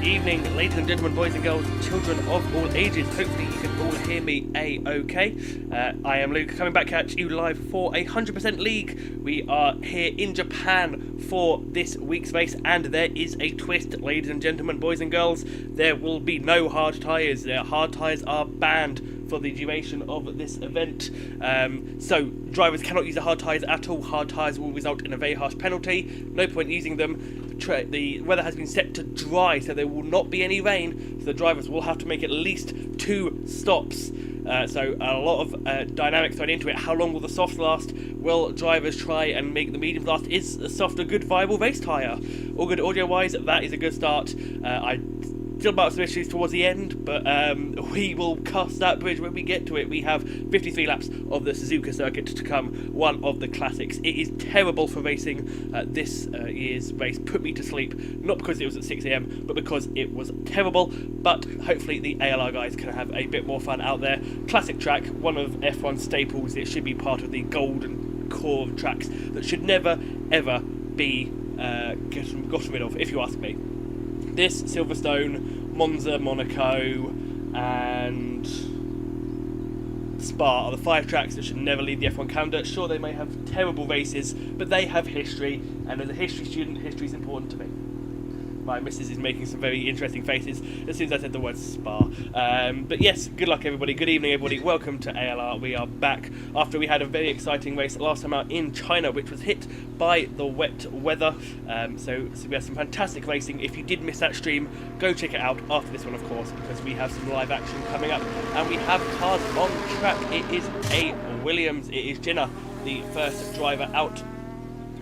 Evening, ladies and gentlemen, boys and girls, children of all ages. Hopefully you can all hear me a-okay. I am Luke, coming back at you live for a 100% League. We are here in Japan for this week's race, and there is a twist, ladies and gentlemen, boys and girls. There will be no hard tyres. Hard tyres are banned for the duration of this event. So drivers cannot use the hard tyres at all. Hard tyres will result in a very harsh penalty. No point using them. The weather has been set to dry, so there will not be any rain, so the drivers will have to make at least 2 stops. So a lot of dynamics thrown into it. How long will the softs last? Will drivers try and make the mediums last? Is a soft a good viable race tyre? All good audio wise, that is a good start. I still about some issues towards the end, but we will cross that bridge when we get to it. We have 53 laps of the Suzuka circuit to come, one of the classics. It is terrible for racing. This year's race put me to sleep, not because it was at 6 AM, but because it was terrible. But hopefully the ALR guys can have a bit more fun out there. Classic track, one of F1 staples. It should be part of the golden core of tracks that should never ever be gotten rid of, if you ask me. This, Silverstone, Monza, Monaco, and Spa are the 5 tracks that should never leave the F1 calendar. Sure, they may have terrible races, but they have history, and as a history student, history is important to me. My missus is making some very interesting faces as soon as I said the word Spa. But yes, good luck everybody, good evening everybody, welcome to ALR. We are back after we had a very exciting race last time out in China, which was hit by the wet weather. So we had some fantastic racing. If you did miss that stream, go check it out after this one, of course, because we have some live action coming up, and we have cars on track. It is a Williams, it is Jenna, the first driver out.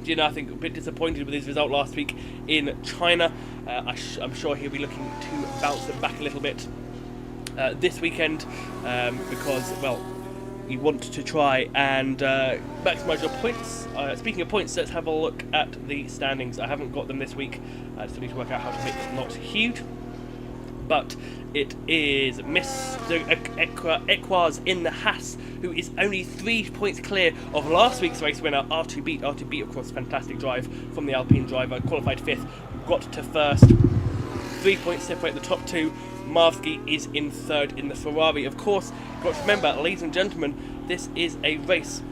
Jenna, I think, a bit disappointed with his result last week in China. I'm sure he'll be looking to bounce them back a little bit this weekend because, well, you want to try and maximise your points. Speaking of points, let's have a look at the standings. I haven't got them this week. I still need to work out how to make them not huge. But it is Mr. Equaz in the Haas, who is only 3 points clear of last week's race winner, R2B. R2B, of course, fantastic drive from the Alpine driver, qualified 5th, got to 1st. 3 points separate the top 2. Mavsky is in 3rd in the Ferrari. Of course, you've got to remember, ladies and gentlemen, this is a race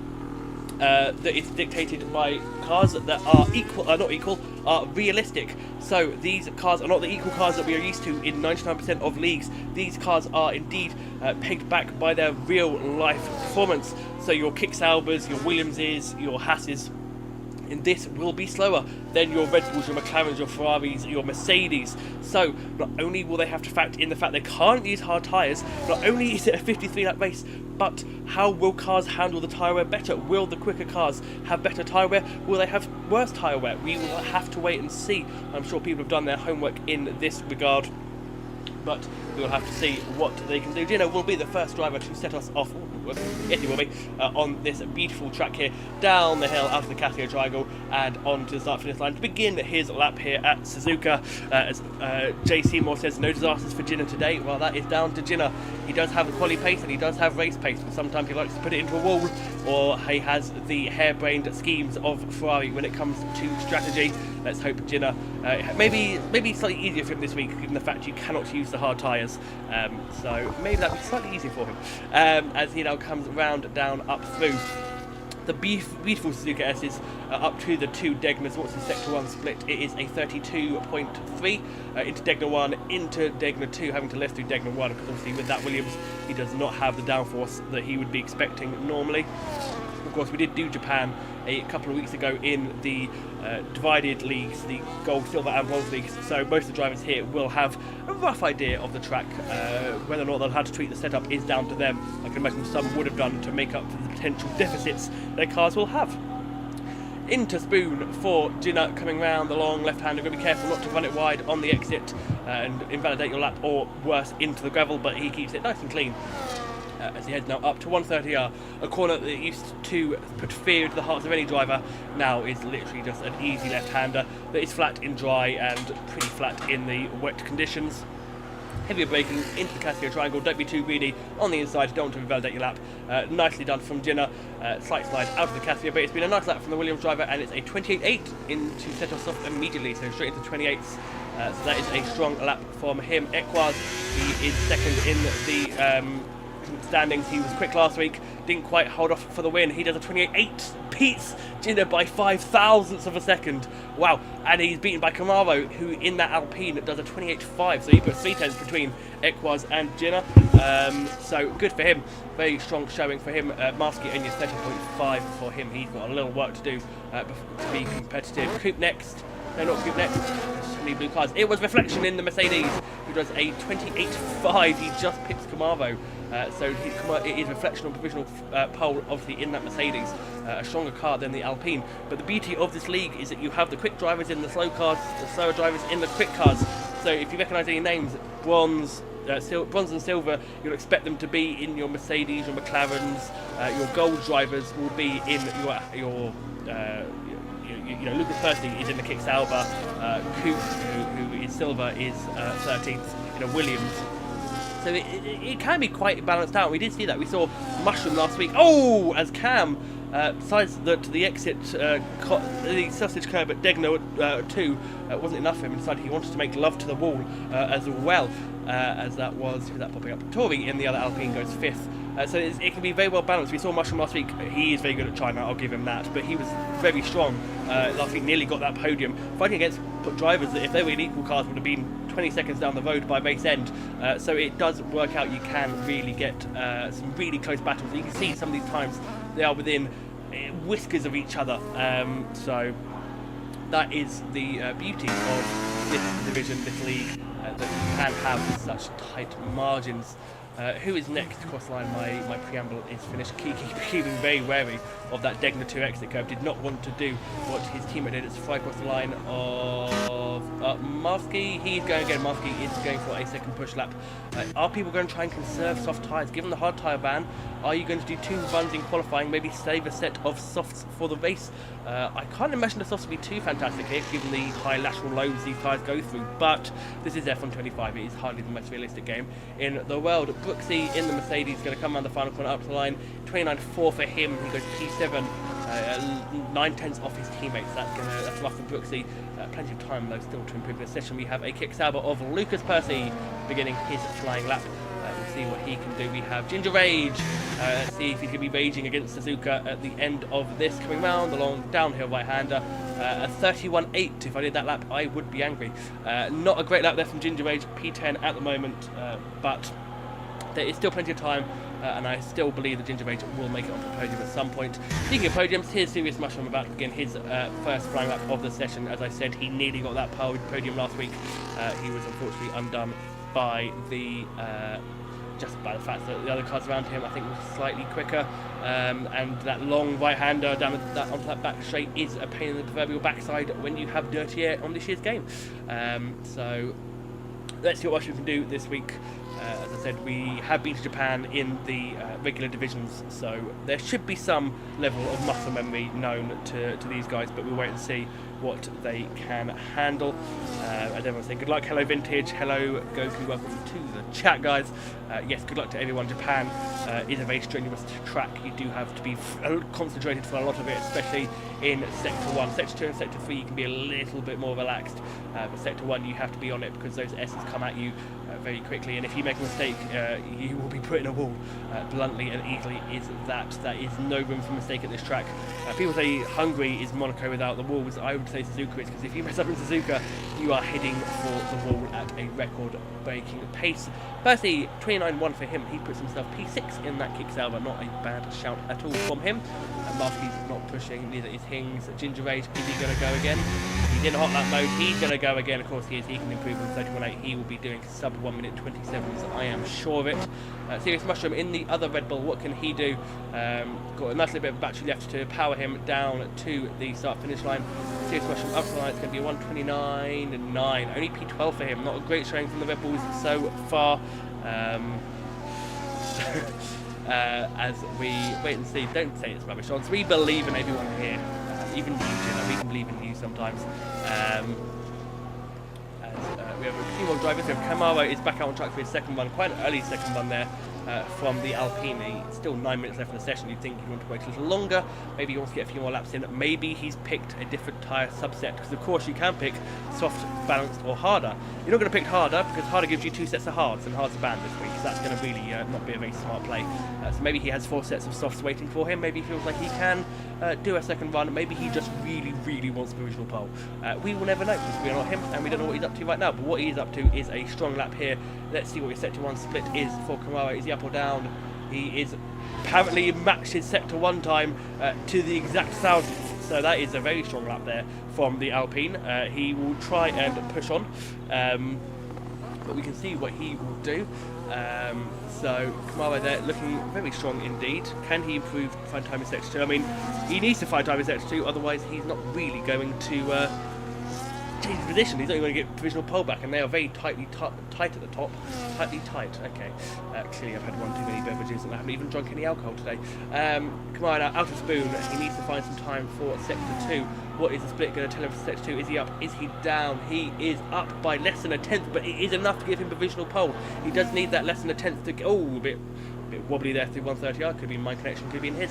that is dictated by cars that are realistic. So these cars are not the equal cars that we are used to in 99% of leagues. These cars are indeed pegged back by their real life performance. So your Kick-Saubers, your Williamses, your Haasses, and this will be slower than your Red Bulls, your McLarens, your Ferraris, your Mercedes. So not only will they have to factor in the fact they can't use hard tyres, not only is it a 53 lap race, but how will cars handle the tyre wear better? Will the quicker cars have better tyre wear? Will they have worse tyre wear? We will have to wait and see. I'm sure people have done their homework in this regard, but we'll have to see what they can do. Gino will be the first driver to set us off, yes he will be, on this beautiful track here, down the hill out of the Casio Triangle and on to the start finish line to begin his lap here at Suzuka. As Jay Seymour says, no disasters for Jenna today. Well, that is down to Jenna. He does have the quali pace and he does have race pace, but sometimes he likes to put it into a wall, or he has the harebrained schemes of Ferrari when it comes to strategy. Let's hope Jenna, maybe slightly easier for him this week, given the fact you cannot use the hard tyres. So maybe that'll be slightly easier for him as he now comes round, down, up through the beautiful Suzuka S's up to the 2 Degnas. What's the Sector 1 split? It is a 32.3 into Degna 1, into Degna 2, having to lift through Degna 1, because obviously with that Williams, he does not have the downforce that he would be expecting normally. Of course, we did do Japan a couple of weeks ago in the divided leagues, the gold, silver and bronze leagues, so most of the drivers here will have a rough idea of the track. Whether or not they'll have to tweak the setup is down to them. I can imagine some would have done to make up for the potential deficits their cars will have. Into Spoon for Jinnah coming round the long left-hander. Going to be careful not to run it wide on the exit and invalidate your lap, or worse, into the gravel, but he keeps it nice and clean. As he heads now up to 130R, a corner that used to put fear into the hearts of any driver, now is literally just an easy left-hander that is flat in dry and pretty flat in the wet conditions. Heavier braking into the Casio triangle, don't be too greedy on the inside, don't want to invalidate your lap. Nicely done from Jinnah, slight slide out of the Casio, but it's been a nice lap from the Williams driver, and it's a 28.8 into set off soft immediately, so straight into 28s. So that is a strong lap from him. Ekwaz, he is second in the standings. He was quick last week, didn't quite hold off for the win. He does a 28.8, beats Jinnah by 5,000ths of a second. Wow, and he's beaten by Camaro, who in that Alpine does a 28.5, so he puts 3 tenths between Ekwaz and Jinnah. So good for him, very strong showing for him. Marsky only 30.5 for him. He's got a little work to do to be competitive. Coupe next. No, not Coupe next. So many blue cars. It was Reflection in the Mercedes, who does a 28.5. He just picks Camaro. So it is Reflection on provisional pole, obviously, in that Mercedes. A stronger car than the Alpine. But the beauty of this league is that you have the quick drivers in the slow cars, the slower drivers in the quick cars. So if you recognise any names, bronze and silver, you'll expect them to be in your Mercedes, your McLarens. Your gold drivers will be in your Lucas Percy is in the Kick Sauber. Coupe, who is silver, is 13th in a Williams. So it can be quite balanced out. We did see that. We saw Mushroom last week. Oh, as Cam decides that the exit, the sausage curb at Degner 2 wasn't enough for him. Decided he wanted to make love to the wall as well. As that was, who's that popping up? Tori in the other Alpine goes 5th. So it can be very well balanced. We saw Mushroom last week. He is very good at China, I'll give him that. But he was very strong last week, nearly got that podium. Fighting against drivers that if they were in equal cars would have been 20 seconds down the road by race end. So it does work out. You can really get some really close battles. You can see some of these times they are within whiskers of each other. So that is the beauty of this division, this league, that you can have such tight margins. Who is next across the line? My preamble is finished. Keeping very wary of that Degner 2 exit curve. Did not want to do what his teammate did. It's fly across the line of Marsky. He's going again. Marsky is going for a second push lap. Are people going to try and conserve soft tyres? Given the hard tyre ban, are you going to do 2 runs in qualifying? Maybe save a set of softs for the race? I can't imagine the softs will be too fantastic here, given the high lateral loads these tyres go through. But this is F1 25. It is hardly the most realistic game in the world. Brooksy in the Mercedes is going to come around the final corner up to the line. 29.4 for him. He goes P7, 9 tenths off his teammates. That's rough for Brooksy. Plenty of time though still to improve this session. We have a kick Sauber of Lucas Percy beginning his flying lap. We'll see what he can do. We have Ginger Rage. Let's see if he can be raging against Suzuka at the end of this. Coming round the long downhill right-hander. A 31.8. If I did that lap, I would be angry. Not a great lap there from Ginger Rage. P10 at the moment, but there is still plenty of time, and I still believe that Ginger Rage will make it onto the podium at some point. Speaking of podiums, here's Serious Mushroom about to begin his first flying lap of the session. As I said, he nearly got that podium last week. He was unfortunately undone by the just by the fact that the other cars around him, I think, were slightly quicker, and that long right-hander down onto that back straight is a pain in the proverbial backside when you have dirty air on this year's game. So let's see what Mushroom can do this week. As I said, we have been to Japan in the regular divisions, so there should be some level of muscle memory known to these guys, but we'll wait and see what they can handle. As everyone's saying, good luck. Hello Vintage, hello Goku, welcome to the chat, guys. Yes, good luck to everyone. Japan is a very strenuous track. You do have to be concentrated for a lot of it, especially in Sector 1. Sector 2 and Sector 3 you can be a little bit more relaxed, but Sector 1 you have to be on it because those S's come at you very quickly, and if you make a mistake, you will be put in a wall bluntly and easily. That is no room for mistake at this track. People say Hungary is Monaco without the walls. I would say Suzuka is, because if you mess up in Suzuka, you are heading for the wall at a record-breaking pace. Firstly, 29.1 for him. He puts himself P6 in that kick salver. Not a bad shout at all from him. Marky's not pushing, neither is Hings. Ginger Rage, is he going to go again? He's in hot lap mode. He's going to go again. Of course he is. He can improve on 31.8. He will be doing sub 1 minute 27s, I am sure of it. Serious Mushroom in the other Red Bull. What can he do? Got a nice little bit of battery left to power him down to the start-finish line. Serious Mushroom up to the line. It's going to be 1:29.9. Only P12 for him. Not a great showing from the Red Bulls so far. As we wait and see. Don't say it's rubbish. Odds. We believe in everyone here. Even you, Jenna. We can believe in you sometimes. We have a few more drivers. So Camaro is back out on track for his second run, quite an early second run there from the Alpine. Still 9 minutes left in the session. You'd think he'd want to wait a little longer. Maybe he wants to get a few more laps in. Maybe he's picked a different tyre subset, because of course you can pick soft, balanced or harder. You're not going to pick harder, because harder gives you 2 sets of hards, and hards are banned this week, so that's going to really not be a very smart play. So maybe he has 4 sets of softs waiting for him. Maybe he feels like he can do a second run. Maybe he just really wants provisional pole. We will never know, because we are not him, and we don't know what he's up to right now. But what he is up to is a strong lap here. Let's see what his sector 1 split is for Camaro. Is he up or down? He is apparently matched his sector 1 time to the exact thousandth. So that is a very strong lap there from the Alpine. He will try and push on, but we can see what he will do. So Camaro there looking very strong indeed. Can he improve, find time in sector 2? I mean, he needs to find time in sector 2, otherwise he's not really going to change his position. He's not even going to get provisional pole back, and they are very tight at the top. Tightly tight, okay. Clearly I've had one too many beverages and I haven't even drunk any alcohol today. Camaro now out of spoon. He needs to find some time for sector 2. What is the split going to tell him for sector 2? Is he up? Is he down? He is up by less than a tenth, but it is enough to give him provisional pole. He does need that less than a tenth to get. Oh, a bit wobbly there through 130R. Could be my connection, could be in his.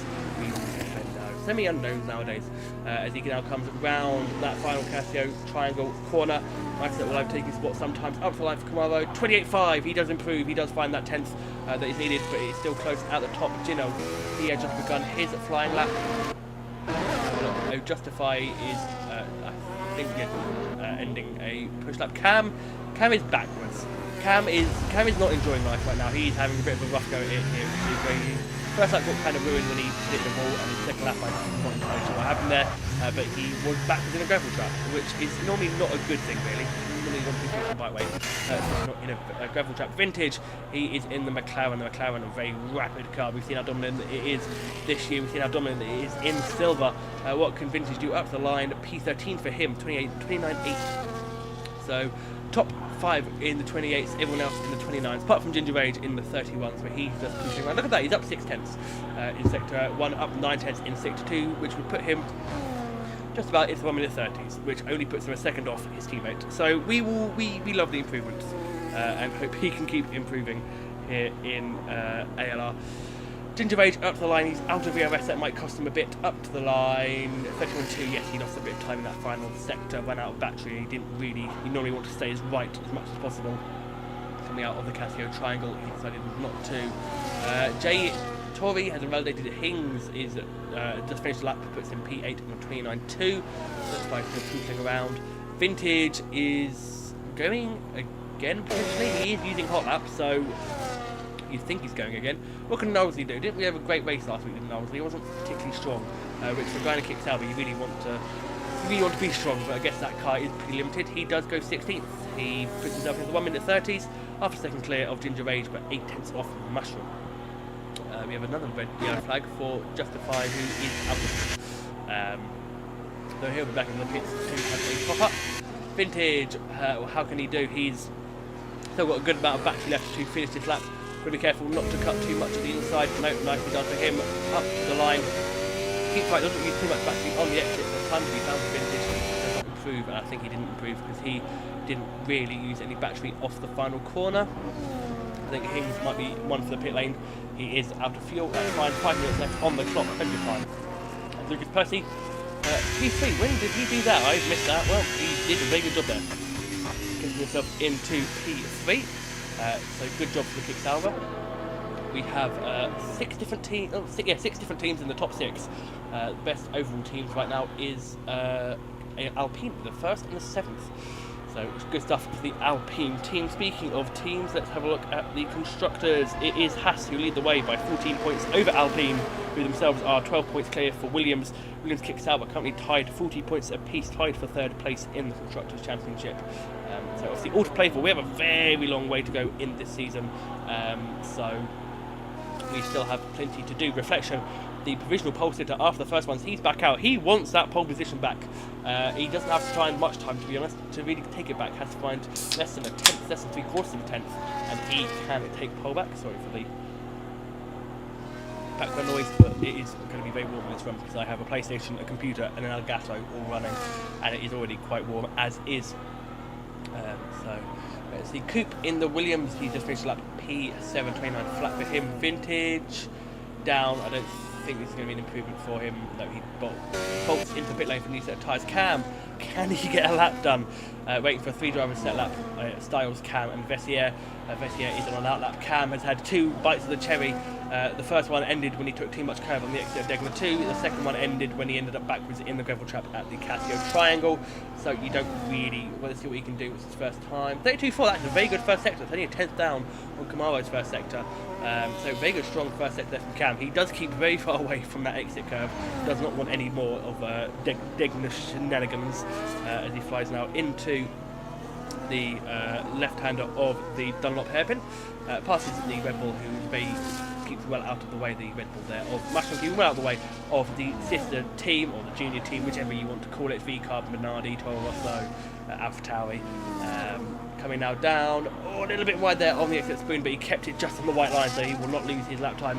Semi-unknowns nowadays, as he now comes around that final Casio triangle corner. Like I said, will overtake his spot sometimes. Up to the line for Camaro, 28.5. He does improve. He does find that 10th that is needed, but it's still close at the top. Gino, he has just begun his flying lap. Justify is, I think, ending a push lap. Cam is backwards. Cam is not enjoying life right now. He's having a bit of a rough go here. First lap got kind of ruined when he hit the ball, and his second lap I'm not entirely sure what happened there, but he was backwards in a gravel trap, which is normally not a good thing really. Normally you want to be pushing the bike way, not in a gravel trap. Vintage, he is in the McLaren. The McLaren, a very rapid car. We've seen how dominant it is this year. We've seen how dominant it is in silver. What can Vintage do up the line? P13 for him, 29.8. So top 5 in the 28s, everyone else in the 29s, apart from Ginger Rage in the 31s, where he's just pushing around. Look at that, he's up 6 tenths in sector 1, up 9 tenths in sector 2, which would put him just about into the 1 minute 30s, which only puts him a second off his teammate. So we love the improvements and hope he can keep improving here in ALR. Ginger Rage up to the line, he's out of VRS, that might cost him a bit. Up to the line, 31.2, yes, he lost a bit of time in that final sector, ran out of battery. He normally want to stay as right as much as possible. Coming out of the Casio triangle, he decided not to. Jay Tori has invalidated Hings, is just finished the lap, puts him P8 on 29.2. That's why he's still pootling around. Vintage is going again, potentially. He is using hot lap, so you'd think he's going again. What can Knowsley do? Didn't we have a great race last week, didn't Knowsley? He wasn't particularly strong, which for a guy in a kick salver, you really want to be strong, but I guess that car is pretty limited. He does go 16th. He puts himself into the 1 minute 30s after second clear of Ginger Rage, but 8 tenths off Mushroom. We have another red yellow flag for Justify, who is out. So he'll be back in the pits to have a pop up. Vintage, how can he do? He's still got a good amount of battery left to finish this lap. Got to be careful not to cut too much of the inside. No, nicely done for him. Up the line. Keeps right, doesn't use too much battery on the exit. The time that he found the Vintage does not improve, and I think he didn't improve because he didn't really use any battery off the final corner. I think Hings might be one for the pit lane. He is out of fuel. That's fine. 5 minutes left on the clock. Plenty of time. And Lucas Percy, P3. When did he do that? I've missed that. Well, he did a very good job there. Getting himself into P3. So good job for the Kick Sauber. We have 6 different teams. Oh, 6 different teams in the top 6. The best overall teams right now is Alpine, the 1st and the 7th. So it's good stuff for the Alpine team. Speaking of teams, let's have a look at the constructors. It is Haas who lead the way by 14 points over Alpine, who themselves are 12 points clear for Williams. Williams Kick Sauber currently tied 40 points apiece, tied for 3rd place in the Constructors' Championship. So obviously all to play for. We have a very long way to go in this season. So we still have plenty to do. Reflection, the provisional pole sitter after the first ones, he's back out. He wants that pole position back. He doesn't have to find much time, to be honest, to really take it back. Has to find less than a tenth, less than 3/4 of a tenth, and he can take pole back. Sorry for the background noise, but it is going to be very warm in this room because I have a PlayStation, a computer, and an Elgato all running, and it is already quite warm as is. So let's see. Coupe in the Williams. He just finished lap P7, 29 flat for him. Vintage down. I don't think this is going to be an improvement for him. No, he bolts into pit lane for a new set of tyres. Cam, can he get a lap done? Waiting for a 3-driver set lap. Styles, Cam, and Vessier. Vessier is on an outlap. Cam has had 2 bites of the cherry. The first one ended when he took too much curve on the exit of Degner 2. The second one ended when he ended up backwards in the gravel trap at the Casio Triangle. So you don't really want to see what he can do. It's his first time. 32-4, that's a very good first sector. It's only a 10th down on Kamaro's first sector. So very good, strong first sector there from Cam. He does keep very far away from that exit curve. Does not want any more of Degner shenanigans as he flies now into the left-hander of the Dunlop hairpin. Passes the Red Bull, who keeps well out of the way, the Red Bull there, of Mushroom keeping well out of the way of the sister team, or the junior team, whichever you want to call it, V-Carb, Minardi, Toro Rosso, AlphaTauri. Coming now down, a little bit wide there on the exit spoon, but he kept it just on the white line, so he will not lose his lap time.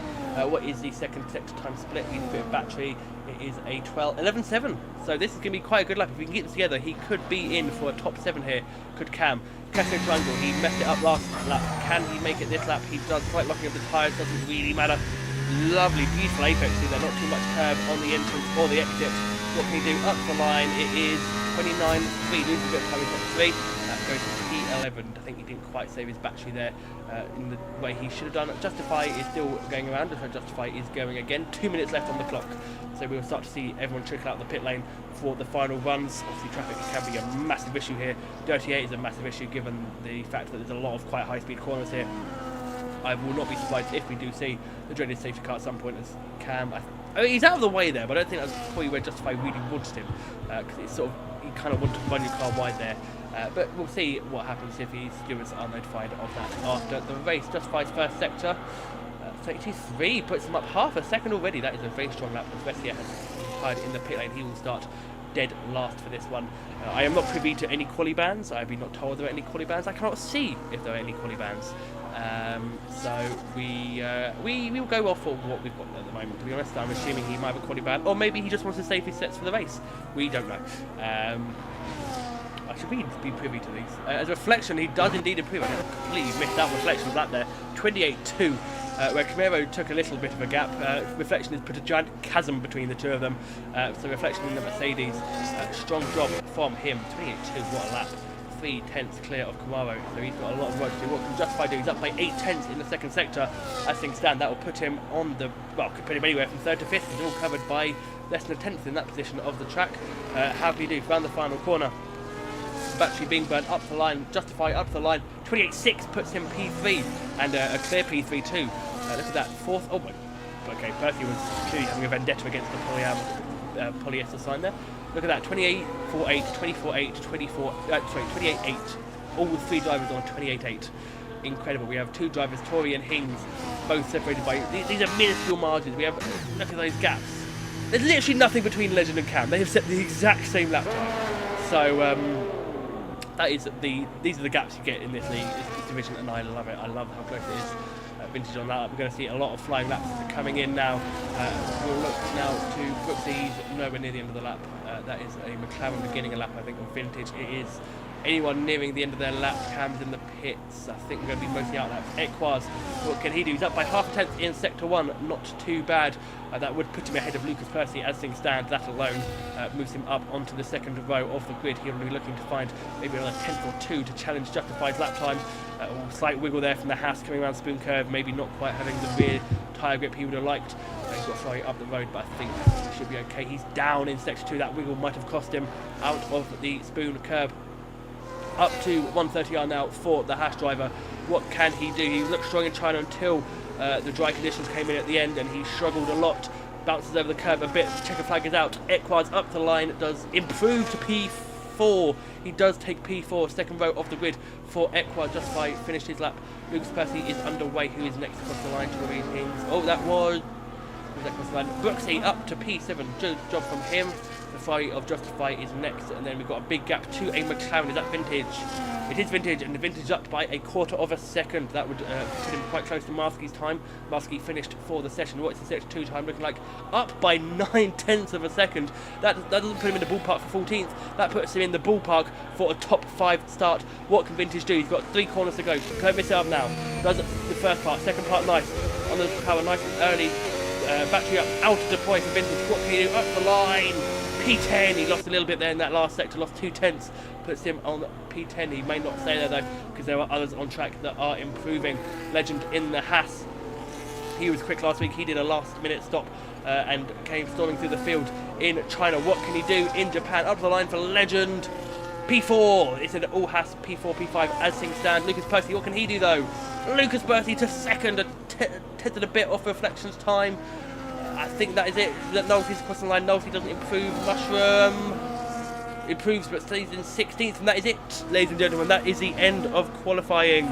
What is the second sector time split? We need a bit of battery. It is a 11.7, so this is going to be quite a good lap. If we can get this together, he could be in for a top 7 here, could Cam. Casio Triangle, he messed it up last lap. Can he make it this lap? He does, quite locking up the tyres, doesn't really matter. Lovely, beautiful apex here, not too much curve on the entrance or the exit. What can he do? Up the line, it is 29.3, loses a bit of time in top 3. That goes to P11. I think he didn't quite save his battery there in the way he should have done. Justify is still going around, so Justify is going again. 2 minutes left on the clock. So we'll start to see everyone trickle out the pit lane for the final runs. Obviously traffic can be a massive issue here. Dirty 8 is a massive issue given the fact that there's a lot of quite high speed corners here. I will not be surprised if we do see the dreaded safety car at some point as Cam. I mean, he's out of the way there, but I don't think that's probably where Justify really wanted him, because it's sort of, he kind of wanted to run your car wide there. But we'll see what happens if his stewards are notified of that after the race. Justify's first sector, 32.3, puts him up half a second already. That is a very strong lap. As Vessier has tied in the pit lane, he will start dead last for this one. I am not privy to any quali bans. I have been not told there are any quali bans. I cannot see if there are any quali bans. So we will go off for what we've got at the moment. To be honest, I'm assuming he might have a quali ban, or maybe he just wants to save his sets for the race. We don't know. I should be privy to these. As a Reflection, he does indeed improve. I completely missed out Reflection's lap there. 28.2. Where Camaro took a little bit of a gap. Reflection has put a giant chasm between the two of them. So Reflection in the Mercedes, strong job from him. 28.2, what a lap. 3/10 clear of Camaro, so he's got a lot of work to do. What can Justify do? He's up by 8/10 in the second sector. As things stand, that will put him on the, well, could put him anywhere from 3rd to 5th. He's all covered by less than a 10th in that position of the track. How can he do? Round the final corner. Battery being burnt up the line. Justify up the line. 28.6 puts him P3 and a clear P3 too. Look at that, 4th. Oh my. Okay, Percy was clearly having a vendetta against the polyester sign there. Look at that, 28.48, 24.8, 28.8. All 3 drivers on 28.8. Incredible. We have 2 drivers, Tori and Hings, both separated by. These are minuscule margins. We have. Look at those gaps. There's literally nothing between Legend and Cam. They have set the exact same lap time. So these are the gaps you get in this league, this division, and I love it. I love how close it is. Vintage on that. We're going to see a lot of flying laps coming in now. We'll look now to Brooksy's nowhere near the end of the lap. That is a McLaren beginning a lap, I think, on Vintage. It is anyone nearing the end of their lap. Cam's in the pits. I think we're going to be mostly out laps. Equaz, what can he do? He's up by half a tenth in sector 1, not too bad. That would put him ahead of Lucas Percy as things stand. That alone moves him up onto the second row of the grid. He'll be looking to find maybe another tenth or two to challenge Justify's lap time. Slight wiggle there from the Haas coming around Spoon Curve, maybe not quite having the rear tyre grip he would have liked. He's got Ferrari up the road, but I think he should be okay. He's down in sector 2. That wiggle might have cost him out of the Spoon Curve. Up to 130R now for the Haas driver. What can he do? He looked strong in China until the dry conditions came in at the end, and he struggled a lot. Bounces over the curve a bit. Checker flag is out. Equaz up the line. Does improve to P4. He does take P4, second row of the grid for Equaz. Justify finished his lap. Lucas Percy is underway. Who is next across the line to Marine Kings? Oh, that was across the line. Brooksy up to P7. Good job from him. The Ferrari of Justify is next, and then we've got a big gap to a McLaren. Is that vintage? It is vintage, and the vintage up by a quarter of a second. That would put him quite close to Marsky's time. Marsky finished for the session. What's the sector 2 time looking like? Up by 9/10 of a second. That doesn't put him in the ballpark for 14th. That puts him in the ballpark for a top 5 start. What can vintage do? He's got 3 corners to go. Don't miss it up now. Does the first part, second part nice. On the power nice and early. Battery up, out of deploy for vintage. What can he do? Up the line. P10, he lost a little bit there in that last sector, lost 2/10, puts him on P10. He may not stay there though, because there are others on track that are improving. Legend in the Haas, he was quick last week. He did a last minute stop and came storming through the field in China. What can he do in Japan? Up the line for Legend. P4, it's an all Haas P4, P5 as things stand. Lucas Percy, what can he do though? Lucas Percy to second, a tenth and a bit off Reflections time. I think that is it. Nolte's crossing the line. Nolte doesn't improve. Mushroom improves but stays in 16th, and that is it, ladies and gentlemen. That is the end of qualifying.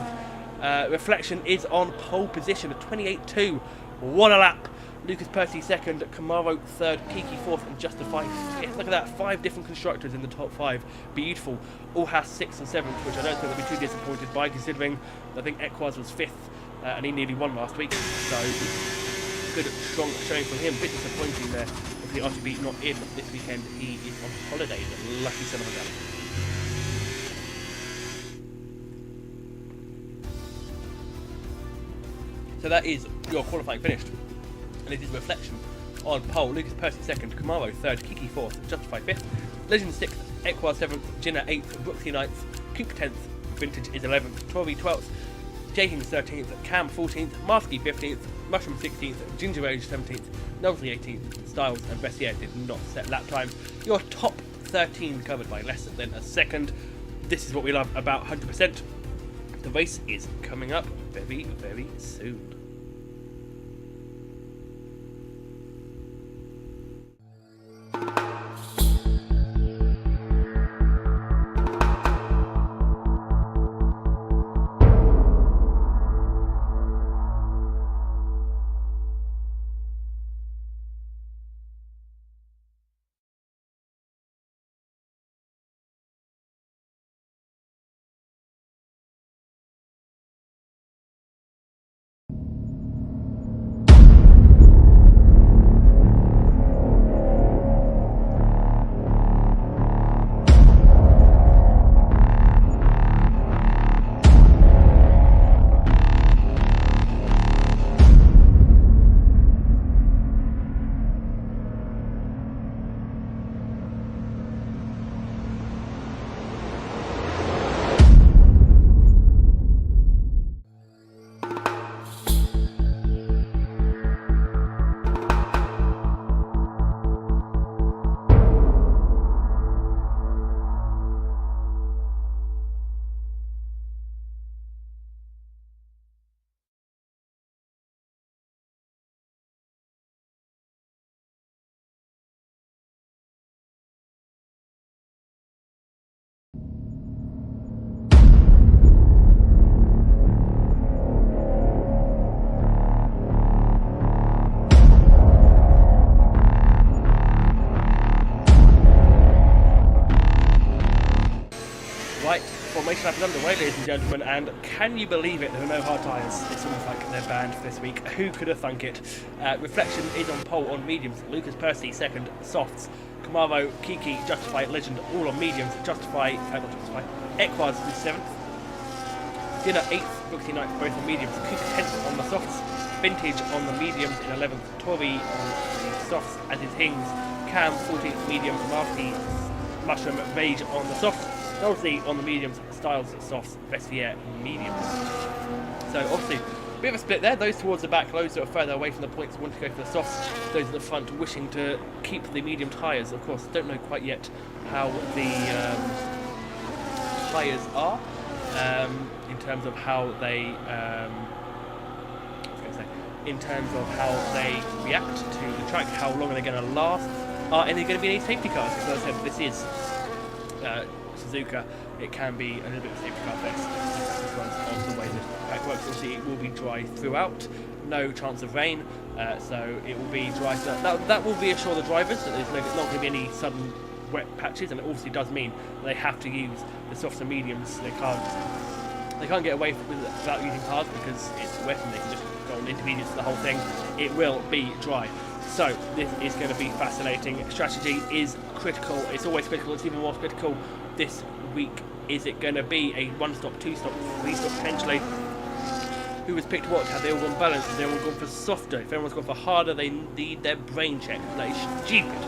Reflection is on pole position at 28.2. What a lap. Lucas Percy second, Camaro third, Kiki fourth, and Justify fifth. Look at that, 5 different constructors in the top 5. Beautiful. All has 6th and 7th, which I don't think they'll be too disappointed by, considering I think Equaz was 5th and he nearly won last week. So good, strong showing from him. Bit disappointing there. If the RTB not in this weekend, he is on holiday. The lucky son of a gun. So that is your qualifying finished. And it is Reflection on pole. Lucas Percy second, Camaro third, Kiki fourth, Justify fifth, Legend sixth, Equaz seventh, Jinna eighth, Brooksy ninth, Coop 10th, Vintage is 11th, Tory 12th, Jakings 13th, Cam 14th, Marsky 15th, Mushroom 16th, Ginger Rage 17th, Novelty 18th, Styles and Bessier did not set lap time. Your top 13 covered by less than a second. This is what we love about 100%. The race is coming up very, very soon. formation lap is underway, ladies and gentlemen, and can you believe it? There are no hard tyres. It's almost like they're banned for this week. Who could have thunk it? Reflection is on pole on mediums. Lucas Percy second, softs. Camaro, Kiki, Justify, Legend all on mediums. Equaz is 7th. Dinner 8th, Brooksy 9th, both on mediums. Cook 10th on the softs. Vintage on the mediums in 11th. Tori on the softs, as is Hings. Cam 14th medium. Marty, Mushroom, Rage on the softs. Dolzy on the mediums. Styles, softs. Vestiaire, mediums. So obviously, a bit of a split there. Those towards the back, those that are further away from the points want to go for the softs. Those at the front wishing to keep the medium tyres. Of course, don't know quite yet how the tyres are in terms of how they in terms of how they react to the track, how long are they going to last, are there going to be any safety cars? Because as I said, this is Suzuka, it can be a little bit of a safety car fest because of the way the track works. Obviously it will be dry throughout, no chance of rain, so it will be dry. So that will reassure the drivers that there's not going to be any sudden wet patches, and it obviously does mean they have to use the softs and mediums. They can't get away without using hard because it's wet and they can just go on intermediates for the whole thing. It will be dry. So this is going to be fascinating. Strategy is critical. It's always critical. It's even more critical this week. Is it going to be a 1-stop, 2-stop, 3-stop potentially? Who has picked what? Have they all gone balanced? Have they all gone for softer? If everyone's gone for harder, they need their brain check. That is stupid.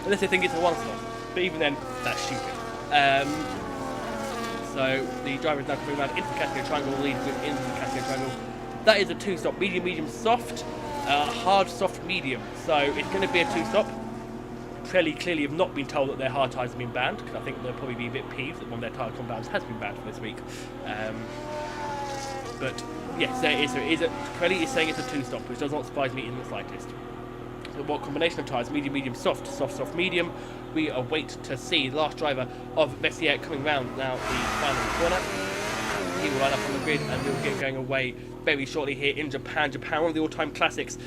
Unless they think it's a 1-stop. But even then, that's stupid. So the driver is now coming around into the Cascade Triangle, leads into the Cascade Triangle. That is a 2-stop. Medium, medium, soft. Hard, soft, medium. So it's going to be a 2-stop. Fairly clearly have not been told that their hard tyres have been banned, because I think they'll probably be a bit peeved that one of their tyre compounds has been banned for this week. But yes, Pirelli is saying it's a 2-stop, which does not surprise me in the slightest. So what combination of tyres? Medium, medium, soft, soft, soft, medium. We await to see the last driver of Vestiaire coming round now the final corner. He will line up on the grid and we'll get going away very shortly here in Japan. Japan, one of the all-time classics.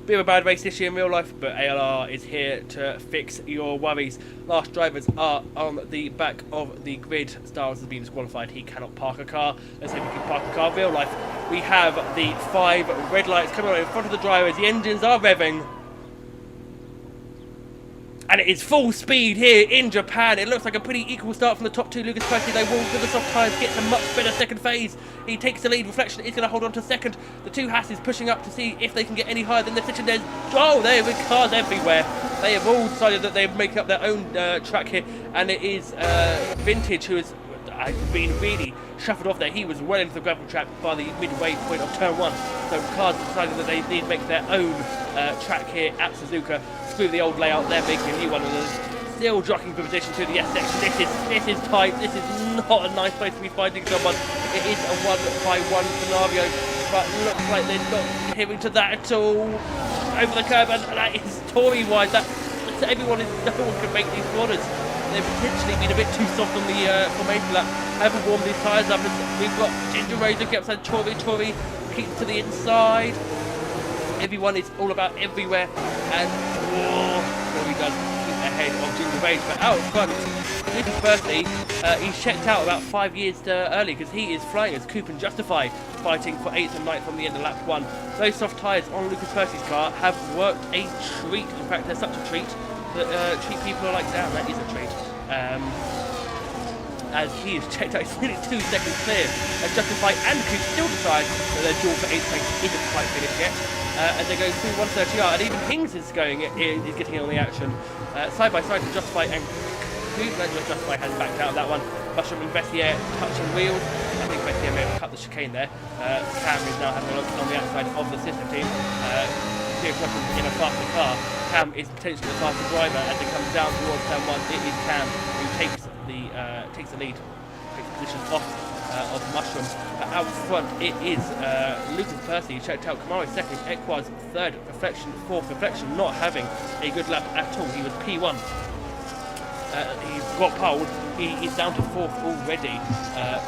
Bit of a bad race this year in real life, but ALR is here to fix your worries. Last drivers are on the back of the grid. Styles has been disqualified. He cannot park a car. Let's see if he can park a car. Real life, we have the 5 red lights coming on in front of the drivers. The engines are revving. And it is full speed here in Japan. It looks like a pretty equal start from the top 2. Lucas Percy, they will with the soft tyres, gets a much better second phase. He takes the lead. Reflection is going to hold on to second. The 2 Hasses pushing up to see if they can get any higher than their situation. There are cars everywhere. They have all decided that they're making up their own track here. And it is Vintage who has been really shuffled off there. He was well into the gravel trap by the midway point of turn 1. So cars decided that they need to make their own track here at Suzuka. Screw the old layout, they're making a new one, and still jockeying for position to the S section. This is tight. This is not a nice place to be fighting someone. It is a 1-by-1 scenario, but looks like they're not adhering to that at all. Over the curb, and that is Tory wide. No one can make these corners. They've potentially been a bit too soft on the formation lap. Haven't warmed these tyres up. We've got Ginger Ray looking upside Tory keeps to the inside. Everyone is all about everywhere, and Tory does keep ahead of Ginger Rage, but out front, Lucas Percy, he's checked out about 5 years early because he is flying as Coop and Justify, fighting for 8th and 9th on the end of lap 1. Those soft tyres on Lucas Percy's car have worked a treat. In fact, they're such a treat that treat people are like, damn, that is a treat. As he is checked out, he's really 2 seconds clear. Justify and Coop still decide that their duel for 8th place isn't quite finished yet. As they go through 130R, and even Hings is getting in on the action. Side by side to Justify and Coop. Justify has backed out of that one. Mushroom and Vestiaire touching wheels. I think Vestiaire may have cut the chicane there. Cam is now having a look on the outside of the system team. Mushroom in a faster car. Cam is potentially the faster driver as it comes down towards turn 1. It is Cam who takes the lead, takes the position off of Mushroom. Out front it is Lucas Percy, checked out. Camaro 2nd, Equaz 3rd, Reflection 4th. Reflection not having a good lap at all. He was P1. He's got pole. He is down to 4th already,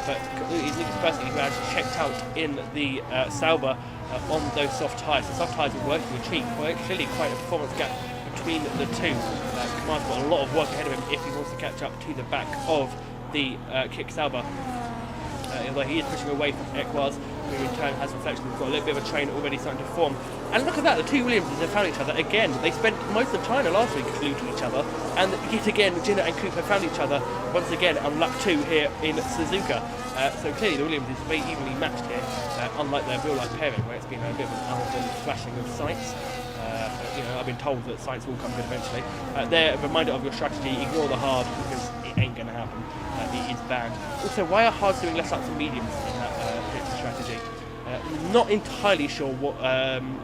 but Lucas Percy who has checked out in the Sauber on those soft tyres. The soft tyres are working a treat. Clearly quite a performance gap between the two. Camaro's got a lot of work ahead of him if he wants to catch up to the back of the kick Sauber. Although he is pushing away from Equaz, who in turn has Reflection. We've got a little bit of a train already starting to form. And look at that, the two Williamses have found each other again. They spent most of China last week glued to each other, and yet again, Jinna and Coop have found each other once again on lap 2 here in Suzuka. So clearly the Williams is very evenly matched here, unlike their real-life pairing, where it's been a bit of an Alden flashing of sights. You know, I've been told that sights will come good eventually. They're a reminder of your strategy: ignore the hard, because it ain't going to happen. It is banned. Also, why are hards doing less ups and mediums in that strategy? Not entirely sure what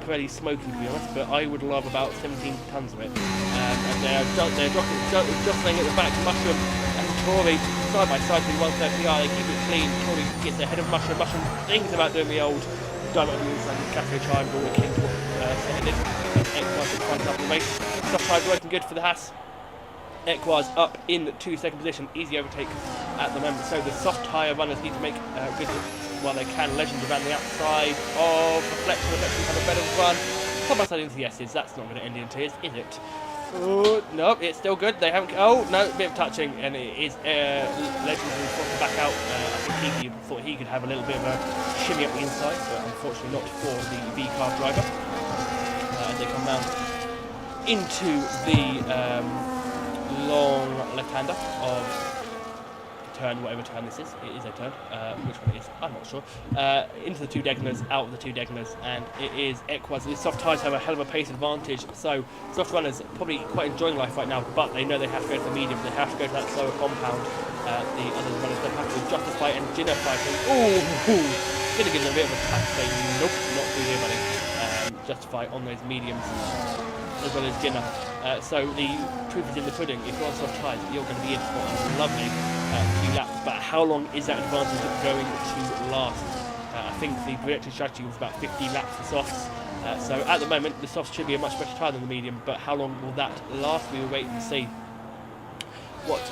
Pirelli's smoking, to be honest, but I would love about 17 tons of it. And they're jostling at the back. Mushroom and Tory side by side with 130R. They keep it clean. Tory gets ahead of Mushroom. Mushroom thinks about doing the old donut on the inside with Cafe Triangle. The King seconded. Equaz finds up the race. Soft tires working good for the Haas. Equaz up in 2nd position, easy overtake at the moment. So the soft tyre runners need to make good while they can. Legend around the outside of Reflection. Reflection have a better run. Top outside into the S's. That's not going to end in tears, is it? Oh, no, it's still good. They haven't. Oh no, a bit of touching, and it is Legend who's forced back out. I think he thought he could have a little bit of a shimmy up the inside, but unfortunately not for the V car driver. As they come round into the long left-hander of turn, whatever turn this is. It is a turn. Which one it is? I'm not sure. Into the 2 Degners, out of the 2 Degners, and it is Equaz. These soft tyres have a hell of a pace advantage, so soft runners probably quite enjoying life right now, but they know they have to go to the mediums. They have to go to that slower compound. The other runners don't have to justify, and Jinna fighting. Ooh! Gonna give them a bit of a tap, say nope, not through here, buddy. Justify on those mediums, as well as Jinna. So the proof is in the pudding. If you're on soft tyres, you're going to be in for a lovely few laps. But how long is that advantage going to last? I think the projected strategy was about 15 laps for softs. So at the moment, the softs should be a much better tyre than the medium. But how long will that last? We will wait and see what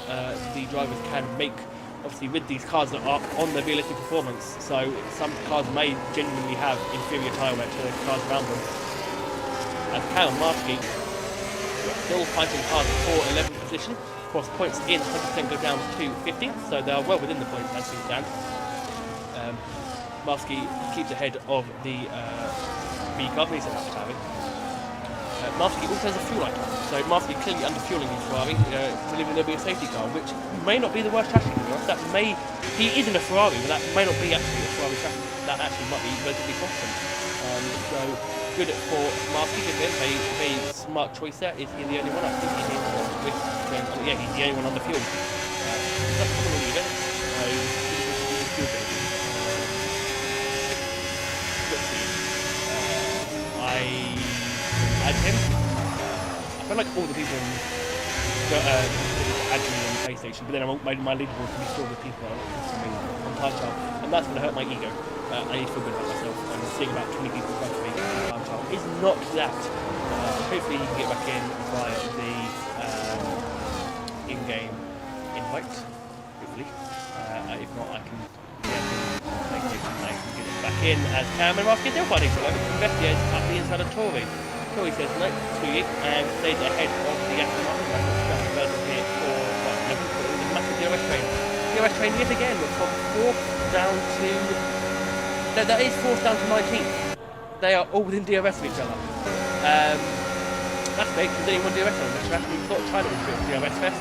the drivers can make. Obviously, with these cars that are on their realistic performance, so some cars may genuinely have inferior tyre wear to the cars around them. As Kyle Marsky still fighting hard for 11th position. Of course, points in 100% go down to 50, so they are well within the points as things stand. Marsky keeps ahead of the B car, but he's a lap Ferrari. Marsky also has a fuel item, so Marsky clearly under-fueling his Ferrari, believing there'll be a safety car, which may not be the worst strategy to be honest. He is in a Ferrari, but that may not be actually a Ferrari strategy. That actually might be relatively competent. So good for Marsky, good for him. Very smart choice there. Is he the only one? I think he is. Yeah, he's the only one on the fuel. That's not really good. So he's good. Let's see. I add him. I feel like all the people add me on PlayStation, but then my leaderboard can be filled with people on time trial, and that's going to hurt my ego. I need to feel good about myself, and seeing about 20 people in front of me on time trial is not that. Hopefully you can get back in via the in-game invite, hopefully. If not, I can get it back in as Cam and Ross get their fighting for Investigators up the inside of Tory. Tory says no to you and stays ahead of the Aston Martin here for the massive DRS train. DRS train yet again from 4th down to... No, that is 4th down to 19th. They are all within DRS of each other. That's big, there's only one DRS on the track. We thought China was a DRS fest.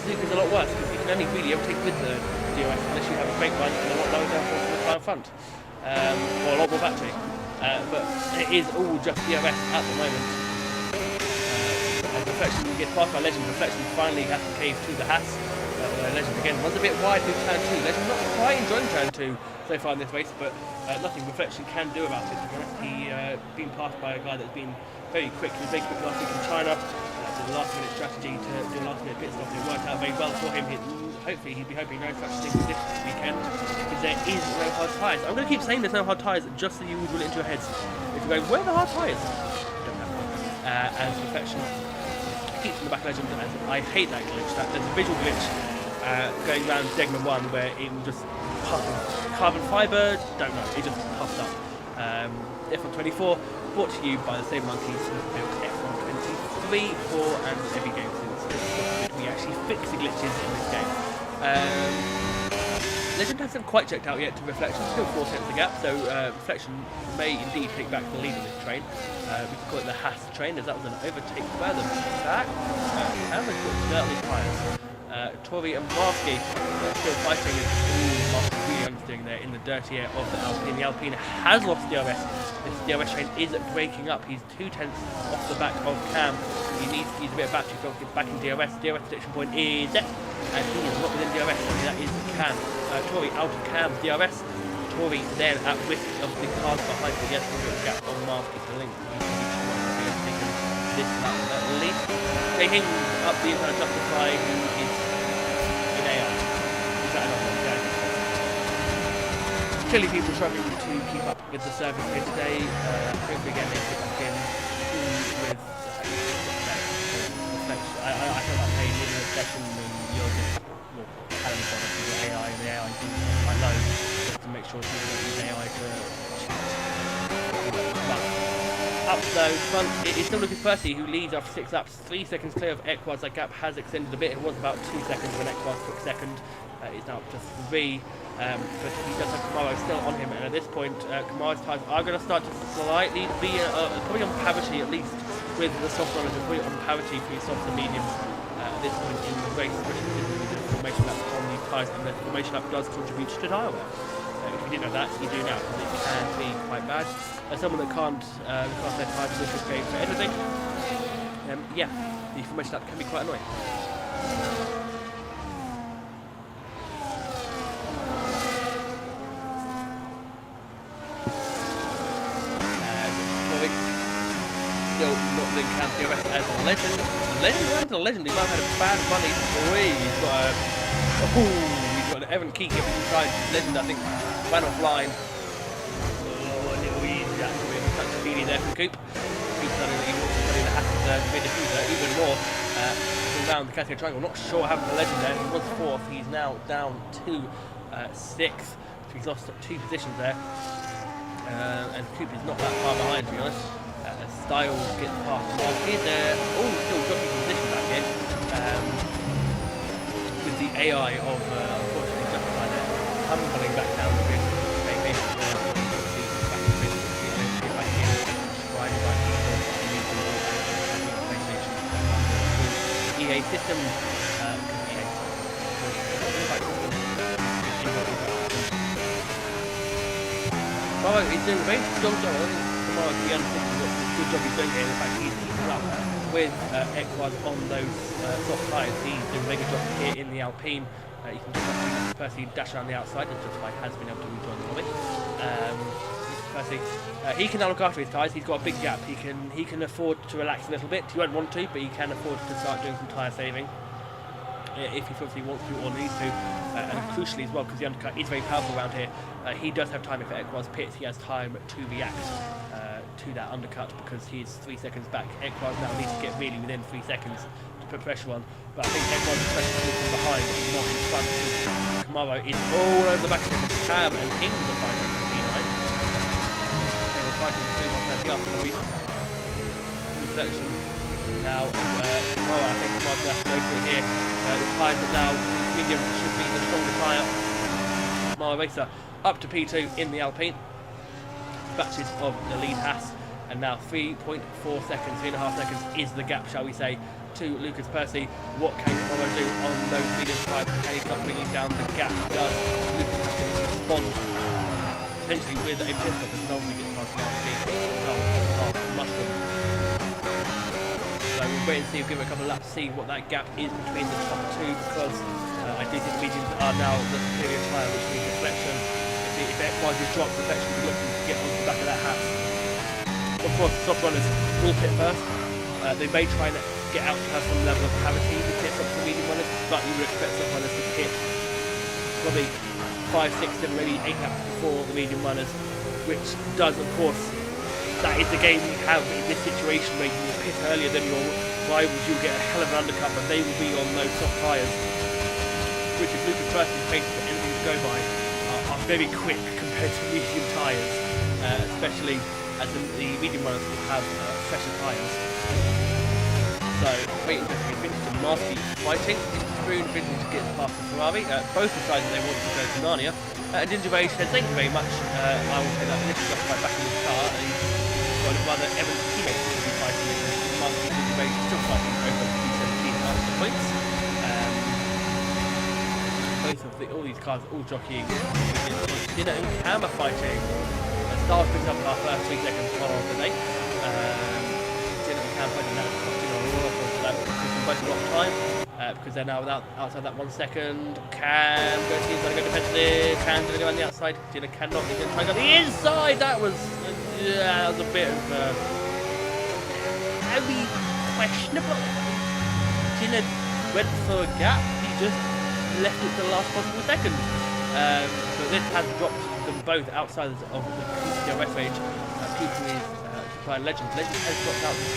Suzuka's a lot worse because you can only really overtake with the DRS unless you have a brake line and a lot lower downforce in the car in front. Or a lot more battery. But it is all just DRS at the moment. As Reflection gets past by Legend, Reflection finally has to cave to the Haas. Legend again runs a bit wide through turn 2. Legend not quite enjoying turn 2 so far in this race, but nothing Reflection can do about it. He been passed by a guy that's been very quick. He was very quick last week in China. Did a last minute strategy to do a last minute pit stop. It worked out very well for him. Hopefully he'd be hoping no such thing this weekend, because there is no hard tyres. I'm going to keep saying there's no hard tyres just so you will drill it into your heads. If you're going, where are the hard tyres? Don't have one. And Reflection keeps in the back Legend, and I hate that glitch. There's a visual glitch going around Degma 1 where it will just puff. Carbon fibre, don't know, it just puffed up. F124 brought to you by the same monkeys who built F123 for and every game since. We actually fix the glitches in this game. Legend hasn't quite checked out yet to Reflection, still 4 seconds of gap, so Reflection may indeed take back the lead of this train. We can call it the Haas train, as that was an overtake further back. Cameron's got dirty tyres. Tori and Marsky still fighting as Marsky really underdoing there in the dirty air of the Alpine. The Alpine has lost DRS. This DRS train is breaking up. He's 2/10 off the back of Cam. He needs to use a bit of battery to get back in DRS. DRS protection point is set, and he is not within DRS. That is Cam. Tori out of Cam's DRS. Tori then at risk of the cars behind him. Yes, there's a gap on Marsky to link. This lap at least. Taking up the inside of Justify, who is in AI. Is that another one? Yeah. Clearly people struggling to keep up with the service here today. Hopefully again they get back in with reflection. I feel like playing with reflection and you're just more challenged on the AI, and the AI is quite low just to make sure people don't use AI to up though, front, it is still Lucas Percy who leads after 6 laps, 3 seconds clear of Equaz. That gap has extended a bit. It was about 2 seconds when Equaz took second. It's now up to 3, but he does have Kamaro still on him, and at this point, Kamaro's tyres are going to start to slightly be, probably on parity at least, with the soft runners, probably on parity for soft and mediums at this point in the race, especially with the formation lap on these tyres, and the formation lap does contribute to tyre wear. If you didn't know that, you do now, because it can be quite bad. As someone that can't their tyres in this game for anything, yeah, the formation lap can be quite annoying. Still not within Cam's DRS as a Legend. Legend runs a Legend. He might have had a bad money. He's got an Evan Key giving inside Legend, I think, ran offline. A little easy, that's a bit of a touch of feeling there from Coop. Coop suddenly wants to put in the hat of the midfielder even more. Around the Cascade Triangle. Not sure what happened to Legend there. He was 4th. He's now down to 6th. So he's lost 2 positions there. And Coop is not that far behind, to be honest. Styles gets past Marsky. They're all still jockeying position back here. With the AI of, unfortunately, Justify there tumbling back down the grid. Maybe back in, riding by EA system. Well, he's doing a very strong job. I think tomorrow the good job he's doing here. In fact, he's keeping up with Equaz on those soft tyres. He's doing a mega job here in the Alpine. You can just Percy dash around the outside, as Justify has been able to rejoin the lobby. Percy, he can now look after his tyres. He's got a big gap. He can afford to relax a little bit. He won't want to, but he can afford to start doing some tyre saving if he feels he wants to or needs to. And crucially as well, because the undercut is very powerful around here, he does have time if Equaz pits. He has time to react to that undercut because he's 3 seconds back. Equaz now needs to get really within 3 seconds to put pressure on, but I think Equaz is pressure from behind, not in front. Kamaro is all over the back of him. Cam and King are fighting for the P9. They were fighting for 2 1 the reflection. Now, Kamaro, I think Kamaro's going to have to go through here. The tyres are now medium, should be the stronger tyre. Kamaro Racer up to P2 in the Alpine. Batches of the lead Haas, and now 3.4 seconds, 3.5 seconds is the gap, shall we say, to Lucas Percy. What can Kamaro do on those medium tyres? Can he start bringing down the gap? Does Lucas Percy respond potentially with a pit stop as nobody gets past Mushroom? So we'll wait and see, we'll give it a couple of laps, see what that gap is between the top 2, because I do think the mediums are now the superior tyre, which means reflection. If Equaz is dropped, reflection will be looking to get onto the back of that hat. Of course, soft runners will pit first. They may try and get out to have some level of parity with pit stops for medium runners, but you would expect soft runners to pit probably 5, 6, 7, maybe 8 laps before the medium runners, which does, of course, that is the game you have in this situation where you will pit earlier than your rivals. You'll get a hell of an undercut, but they will be on those soft tyres, which if Lucas Percy faces for anything to go by, are very quick compared to medium tyres, especially as the medium runners will have fresher tyres. So, waiting for Marsky fighting. through, and Vintage gets past the Ferrari. Both decided they wanted to go to Narnia. And Ginger Rage said, thank you very much. I will say that this is right back in the car. He's got a brother, Evan's teammate, who will be fighting with him. Martin Ginger Rage still fighting over P17 after the points. Both of all these cars all jockeying. Dinner and Cam are fighting. Stars picks up our first 3 seconds of the day. Dinner and Cam fighting now. Both a lot of time because they're now outside that 1 second. Cam goes in, going to go defensively. Cam's going to go on the outside. Dinner cannot. He's going to try and go on the inside. That was a bit of very questionable. Dinner went for a gap. He just left it to the last possible second. But this has dropped them both outside of the DRS range. People is supplying Legend. Legend has dropped out of the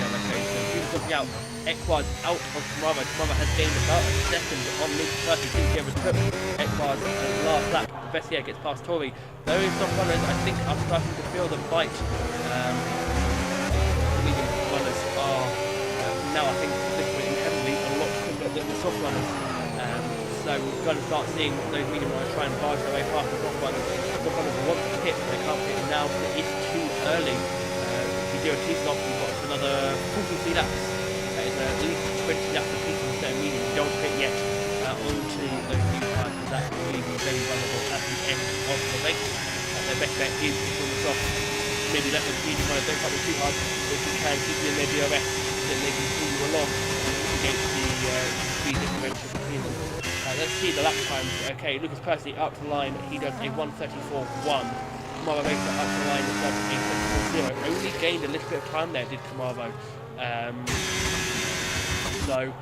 DRS range. So he was dropping out. Equaz out of Tomorrow. Tomorrow has gained about a second on Luke 32. He overtook Equaz last lap. Vessier gets past Tory. Those soft runners, I think, are starting to feel the bite. The medium runners are now, I think, different heavily a lot quicker than the soft runners. So we're going to start seeing those medium runners try and barge their way past the soft runners. The soft runners want to hit, but they can't hit now because it is too early. If you do a T-stop, you've got another 43 laps. That is at least 20 laps of people instead of medium. You don't hit yet onto those new tires, because that will be very vulnerable at the end of the race. Their best bet is on the soft. Maybe let the medium runners don't fight them too hard, but if you can keep you in their DRS, then they can pull you along against the speed differential between them. Let's see the lap times. Okay, Lucas Percy up to the line. He does a 1:34.1. Kamaro Racer up to the line. Does a 1:34.0. Only gained a little bit of time there, did Kamaro. So,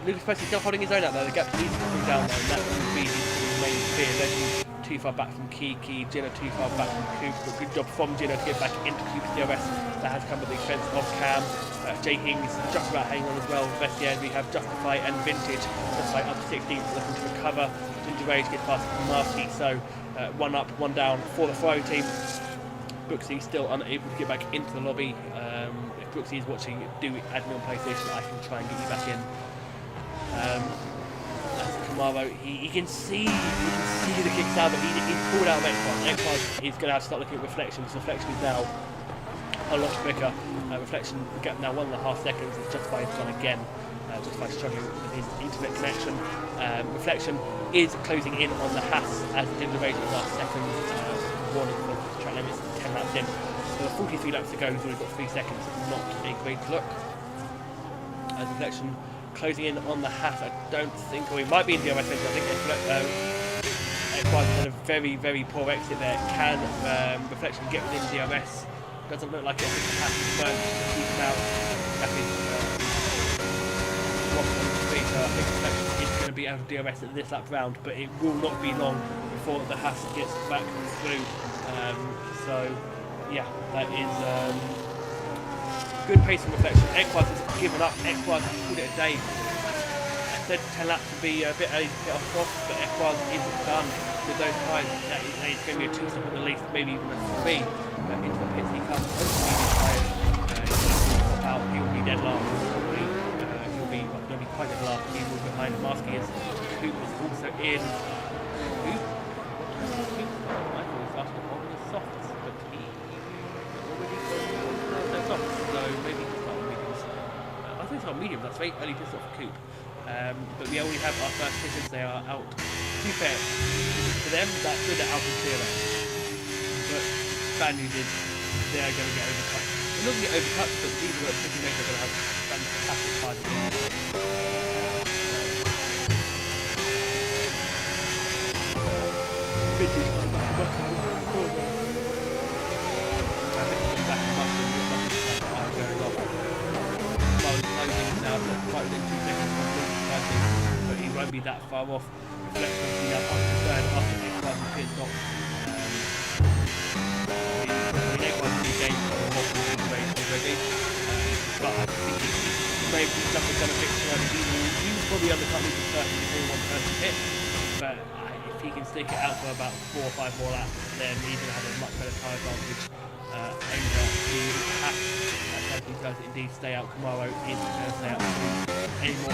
Lucas Percy still holding his own out there. The gap needs to come down there, and that will be his main fear. Legend too far back from Kiki. Gina too far back from Coop. But good job from Gina to get back into Coop's DRS. That has come at the expense of Cam. Jay Hings just about hanging on as well. Vestiaire, we have Justify and Vintage. Justify up to 16th, looking to recover. Ginger Rage gets past Marcy, so 1 up, 1 down for the Ferrari team. Brooksy still unable to get back into the lobby. If Brooksy is watching, do add me on PlayStation. I can try and get you back in. That's Kamaro. He can see the kicks out, but he's pulled out of Equaz. Equaz is going to have to start looking at reflections. Reflection is now a lot quicker. Reflection gap now 1.5 seconds. It's Justify has gone again. Justify struggling with his internet connection. Reflection is closing in on the Haas as in the race is our second warning for the track limits. 10 laps in. So 43 laps to go. He's already got 3 seconds. Not a great look. As Reflection closing in on the Haas. I don't think, or he might be in DRS. I think Equaz had a very, very poor exit there. Can Reflection get within DRS? Doesn't look like it. I think the Haas is burnt to keep him out. That is 1.3, so I think Reflection is going to be out of DRS at this lap round, but it will not be long before the Haas gets back through. So, yeah, that is good pace from Reflection. Equaz has given up. Equaz has called it a day. I said 10 laps would be a bit early to get off, but Equaz is done with those tyres. That is going to be a 2-stop at the least, maybe even a 3. Into the pits he comes. Hopefully these tyres, he'll out. He will be dead last. He'll be quite dead last. He will be behind Marsky as Coop is also in. Coop? I thought he started on the softs, but he already got no softs, so maybe he's not on mediums. I think he's on mediums. That's very early piss off Coop. But we already have our first pitters. They are out. To be fair, for them, that's good. They're out in clear. But bad news is they are going to get overcut. They're not going to get overcut, but the people that are picking them are going to have fantastic cars. But he won't be that far off. Reflection will be up to third after Equaz and pit stop. Equaz will be gained for the whole race already. But I think maybe nothing's going to fix him. He was probably undercut me for 30 before one person hit. But if he can stick it out for about 4 or 5 more laps, then he's going to have a much better tyre advantage over the Haas. That does indeed stay out. Kamaro is going to stay out. any more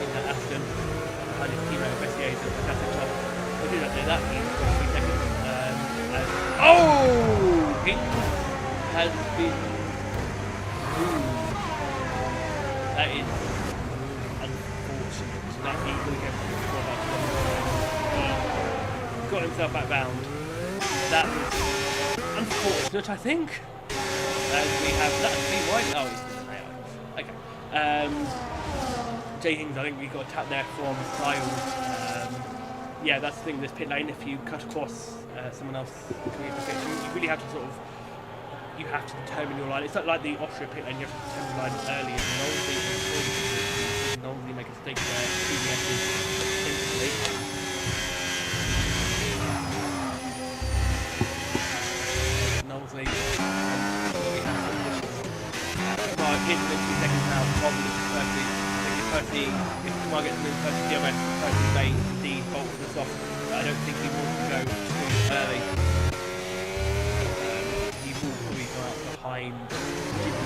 in that Aston. And his teammate Messier is a fantastic job. We do not do that in 3 seconds. Pink has been moved. That is unfortunate. That he will get he got himself back bound. That was unfortunate, I think. As we have that clean white. Oh, he's still an AI. Okay. J Hings, I think we got a tap there from Styles. Yeah, that's the thing with this pit lane. If you cut across someone else, you really have to sort of. You have to determine your line. It's not like the Austria pit lane. You have to determine the line early. And normally make a mistake there. Knowsley. Well, in 2 seconds now, probably Percy, if Kumar gets moved, Percy DRS, Percy may indeed bolt this off, but I don't think he wants to go too early. He will probably go out behind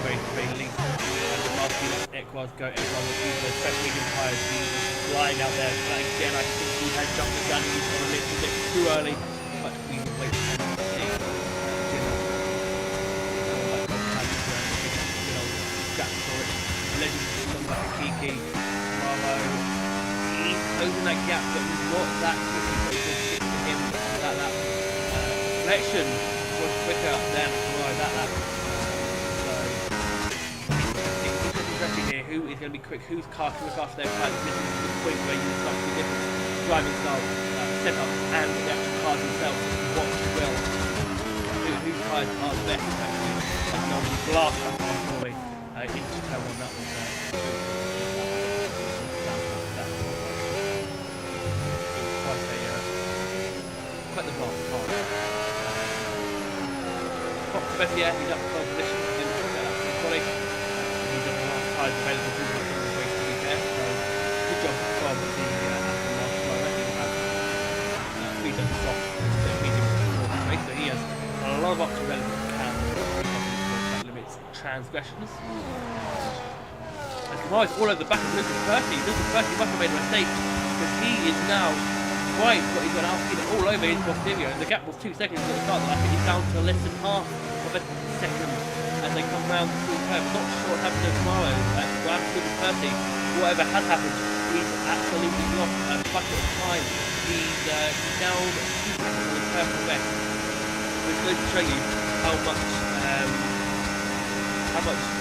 very least. And the last few Equars go, Equars will use those fresh medium tyres, he's flying out there, but again I think he has jumped the gun, he's gone a little bit too early, but we will wait and see. Legend like a Kiki, Bravo, he's closing that gap, but not that quickly, so it's to him that reflection was quicker than that lap. So, it's interesting here, who is going to be quick, whose car can look after their car, this is the point where you start to see different driving style setup and the actual cars themselves, what will, whose cars are the best actually, and now we blast that car for me. Into turn one, that was quite the blast car. Fox Bessier, he's up to 12th position in the quality. He's got the last tyres available to him in the race to be fair, so good job from the Aston Martin driver. He has speed up soft medium race, so he has a lot of options available to can transgressions. And Kamara's all over the back of Lucas Percy. Lucas Percy must have made a mistake because he is now right, but he's got Alpine all over his posterior, and the gap was 2 seconds at the start. I think he's down to less than half of a second as they come round the full curve. Not sure what happened to Kamara. Lucas Percy, whatever has happened, he's absolutely lost a bucket of time. He's down 2 seconds on the purple vest, which goes to show you how much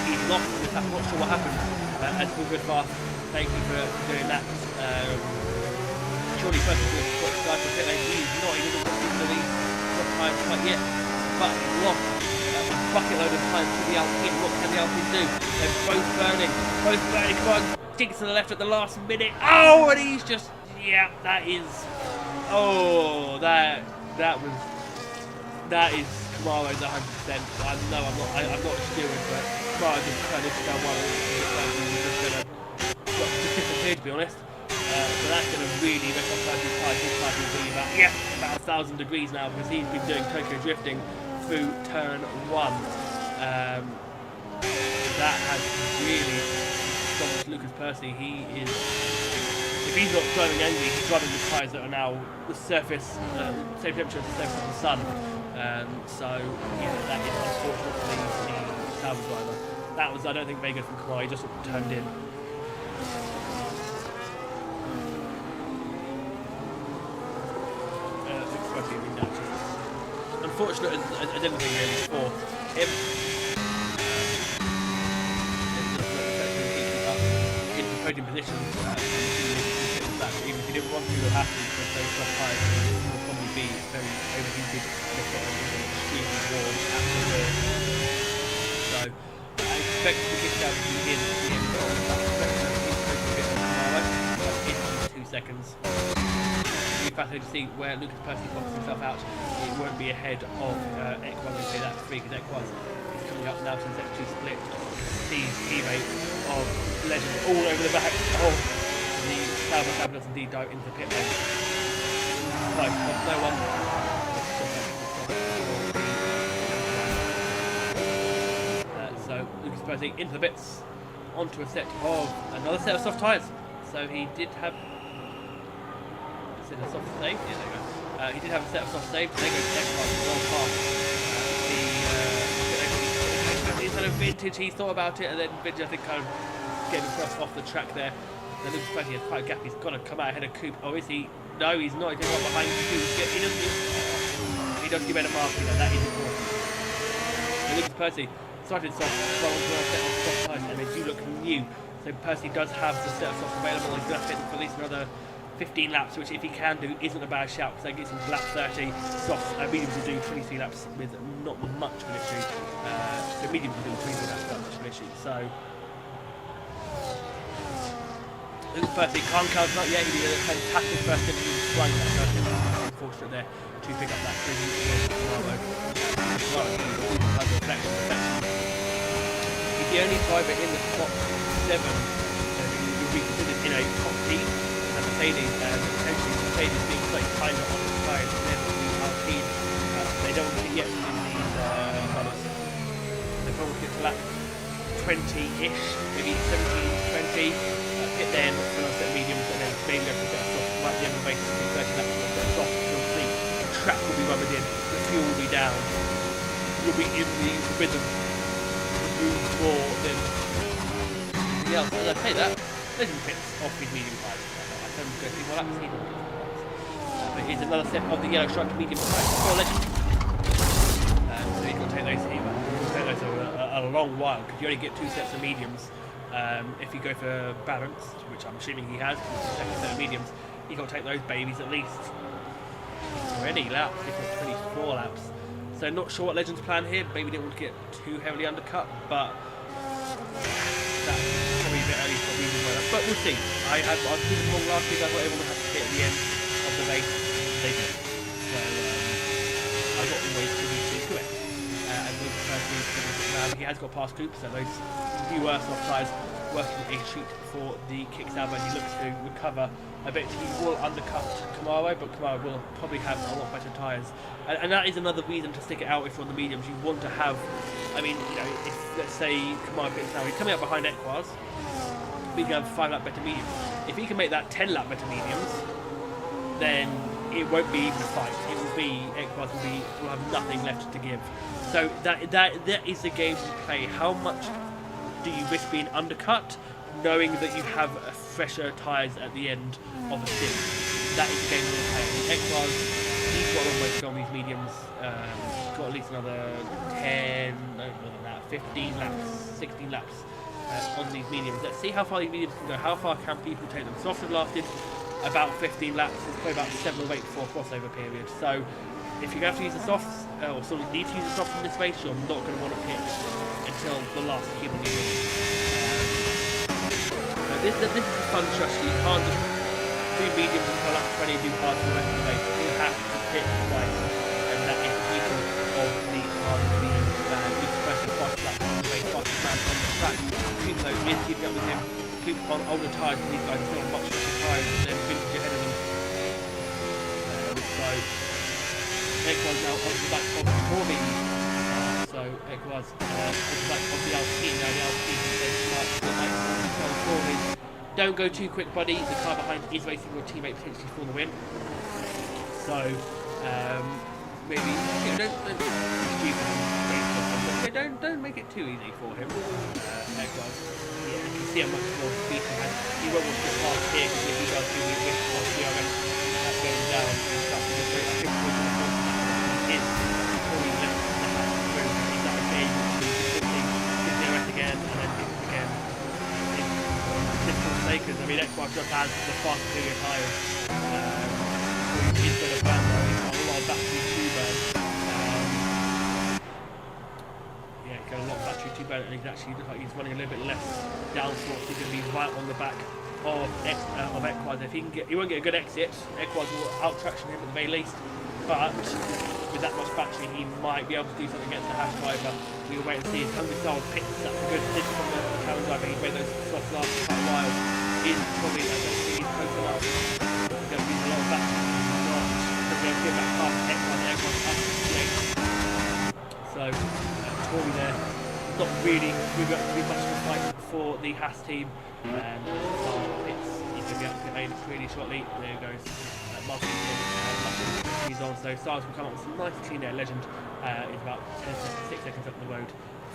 he's lost with that. I'm not sure what happened. As we go fast, thank you for doing that. Surely first of all, got to guy for pit lane. He's not even into the top time quite yet, but he's lost a bucket load of time to the Alpine. What can the Alpine do? They're both burning. Come on, digs to the left at the last minute. Oh, and he's just, yeah, that is, oh, that is Kamara's 100%. I know I'm not a steward, but Kamara just turned this down one. He's just disappear, to be honest. So that's going to really mess up Percy's tyres. His tyres will be about 1,000 degrees now because he's been doing Tokyo drifting through turn 1. That has really stopped Lucas Percy. He is, if he's not driving angry, he's driving with tyres that are now the surface, same temperature as the surface of the sun. So yeah, that is unfortunately the Sauber driver. That was, I don't think, very good from Kamara. He just sort of turned in. Unfortunate as anything really for him. In the podium position, even if he didn't want to or have to, because those soft tyres will probably be very overheated and extremely warm after the. So I expect the kickdown to be in the end of that in 2 seconds. It'll be fascinating to see where Lucas Percy boxes himself out. It won't be ahead of Equaz, we say that's free because Equaz is coming up now to the second split. Steve's teammate of Legend all over the back of the Sauber does indeed dive into the pit lane. Right, no one. So Lucas Lucas Percy into the bits, onto another set of soft tyres. So he did have a soft save. Yeah, there you go. He did have a set of soft saves. They go to X-Pass well past the kind of Vintage. He thought about it, and then Vintage I think kind of getting across off the track there. Then Lucas Percy has quite a gap. He's got to come out ahead of Coop. Oh, is he? No, he's not. He's right behind Coop. He doesn't give it a mark. That is important. And Lucas Percy started soft, set of soft tyres, and they do look new. So Percy does have the set of softs available. He's going to fit for at least another 15 laps, which if he can do isn't a bad shout, because that gets him to lap 30. Softs, mediums will do 23 laps with not much of an issue. So mediums will do 23 laps without much of an issue. So Lucas Percy can't count, not yet. He did a fantastic first stint. He was flying that first stint. Unfortunate there to pick up that he's the only driver in the top 7 who be considered in a top team. And Mercedes, potentially Mercedes being slightly kinder on the tyres than the Alpine. They don't want to get in these colours. They probably get to lap 20-ish, maybe 17, 20. Hit then for a set of mediums, and then maybe go for a bit of soft right at the end of the race. 30 laps for a bit of soft. You'll see the track will be rubbing in, the fuel will be down. You'll be in the rhythm. More than anything else. As I say that, Legend picks off his medium tyres. I don't go through well, that's even. But here's another set of the yellow striped medium tyres for Legend. So he's going to take those here. He'll take those a long while, because you only get 2 sets of mediums. If you go for balanced, which I'm assuming he has, second set of mediums, you've got to take those babies at least 20 laps, if not 24 laps. So not sure what Legend's plan here. Maybe didn't want to get too heavily undercut, but that's probably a bit early for a reason why. But we'll see. I was thinking wrong last week. I thought everyone had to hit at the end of the race. They did. So I got always to it. And Lucas Percy, he has got past Coop, so those few soft tyres working a treat for the Kicksauber. He looks to recover a bit. He will undercut Kamaro, but Kamaro will probably have a lot better tyres. And that is another reason to stick it out if you're on the mediums. You want to have, I mean, you know, if let's say Kamaro picks now, he's coming up behind Equaz, we can have 5 lap better mediums. If he can make that 10 lap better mediums, then it won't be even a fight. It will be, Equaz will have nothing left to give. So that is the game to play. How much do you risk being undercut, knowing that you have fresher tyres at the end of the stint? That is the game we're playing. Equaz, he's got a long way to go on these mediums. Got at least another 10, no more than that, 15 laps, 16 laps on these mediums. Let's see how far these mediums can go. How far can people take them? Softs have lasted about 15 laps. It's probably about 7 or 8 before a crossover period. So if you're going to have to use the softs, or sort of need to use the softs in this race, you're not going to want to pit until the last human unit. This is a fun strategy. You can't just do mediums until lap 20 and do parts of the rest of the race. You have to pit twice, and that is the people of the hard medium band. Lucas Percy fast lap on the race, fastest man on the track. Coop though is keeping up with him. Coop on older tyres, and these guys still on much better tyres than Vintage ahead of them. So Equaz now on the back of Corby. So Equaz on the back of the Alpine. Now the Alpine says Corby. Don't go too quick, buddy. The car behind is racing your teammate potentially for the win. So maybe don't make it too easy for him. Equaz, yeah, you can see how much more speed he has. He won't want to get past here, because if he does, he'll be a bit more CRM going down. Is probably left the house through. He's not okay with the again, and then hit again. It's difficult to say, because I mean, Equaz just has the fast bigger tyres. So he's going to burn though. He's got a lot of battery to burn. Yeah, he's got a lot of battery to burn, and he's actually looks like he's running a little bit less downforce. He's going to be right on the back of Equaz. If he can get, he won't get a good exit. Equaz will out traction him at the very least. But with that much battery, he might be able to do something against the hash driver. We'll wait and see. His Hungry Style picks up a good hit from the challenge driver. He's made those softs last for quite a while. Is probably, I don't think he's close enough. He's going to use a lot of battery. He's not going to get back past Equaz. Equaz up to 8. So, Corey there not really moving up to be much of a fight for the Haas team. He's going to be up to lane really shortly. There goes Martin. He's on, so Stars will come up with some nice clean air. Legend is about 6 seconds up the road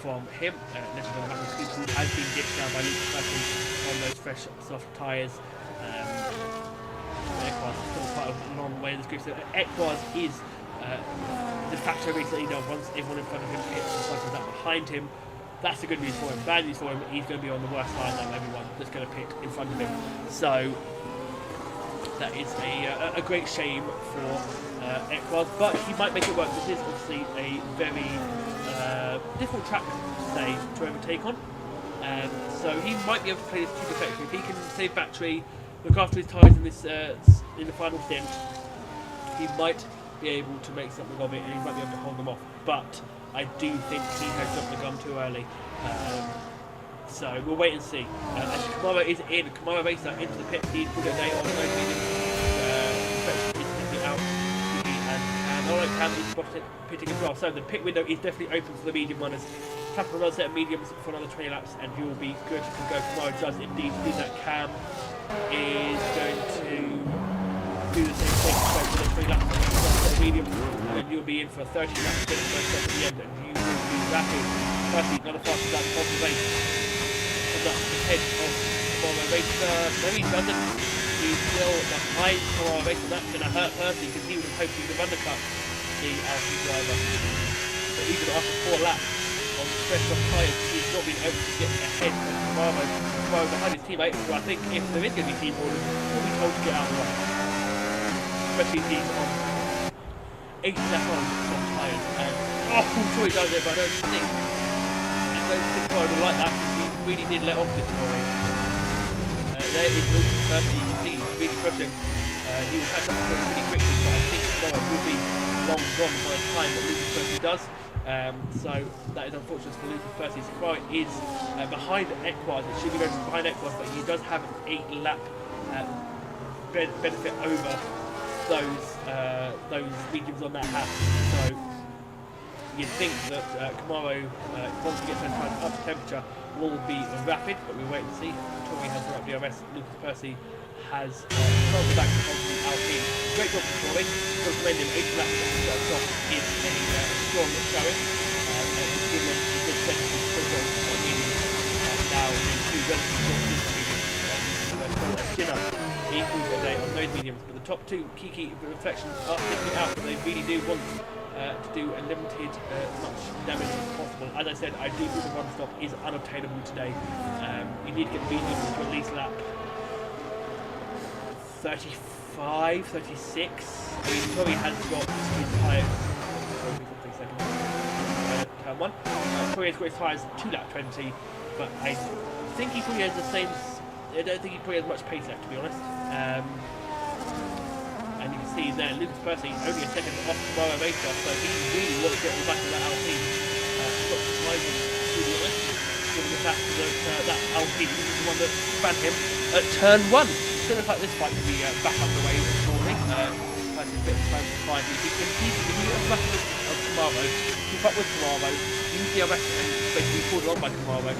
from him. Legend on the back of Scoop has been ditched down by Lucas Buckley on those fresh soft tyres. Equaz is still quite a long way in this group, so Equaz is de facto race leader. Once everyone in front of him hits the cycles up behind him, that's the good news for him. Bad news for him, he's going to be on the worst line out of everyone that's going to pit in front of him. So that is a great shame for Equaz, but he might make it work. This is obviously a very difficult track to overtake on, so he might be able to play this too effectively. If he can save battery, look after his tyres in this in the final stint, he might be able to make something of it, and he might be able to hold them off. But I do think he has jumped the gun too early. So we'll wait and see. As Kamara is in, Kamara Racer into the pit. He's put a day on no medium. Out. And Alright Cam is spotted pitting as well. So the pit window is definitely open for the medium runners. Tap on another set of mediums for another 20 laps, and you will be good to go. Kamara does indeed do that. Cam is going to do the same thing. So for the 3 laps, another set of mediums, and you'll be in for 30 laps to get the most at the end, and you will be rapid. Firstly, another fast lap of the race. Comes up to the head of Kamara Racer. No, he doesn't. He's still behind Kamara Racer. That's going to hurt Percy because he was hoping to undercut the LP driver. But even after 4 laps on the fresh off tyres, he's not been able to get ahead of Kamara behind his teammate. So I think if there is going to be team orders, he'll be told to get out of the way. Especially if he's on 8 lap on soft tyres. And I'm sure he does it, but I don't think Kamara would like that, because he really did let off this morning. There is Lucas Percy, you can see he's really pushing. He will catch up to him pretty quickly, but I think Kamara will be long gone by the time that Lucas Percy does. So that is unfortunate for Lucas Percy. Kamara is behind Equaz. It should be going behind Equaz, but he does have an 8 lap benefit over those mediums on that hat. So you'd think that Kamara, once he gets those times up to temperature, will be rapid, but we'll wait and see. Tori has her up DRS. Lucas Percy has controlled the back of the Alpine. Great job from Tori. Still commend him. 8 laps at top is a strong showing. And good one, good second, still got a medium. Now in 2 relatively short mediums. Equals a day on those mediums, but the top 2 Kiki reflections are sticking out, but they really do want to do a limited much damage as possible. As I said, I do think the 1 stop is unobtainable today. You need to get the mediums to at least lap 35, 36. I mean, Tori has got his tyres. Turn 1. Tori has got his tyres 2 lap 20, but I think he probably has the same. I don't think he probably has much pace left, to be honest. And you can see there, Lucas Percy only a second off Kamara Racer, so he really wants to get on the back of that Alpine. Not surprising, to be honest, given the fact that that Alpine is the one that ran him at turn 1. So it looks like this fight could be back underway this morning. Percy's a bit of time to find. He can get on the back of Kamara, keep up with Kamara, use the arrest and basically pulled on by Kamara.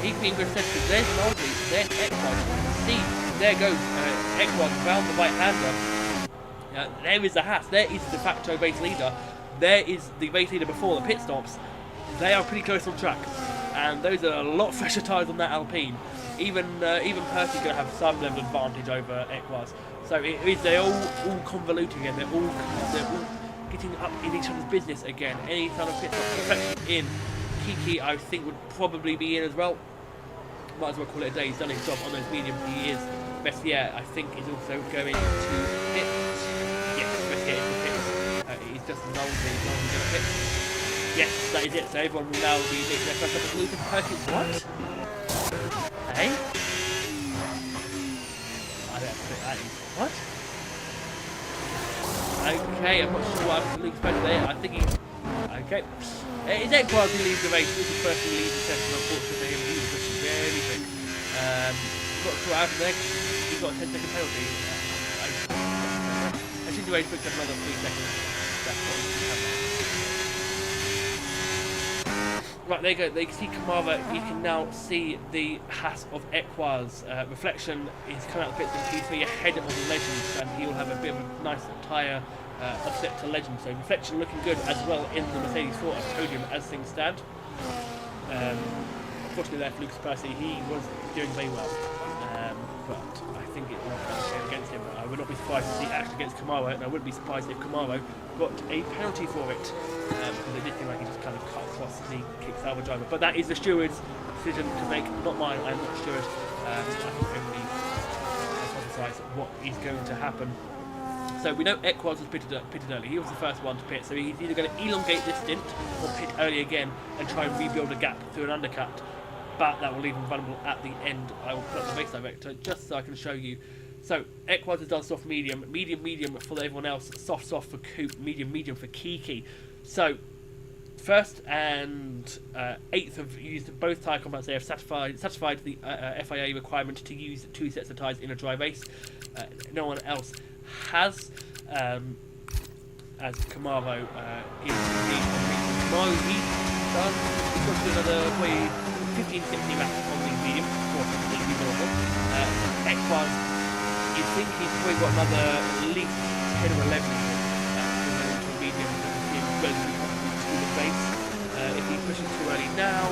He's being good sense because there's Nolby, there's Equaz. See, there goes Equaz round the right hander. There is the Haas, there is the de facto race leader, there is the race leader before the pit stops. They are pretty close on track, and those are a lot fresher tyres on that Alpine. Even Percy's going to have some level of advantage over Equaz. So they're all convoluting again, they're all getting up in each other's business again. Any kind of pit stop perfection in. Kiki, I think, would probably be in as well. Might as well call it a day. He's done his job on those mediums. He is. Messier, I think, is also going to pit. Yes, Messier is to pit. He's just nulled he's going to pit. Yes, that is it. So everyone will now be making their first up with Lucas Percy. What? Hey? I don't have to put that in. What? Okay, I'm not sure what happened to Lucas Percy there. I think he. Okay. It's Equaz who leads the race. Lucas Percy leads the session, unfortunately for him. He was pushing very quick. Not sure what happened there. He got a 10-second penalty. I think the race took another 3 seconds. That's what we have. Right, there you go. They can see Kamara. You can now see the Haas of Equaz. Reflection is coming out a bit in P3 ahead of the Legends, and he will have a bit of a nice tyre offset to Legend. So Reflection looking good as well in the Mercedes 4 podium as things stand. Unfortunately there for Lucas Percy, he was doing very well. But I think it will go against him. I would not be surprised to see action against Kamara, and I wouldn't be surprised if Kamara got a penalty for it, because it did seem like he just kind of cut across the kick-salver driver. But that is the steward's decision to make, not mine. I'm not steward. I can only hypothesise what is going to happen. So we know Equaz was pitted early. He was the first one to pit, so he's either going to elongate this stint or pit early again and try and rebuild a gap through an undercut. But that will leave him vulnerable at the end. I will put up the race director just so I can show you. So Equaz has done soft medium, medium for everyone else, soft for Coop, medium for Kiki. So first and 8th have used both tyre compounds. They have satisfied the FIA requirement to use 2 sets of tyres in a dry race. No one else has, as Camaro is Camaro, he's got to do another 15-16 laps on the medium, or completely normal. Equaz, you think he's probably got another at least 10 or 11 to medium that will give relatively confident to the base. If he pushes too early now,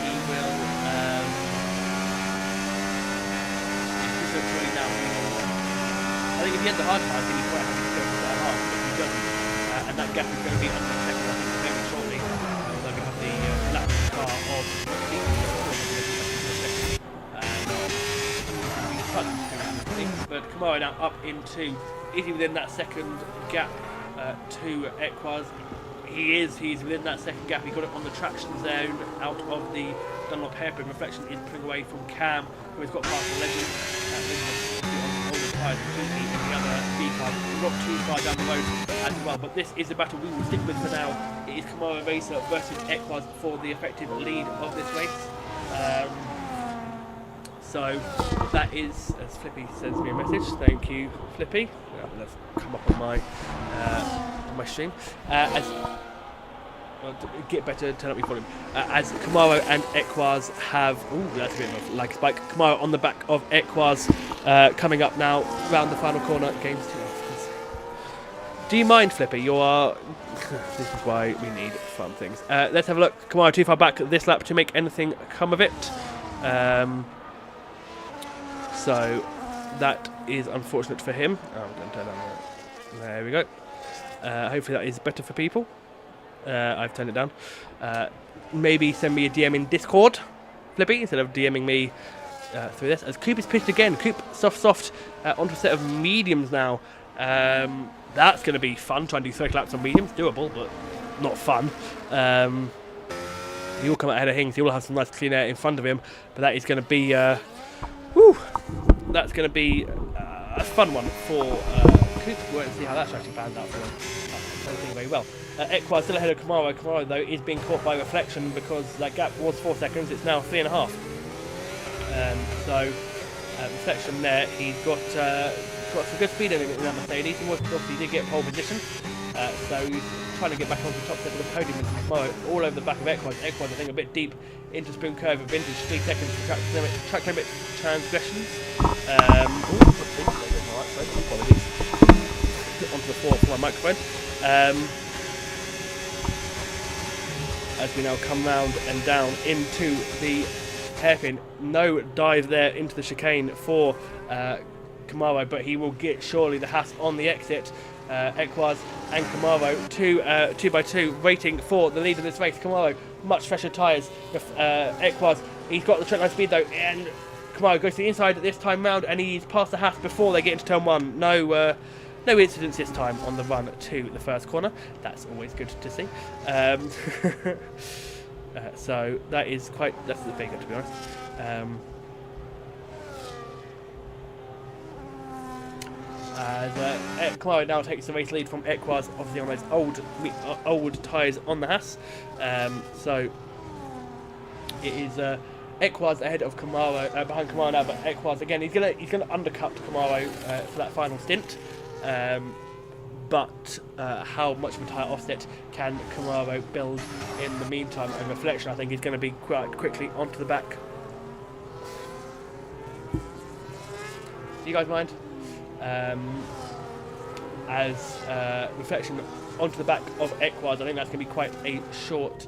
he will. I think if he had the hard part, he'd be quite happy to go for that hard, but he doesn't. And that gap is going to be unprotected, I think, very shortly. Although we have the lap car of but Kamara now up into, is he within that second gap to Equaz? He's within that second gap. He got it on the traction zone out of the Dunlop hairpin. Reflection is pulling away from Cam, who has got past the Legend. In the other B car, not too far down the road as well. But this is the battle we will stick with for now. It is Kamara Racer versus Equaz for the effective lead of this race. So that is, as Flippy sends me a message. Thank you, Flippy. Let's come up on my stream. Get better, turn up your volume. As Kamaro and Equaz have, that's a bit of a lag spike. Kamaro on the back of Equaz, coming up now round the final corner. Game's 2 off. Do you mind, Flippy? You are. This is why we need fun things. Let's have a look. Kamaro too far back this lap to make anything come of it. So that is unfortunate for him. Don't turn down that. There we go. Hopefully that is better for people. I've turned it down. Maybe send me a DM in Discord, Flippy, instead of DMing me through this. As Coop is pitched again. Coop soft onto a set of mediums now. That's going to be fun. Trying to do 30 laps on mediums. Doable, but not fun. He will come out ahead of Hings. He will have some nice clean air in front of him. But that is going to be... that's going to be a fun one for Coop. We'll wait and see how that actually pans out for him. That's doing very well. Equaz still ahead of Kamaro. Kamaro, though, is being caught by Reflection because that gap was 4 seconds. It's now 3.5. So Reflection there. He's got some good speed in that Mercedes. He obviously did get pole position. So he's trying to get back onto the top step of the podium with Kamaro all over the back of Equaz. Equaz, I think, a bit deep into spoon curve of vintage 3 seconds for track limit transgressions. Apologies. Onto the floor for my microphone. As we now come round and down into the hairpin. No dive there into the chicane for Kamaro, but he will get surely the Haas on the exit. Equaz and Kamaro, 2 by 2, waiting for the lead of this race. Kamaro, much fresher tyres. Equaz, he's got the track line speed though, and Kamaro goes to the inside this time round, and he's past the Haas before they get into turn 1. No incidents this time on the run to the first corner. That's always good to see. So that is that's very good, to be honest. As Kamaro now takes the race lead from Equaz, obviously on those old tyres on the Haas. So it is Equaz ahead of Kamaro, behind Kamaro now, but Equaz again, he's gonna undercut Kamaro for that final stint. but how much of a tyre offset can Camaro build in the meantime? And Reflection, I think, is going to be quite quickly onto the back. Do you guys mind? As Reflection onto the back of Equaz, I think that's going to be quite a short.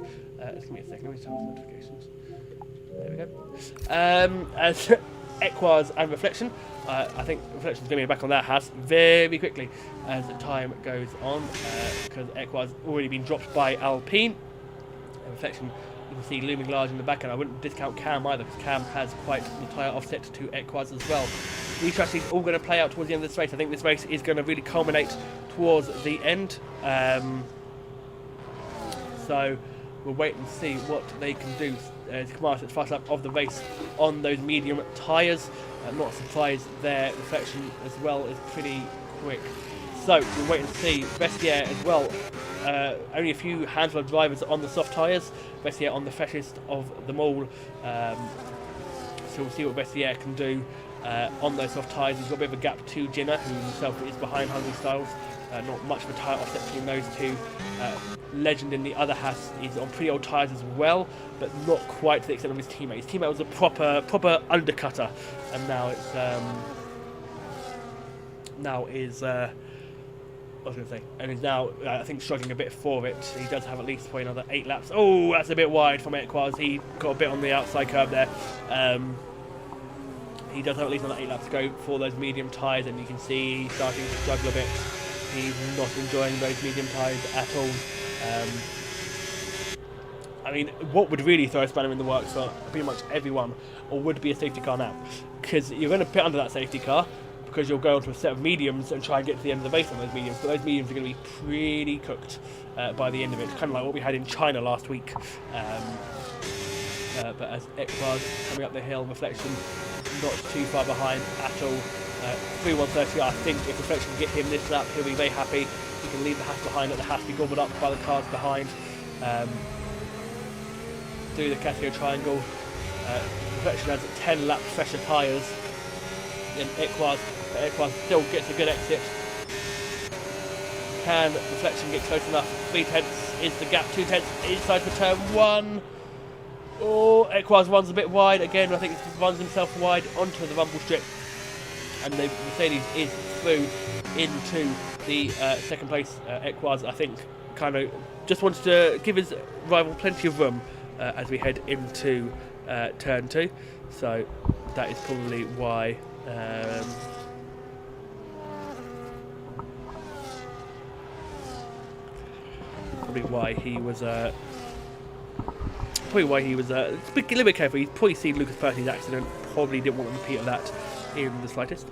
Just give me a second. Let me turn off notifications. There we go. As Equaz and Reflection, I think Reflection's going to be back on that Haas very quickly as the time goes on, because Equaz already been dropped by Alpine. And Reflection, you can see looming large in the back, and I wouldn't discount Cam either, because Cam has quite the tyre offset to Equaz as well. These strategies all going to play out towards the end of this race. I think this race is going to really culminate towards the end. So we'll wait and see what they can do. Camaro sets fast lap of the race on those medium tyres. Not a surprise there. Reflection as well is pretty quick. So we'll wait and see. Vestiaire as well. Only a few handful of drivers on the soft tyres. Vestiaire on the freshest of them all. So we'll see what Vestiaire can do on those soft tyres. He's got a bit of a gap to Jenner, who himself is behind Hungry Styles. Not much of a tyre offset between those two. Legend in the other Haas is on pretty old tyres as well, but not quite to the extent of his teammate. His teammate was a proper undercutter, and now it's and is now I think struggling a bit for it. He does have at least probably another 8 laps. Oh, that's a bit wide from Equaz. He got a bit on the outside curb there. He does have at least another 8 laps to go for those medium tyres, and you can see he's starting to struggle a bit. He's not enjoying those medium tyres at all. I mean, what would really throw a spanner in the works for pretty much everyone, or would be a safety car now, because you're going to pit under that safety car, because you'll go onto a set of mediums and try and get to the end of the race on those mediums, but those mediums are going to be pretty cooked by the end of it, kind of like what we had in China last week. But as Equaz coming up the hill, Reflection not too far behind at all. 3:1:30, I think if Reflection can get him this lap, he'll be very happy. He can leave the Haas behind, let the Haas be gobbled up by the cars behind. Through the Casio triangle. Reflection has 10 laps fresher tyres than Equaz. Equaz still gets a good exit. Can Reflection get close enough? 3/10 is the gap, 2/10 inside for turn 1. Oh, Equaz runs a bit wide again. I think he runs himself wide onto the rumble strip, and the Mercedes is through into the second place. Equaz, I think, kind of just wanted to give his rival plenty of room as we head into turn 2. So that is probably why. Probably why he was a little bit careful. He's probably seen Lucas Percy's accident, probably didn't want to repeat of that in the slightest.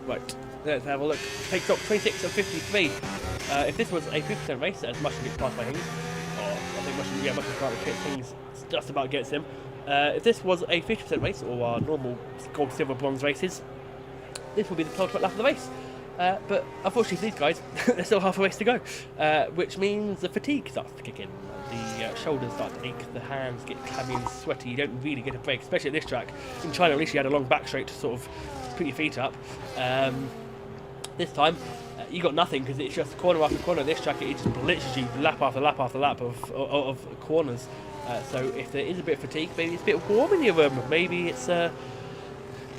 Right, let's have a look. Take stock 26 and 53. If this was a 50% race, as Mushroom gets passed by Hings, I think Mushroom can't repeat Hings just about gets him. If this was a 50% race, or our normal gold, silver, bronze races, this will be the penultimate lap of the race. But unfortunately for these guys, there's still half a race to go, which means the fatigue starts to kick in. The shoulders start to ache, the hands get clammy and sweaty. You don't really get a break, especially at this track. In China, at least you had a long back straight to sort of put your feet up. This time, you got nothing, because it's just corner after corner. This track, it just blitzes you lap after lap after lap of corners. So if there is a bit of fatigue, maybe it's a bit warm in your room. Maybe it's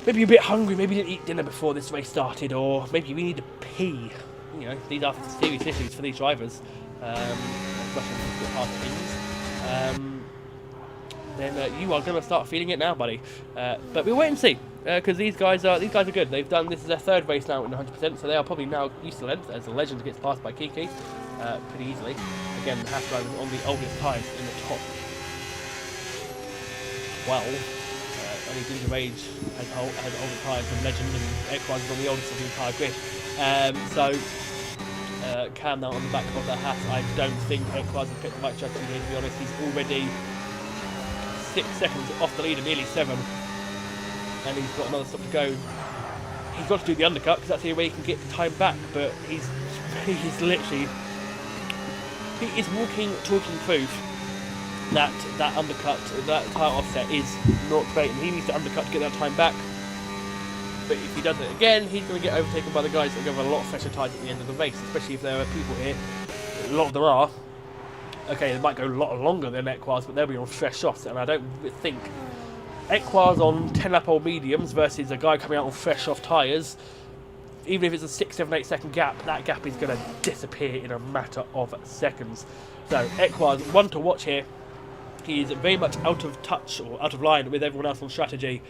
maybe you're a bit hungry, maybe you didn't eat dinner before this race started, or maybe you need to pee. You know, these are serious issues for these drivers. Then you are going to start feeling it now, buddy. But we'll wait and see, because these guys are good. They've done, this is their third race now in 100%, so they are probably now used to length, as the Legend gets passed by Kiki pretty easily. Again, the Haas drivers on the oldest tyres in the top 12. Only Ginger Rage has older tyres than Legend, and Equaz is on the oldest of the entire grid. Cam now on the back of the Haas. I don't think Equaz has picked the right strategy here, to be honest. He's already 6 seconds off the leader, nearly 7, and he's got another stop to go. He's got to do the undercut, because that's the way he can get time back, but he's literally, he is walking, talking through that undercut, that tyre offset is not great, and he needs to undercut to get that time back. But if he does it again, he's going to get overtaken by the guys that have a lot of fresher tyres at the end of the race, especially if there are people here. A lot of them are. Okay, they might go a lot longer than Equars, but they'll be on fresh softs, and I don't think Equars on 10-lap-old mediums versus a guy coming out on fresh soft tyres, even if it's a 6, 7, 8 second gap, that gap is going to disappear in a matter of seconds. So Equars, one to watch here. He is very much out of touch or out of line with everyone else on strategy,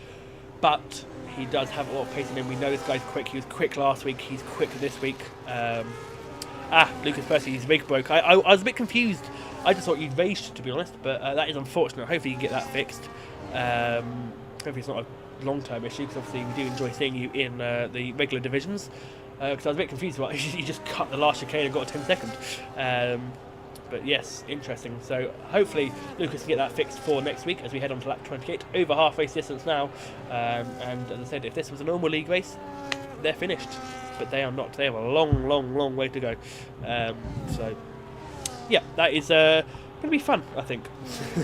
but he does have a lot of pace in him. We know this guy's quick. He was quick last week. He's quick this week. Lucas Percy, his rig broke. I was a bit confused. I just thought you'd raced, to be honest, but that is unfortunate. Hopefully you can get that fixed. Hopefully it's not a long-term issue, because obviously we do enjoy seeing you in the regular divisions. Because I was a bit confused about you just cut the last chicane and got a 10-second. But yes, interesting. So hopefully Lucas can get that fixed for next week as we head on to lap 28, over half race distance now. And as I said, if this was a normal league race, they're finished. But they are not. They have a long, long, long way to go. So yeah, that is going to be fun, I think.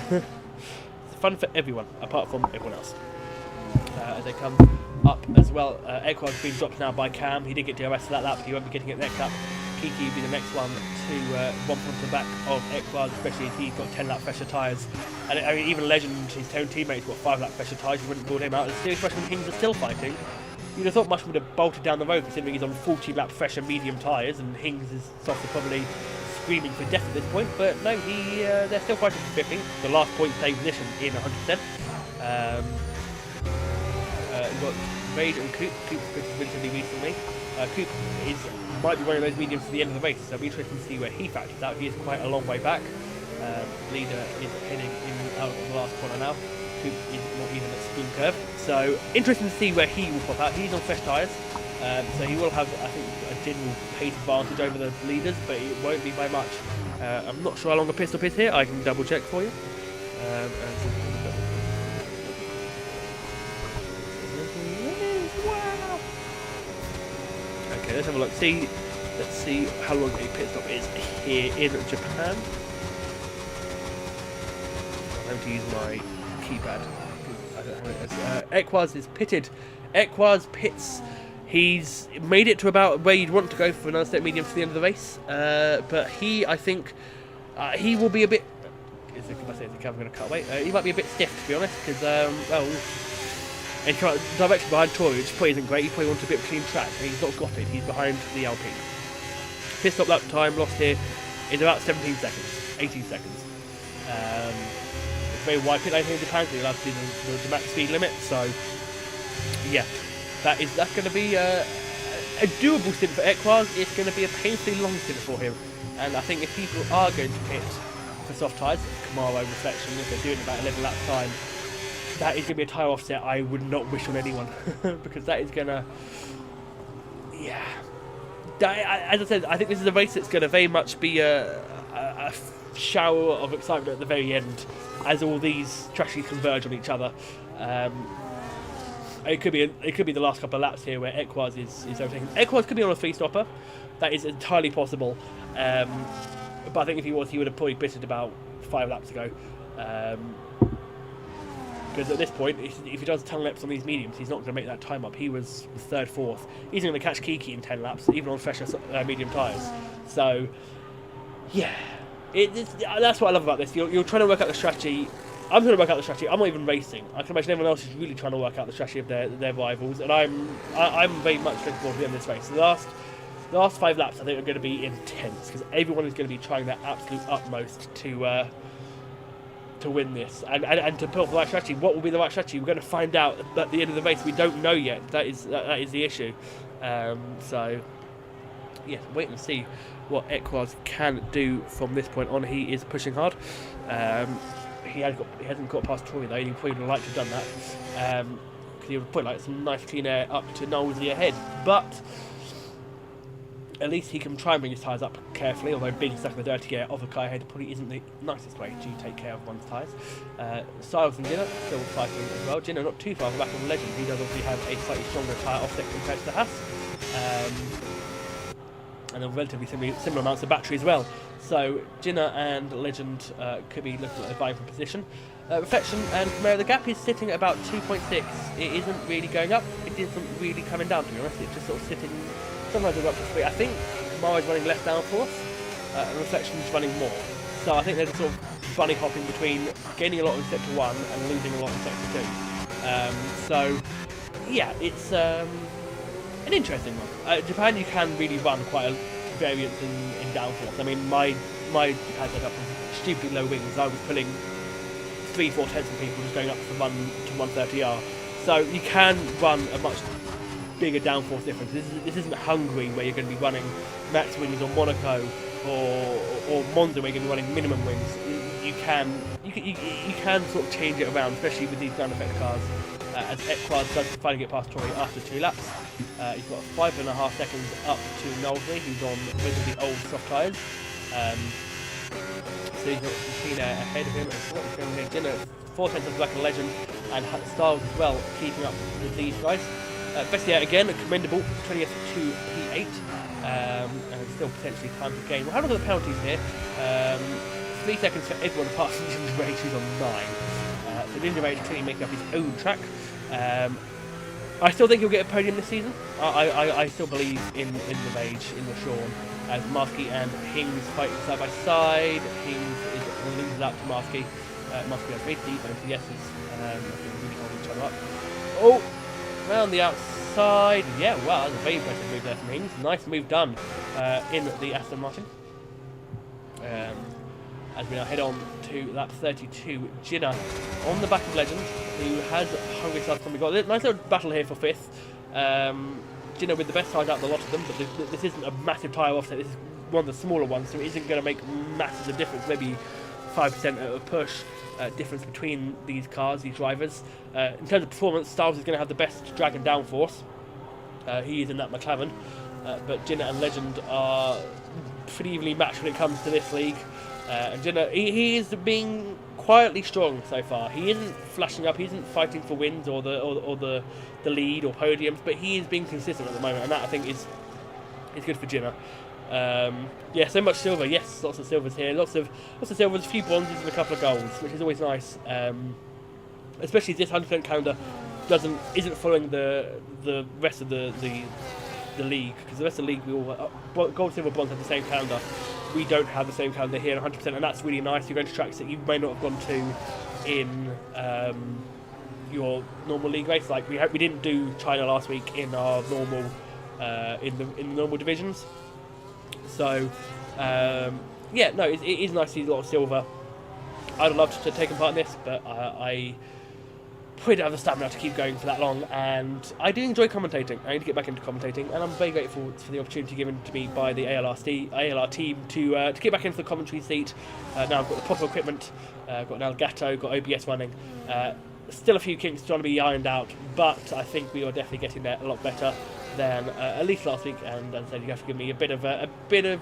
It's fun for everyone, apart from everyone else. As they come up as well. Equard has been dropped now by Cam. He did get DRS for that lap. He won't be getting it next lap. Kiki will be the next one to bump onto the back of Equard, especially if he's got 10-lap fresher tyres. And I mean, even Legend, his own teammates, got 5-lap fresher tyres. You wouldn't rule him out. And serious freshman Hings are still fighting. You'd have thought Mushroom would have bolted down the road, considering he's on 40-lap fresher medium tyres, and Hings is softly probably screaming for death at this point. But no, they're still fighting for 15th. The last point save position in 100%. We've got Raid and Coop. Coop's pretty relatively recently. Coop might be one of those mediums to the end of the race, so it'll be interesting to see where he factors out. He is quite a long way back. Leader is heading in out of the last corner now. Coop is not even at spoon curve, so interesting to see where he will pop out. He's on fresh tyres, so he will have, I think, a general pace advantage over the leaders, but it won't be by much. I'm not sure how long a pit stop is here. I can double check for you. Okay, let's have a look. Let's see how long a pit stop is here in Japan. I'm going to use my keypad. I don't know how it is. Equaz is pitted. Equaz pits. He's made it to about where you'd want to go for another step medium to the end of the race. But I think, he will be a bit. Is the camera going to cut away? He might be a bit stiff, to be honest, because and he come out directly behind Tori, which probably isn't great. He probably wants a bit of a clean track, and he's not got it. He's behind the LP. Pit stop lap time lost here is about 17 seconds, 18 seconds. It's very wide pit lane here in Japan, so you're allowed to do the max speed limit. So yeah, that's going to be a doable stint for Equaz. It's going to be a painfully long stint for him, and I think if people are going to pit for soft tyres, Camaro reflection, if they're doing about 11 laps time, that is going to be a tyre offset I would not wish on anyone, because that is going to, yeah. As I said, I think this is a race that's going to very much be a shower of excitement at the very end, as all these trashes converge on each other. It could be the last couple of laps here where Equaz is overtaking. Equaz could be on a 3-stopper. That is entirely possible. But I think if he was, he would have probably pitted about 5 laps ago. Because at this point, if he does 10 laps on these mediums, he's not going to make that time up. He was 3rd, 4th. He's going to catch Kiki in 10 laps, even on fresher medium tyres. So, yeah. That's what I love about this. You're trying to work out the strategy. I'm trying to work out the strategy. I'm not even racing. I can imagine everyone else is really trying to work out the strategy of their rivals. And I'm very much looking forward to the end of this race. The last 5 laps, I think, are going to be intense, because everyone is going to be trying their absolute utmost to win this and to pull the right strategy. What will be the right strategy? We're going to find out at the end of the race. We don't know yet. That is the issue. So yeah, wait and see what Equaz can do from this point on. He is pushing hard. He hasn't got past Tory though. He probably would have liked to have done that, because he would put like some nice clean air up to Knowlesy ahead. But at least he can try and bring his tyres up carefully, although being stuck in the dirty air of a car head probably isn't the nicest way to take care of one's tyres. Styles and Jenner still fighting as well. Jenner not too far back on Legend. He does obviously have a slightly stronger tyre offset compared to the Haas. And then relatively similar amounts of battery as well. So Jinna and Legend could be looking at a vying for position. Reflection and Chimera, the gap is sitting at about 2.6. It isn't really going up. It isn't really coming down, to be honest. It's just sort of sitting. Sometimes it's up to 3. I think Chimera is running less downforce, and Reflection is running more. So I think they're just sort of bunny hopping between gaining a lot in sector 1 and losing a lot in sector 2. So yeah, it's an interesting one. Japan, you can really run quite a variance in downforce. I mean, my Japan setup was stupidly low wings. I was pulling 3-4 tenths of people just going up to 130R. So you can run a much bigger downforce difference. This isn't Hungary where you're going to be running max wings, or Monaco or Monza where you're going to be running minimum wings. You can sort of change it around, especially with these ground effect cars. As Equard does finally get past Tory after 2 laps. He's got 5.5 seconds up to Knowsley, who's on relatively old soft tyres. So he's got Tina ahead of him. And what he's going here, Dinner, 4 tenths of Black and Legend, and Styles as well, keeping up with these guys. Vestia again, a commendable 20th to P8, and still potentially time to gain. We'll have a look at the penalties here. 3 seconds for everyone apart from Ninja Rage, who's on 9. So Ninja Rage clearly making up his own track. I still think he'll get a podium this season. I still believe in the Rage, in the Sean, as Marsky and Hings fighting side by side. Hings loses out to Marsky. Marsky has 3 yeses. I think we're really holding each other up. Oh, round the outside. Yeah, wow, that's a very impressive move there from Hings. Nice move done in the Aston Martin. As we now head on to lap 32, Jinna on the back of Legend, who has Hungry South coming. We've got a nice little battle here for 5th. Jinna with the best tyres out of the lot of them, but this isn't a massive tyre offset. This is one of the smaller ones, so it isn't going to make masses of difference. Maybe 5% of a push difference between these cars, these drivers. In terms of performance, Styles is going to have the best drag and downforce. He is in that McLaren, but Jinna and Legend are pretty evenly matched when it comes to this league. And Jinna, he is being quietly strong so far. He isn't flashing up. He isn't fighting for wins or the lead or podiums, but he is being consistent at the moment, and that I think is good for Jinna. Yeah, so much silver. Yes, lots of silvers here. Lots of silvers, a few bronzes, and a couple of golds, which is always nice. Especially this 100% calendar isn't following the rest of the league, because the rest of the league we all gold, silver, bronze have the same calendar. We don't have the same calendar here, 100%, and that's really nice. You're going to tracks that you may not have gone to in your normal league race. Like we didn't do China last week in our normal in the normal divisions. So yeah, no, it is nice to see a lot of silver. I'd have loved to take part in this, but I probably don't have the stamina to keep going for that long, and I do enjoy commentating. I need to get back into commentating, and I'm very grateful for the opportunity given to me by the ALR team to get back into the commentary seat. Now I've got the proper equipment, I've got an Elgato, got OBS running. Still a few kinks trying to be ironed out, but I think we are definitely getting there a lot better than at least last week. And as I said, you have to give me a bit of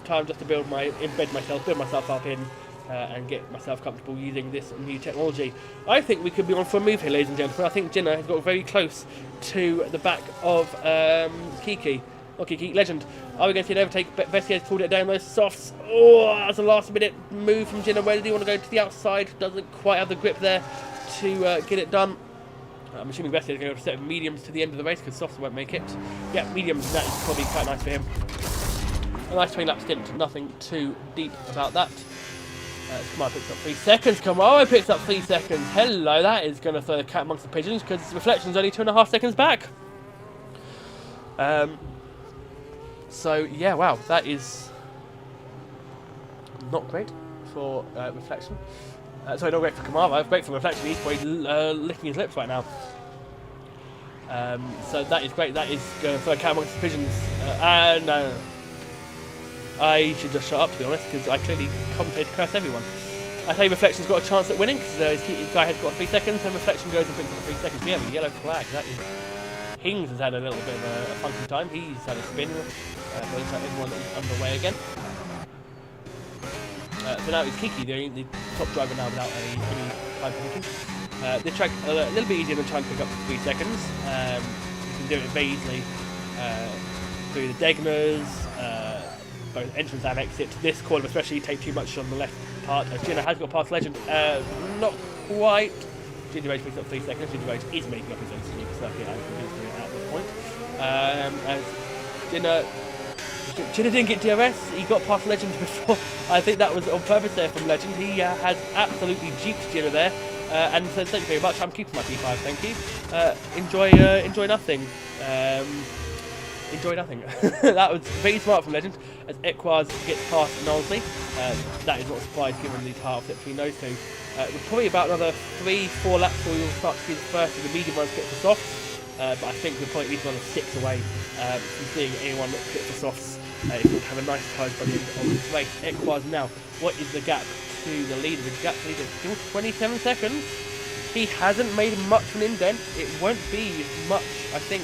time just to build myself up in. And get myself comfortable using this new technology. I think we could be on for a move here, ladies and gentlemen. I think Jinna has got very close to the back of Kiki. Not Kiki, Legend. Are we going to see an overtake? Vestia has pulled it down those softs. Oh, that's a last minute move from Jinna. Where did he want to go? To the outside. Doesn't quite have the grip there to get it done. I'm assuming Vestia is going to set mediums to the end of the race because softs won't make it. Yeah, mediums, that is probably quite nice for him. A nice 20 lap stint. Nothing too deep about that. Kamara picks up 3 seconds. Kamara picks up 3 seconds. Hello, that is going to throw the cat amongst the pigeons because Reflection's only 2.5 seconds back. So, yeah, wow, that is not great for Reflection. Sorry, not great for Kamara, great for Reflection. He's probably licking his lips right now. So that is great. That is going to throw a cat amongst the pigeons. No. I should just shut up, to be honest, because I clearly commentate to curse everyone. I say Reflection's got a chance at winning, because his guy has got 3 seconds, and Reflection goes and picks up 3 seconds. We have a yellow flag. That is... Hings has had a little bit of a funky time. He's had a spin. But looks like everyone is underway again. So now it's Kiki, the top driver now without any time penalty. This track a little bit easier than trying to pick up 3 seconds. You can do it very easily through the Degners, both entrance and exit. This corner especially take too much on the left part. Jenna has got past Legend, not quite. Ginger Rage picks up 3 seconds. Ginger Rage is making up his own sneak circuit and is doing it at this point. As Jenna didn't get DRS, he got past Legend before. I think that was on purpose there from Legend. He has absolutely juked Jenna there. And says, thank you very much, I'm keeping my P5, thank you. Enjoy nothing. Enjoy nothing. That was very smart from Legend, as Equaz gets past Knowsley. That is not a surprise given the tire offset between those two. We're probably about another 3-4 laps before we'll start to see the first of the medium ones get for softs. But I think we're probably at least another 6 away from seeing anyone get for softs. If we'll have a nice time by the end of this race. Equaz now, what is the gap to the leader? The gap to the leader is still 27 seconds. He hasn't made much of an indent. It won't be much, I think.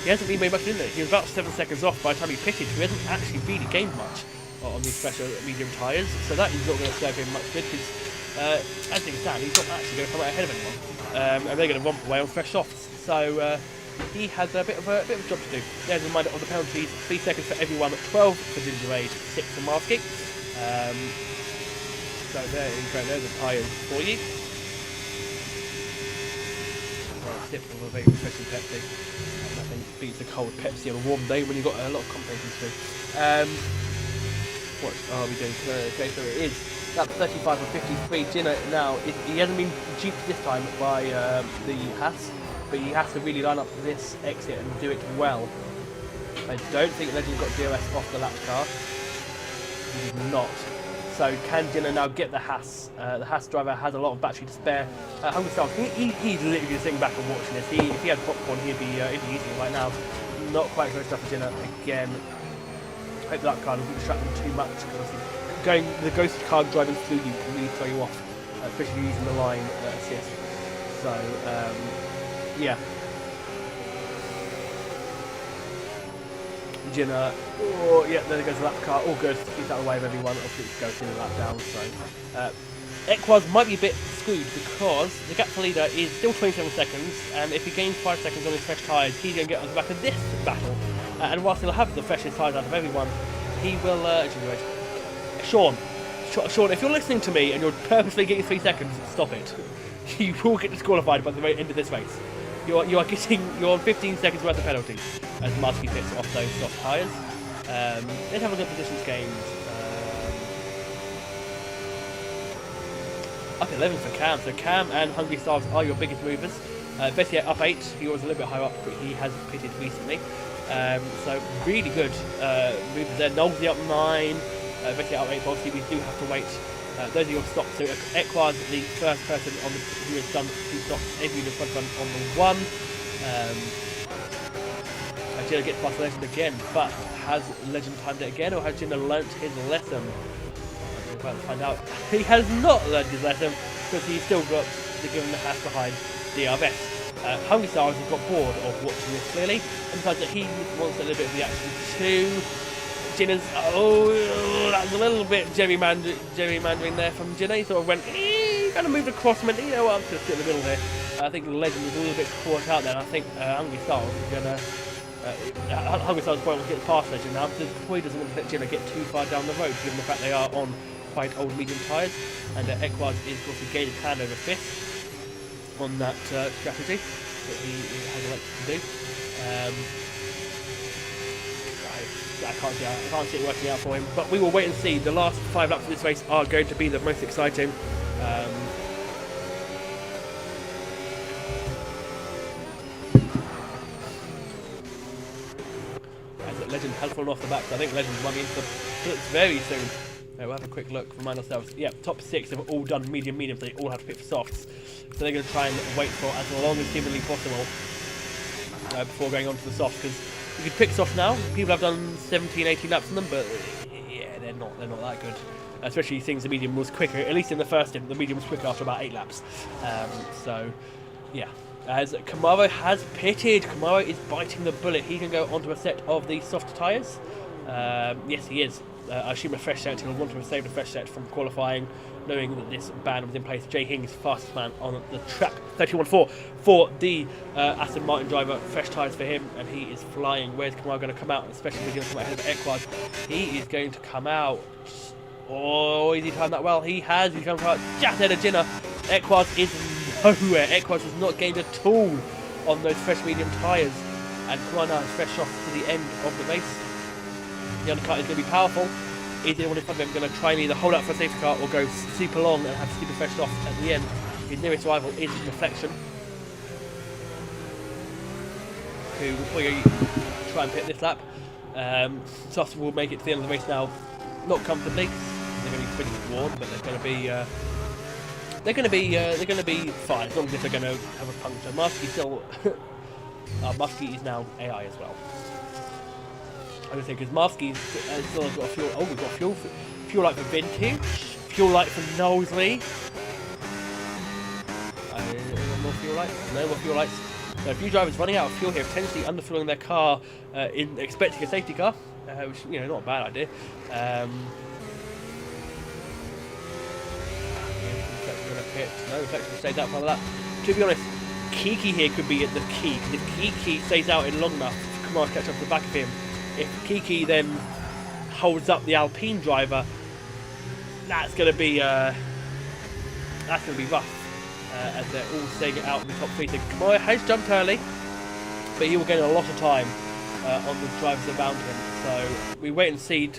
He hasn't really made much of an indent. He was about 7 seconds off by the time he pitted. He hasn't actually really gained much on these special medium tyres. So that is not going to serve him much good because, as things stand, he's not actually going to come out ahead of anyone. And they're going to romp away on fresh softs. So he has a bit of a job to do. There's a reminder of the penalties: 3 seconds for everyone, 12 for Ginger Rage, 6 for Marsky. So there's the tyres for you. Sip of a very refreshing Pepsi. Nothing beats a cold Pepsi on a warm day when you've got a lot of confidence to do. What are we doing? Okay, so it is lap 35 or 53. Jenna now, he hasn't been duped this time by the Haas, but he has to really line up this exit and do it well. I don't think Legend got DRS off the lap car. He did not. So can Jenna now get the Haas? The Haas driver has a lot of battery to spare. Hungry Stars, he's literally sitting back and watching this. If he had popcorn, he'd be eating it right now. Not quite close enough for Jenna again. Hope that car doesn't distract them too much, because the ghost car driving through you can really throw you off, especially using the line assist. So yeah. Jenna, oh yeah, there goes the lap car, all good, keeps out of the way of everyone, obviously it's goes in the lap down, so Equaz might be a bit screwed because the gap to leader is still 27 seconds, and if he gains 5 seconds on his fresh tyres, he's going to get on the back of this battle, and whilst he'll have the freshest tyres out of everyone, he will, Sean, if you're listening to me and you're purposely getting 3 seconds, stop it. You will get disqualified by the end of this race. You're on 15 seconds worth of penalties as Marsky picks off those soft tyres. Let's have a good positions gained. Okay, 11 for Cam. So Cam and Hungry Stars are your biggest movers. Bessier up 8. He was a little bit higher up, but he has pitted recently. So really good movers there. Knowsley up 9. Bessier up 8. But obviously we do have to wait. Those are your stops. So Equaz, the first person on the who has done 2 stops, every the front run on the 1. Jenna gets past Legend again, but has Legend timed it again, or has Jenna learnt his lesson? We're about to find out. He has not learnt his lesson, because he's still got the given the Haas behind the RS. Hungry Stars has got bored of watching this clearly, and decides that he wants a little bit of the action too. Jenna's, that's a little bit gerrymandering there from Jenna. He sort of went, kind of moved across and went, you know what, I'm just going to sit in the middle here. I think Legend was a little bit caught out there, and I think Hungry Stars is going to, Hungry Stars probably wants to get past Legend now, because he doesn't want to let Jenna get too far down the road, given the fact they are on quite old medium tyres, and Equaz is of course gaining hand over fifth on that strategy that he has elected to do. I can't see it working out for him, but we will wait and see. The last 5 laps of this race are going to be the most exciting. As Legend has fallen off the back, so I think Legend might be into the pits very soon. We'll have a quick look, remind ourselves. Yeah, top 6 have all done medium, so they all have to pit for softs. So they're going to try and wait for as long as humanly possible before going on to the softs, because you could pick soft now. People have done 17, 18 laps on them, but yeah, they're not that good. Especially things the medium was quicker. At least in the first stint, the medium was quicker after about 8 laps. So yeah, as Kamaro has pitted, Kamaro is biting the bullet. He can go onto a set of the soft tyres. Yes, he is. I assume a fresh set. He'll want to have saved a fresh set from qualifying, knowing that this ban was in place. Jay Hings, fastest man on the track, 31.4 for the Aston Martin driver. Fresh tyres for him, and he is flying. Where's Kamara going to come out? Especially if he's going to come out ahead of Equad. He is going to come out. Oh, is he timed that well? He has. He's come out just ahead of Jinnah. Equad is nowhere. Equad has not gained at all on those fresh medium tyres. And Kamara now is fresh off to the end of the race. The undercut is going to be powerful. Is anyone in front of him going to try and either hold out for a safety car or go super long and have super fresh off at the end? His nearest rival is Reflection, who will probably try and pit this lap. Sus will make it to the end of the race now, not comfortably. They're going to be pretty worn, but they're going to be fine as long as they're going to have a puncture. Muskie still, Muskie is now AI as well. I would say because Muskie still has got a fuel. Oh, we've got fuel light for Vintage, fuel light for Knowsley. More fuel lights? No more fuel lights. So a few drivers running out of fuel here, potentially underfueling their car in expecting a safety car, which not a bad idea. No, Reflection stays out for that. To be honest, Kiki here could be at the key. If Kiki stays out in long enough, Kamara catch up to the back of him. If Kiki then holds up the Alpine driver, that's going to be rough. As they're all staying out in the top three. So Kamara has jumped early, but he will gain a lot of time on the drivers around him. So we wait and see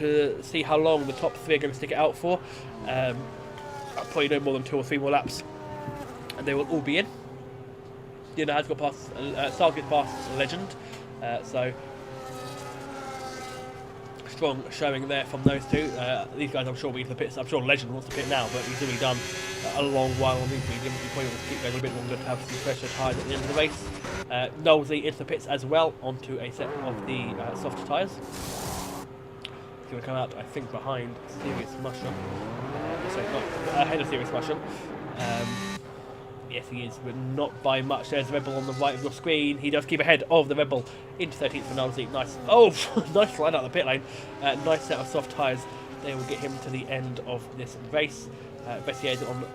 how long the top three are going to stick it out for. Probably no more than 2 or 3 more laps, and they will all be in. Jinnah has got past, Sars gets past Legend, so strong showing there from those two. These guys, I'm sure, will be to the pits. I'm sure Legend wants to pit now, but he's already done a long while on these mediums. He probably wants to keep going a bit longer to have some fresher tyres at the end of the race. Knowsley into the pits as well, onto a set of the soft tyres. He's going to come out, I think, behind Serious Mushroom. Sorry, not ahead of Serious Mushroom. Yes, he is, but not by much. There's the Red Bull on the right of your screen. He does keep ahead of the Red Bull into 13th for Knowsley. Nice. Oh, nice slide out of the pit lane. Nice set of soft tyres. They will get him to the end of this race. Bessier's on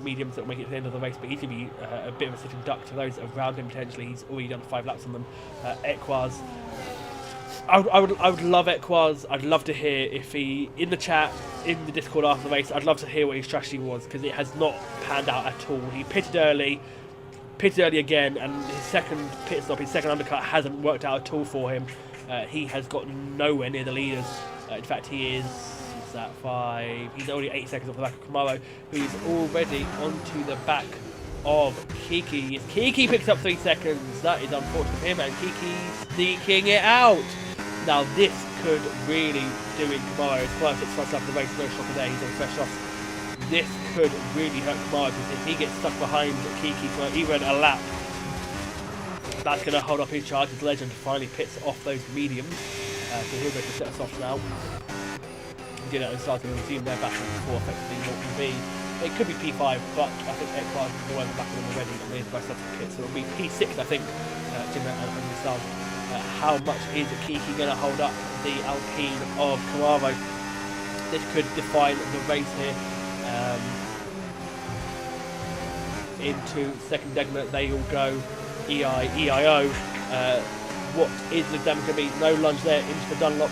mediums that will make it to the end of the race, but he's going to be a bit of a sitting duck to those around him potentially. He's already done 5 laps on them. Equaz. I would love Equaz. I'd love to hear if he, in the chat, in the Discord after the race, I'd love to hear what his strategy was, because it has not panned out at all. He pitted early again, and his second pit stop, his second undercut hasn't worked out at all for him. He has got nowhere near the leaders. In fact, he is, what's that, 5, he's only 8 seconds off the back of Kamaro, who is already onto the back of Kiki. If Kiki picks up 3 seconds, that is unfortunate for him, and Kiki sneaking it out. Now this could really do in Kamaro. It's quite a first after the race, no shocker there, he's on fresh off. This could really hurt Kamaro, because if he gets stuck behind Kiki for even a lap, that's going to hold up his charge as Legend finally pits off those mediums. So he'll go to set us off now. Jinnah and Sars going to resume their battle before effectively what can be. It could be P5, but I think Equaz is the one back of them already, and there's my certificate, so it'll be P6, I think, Jinnah and Sars. How much is Kiki going to hold up the Alpine of Kamaro? This could define the race here. Into second segment, they all go EIO. What is the damage going to be? No lunge there into the Dunlop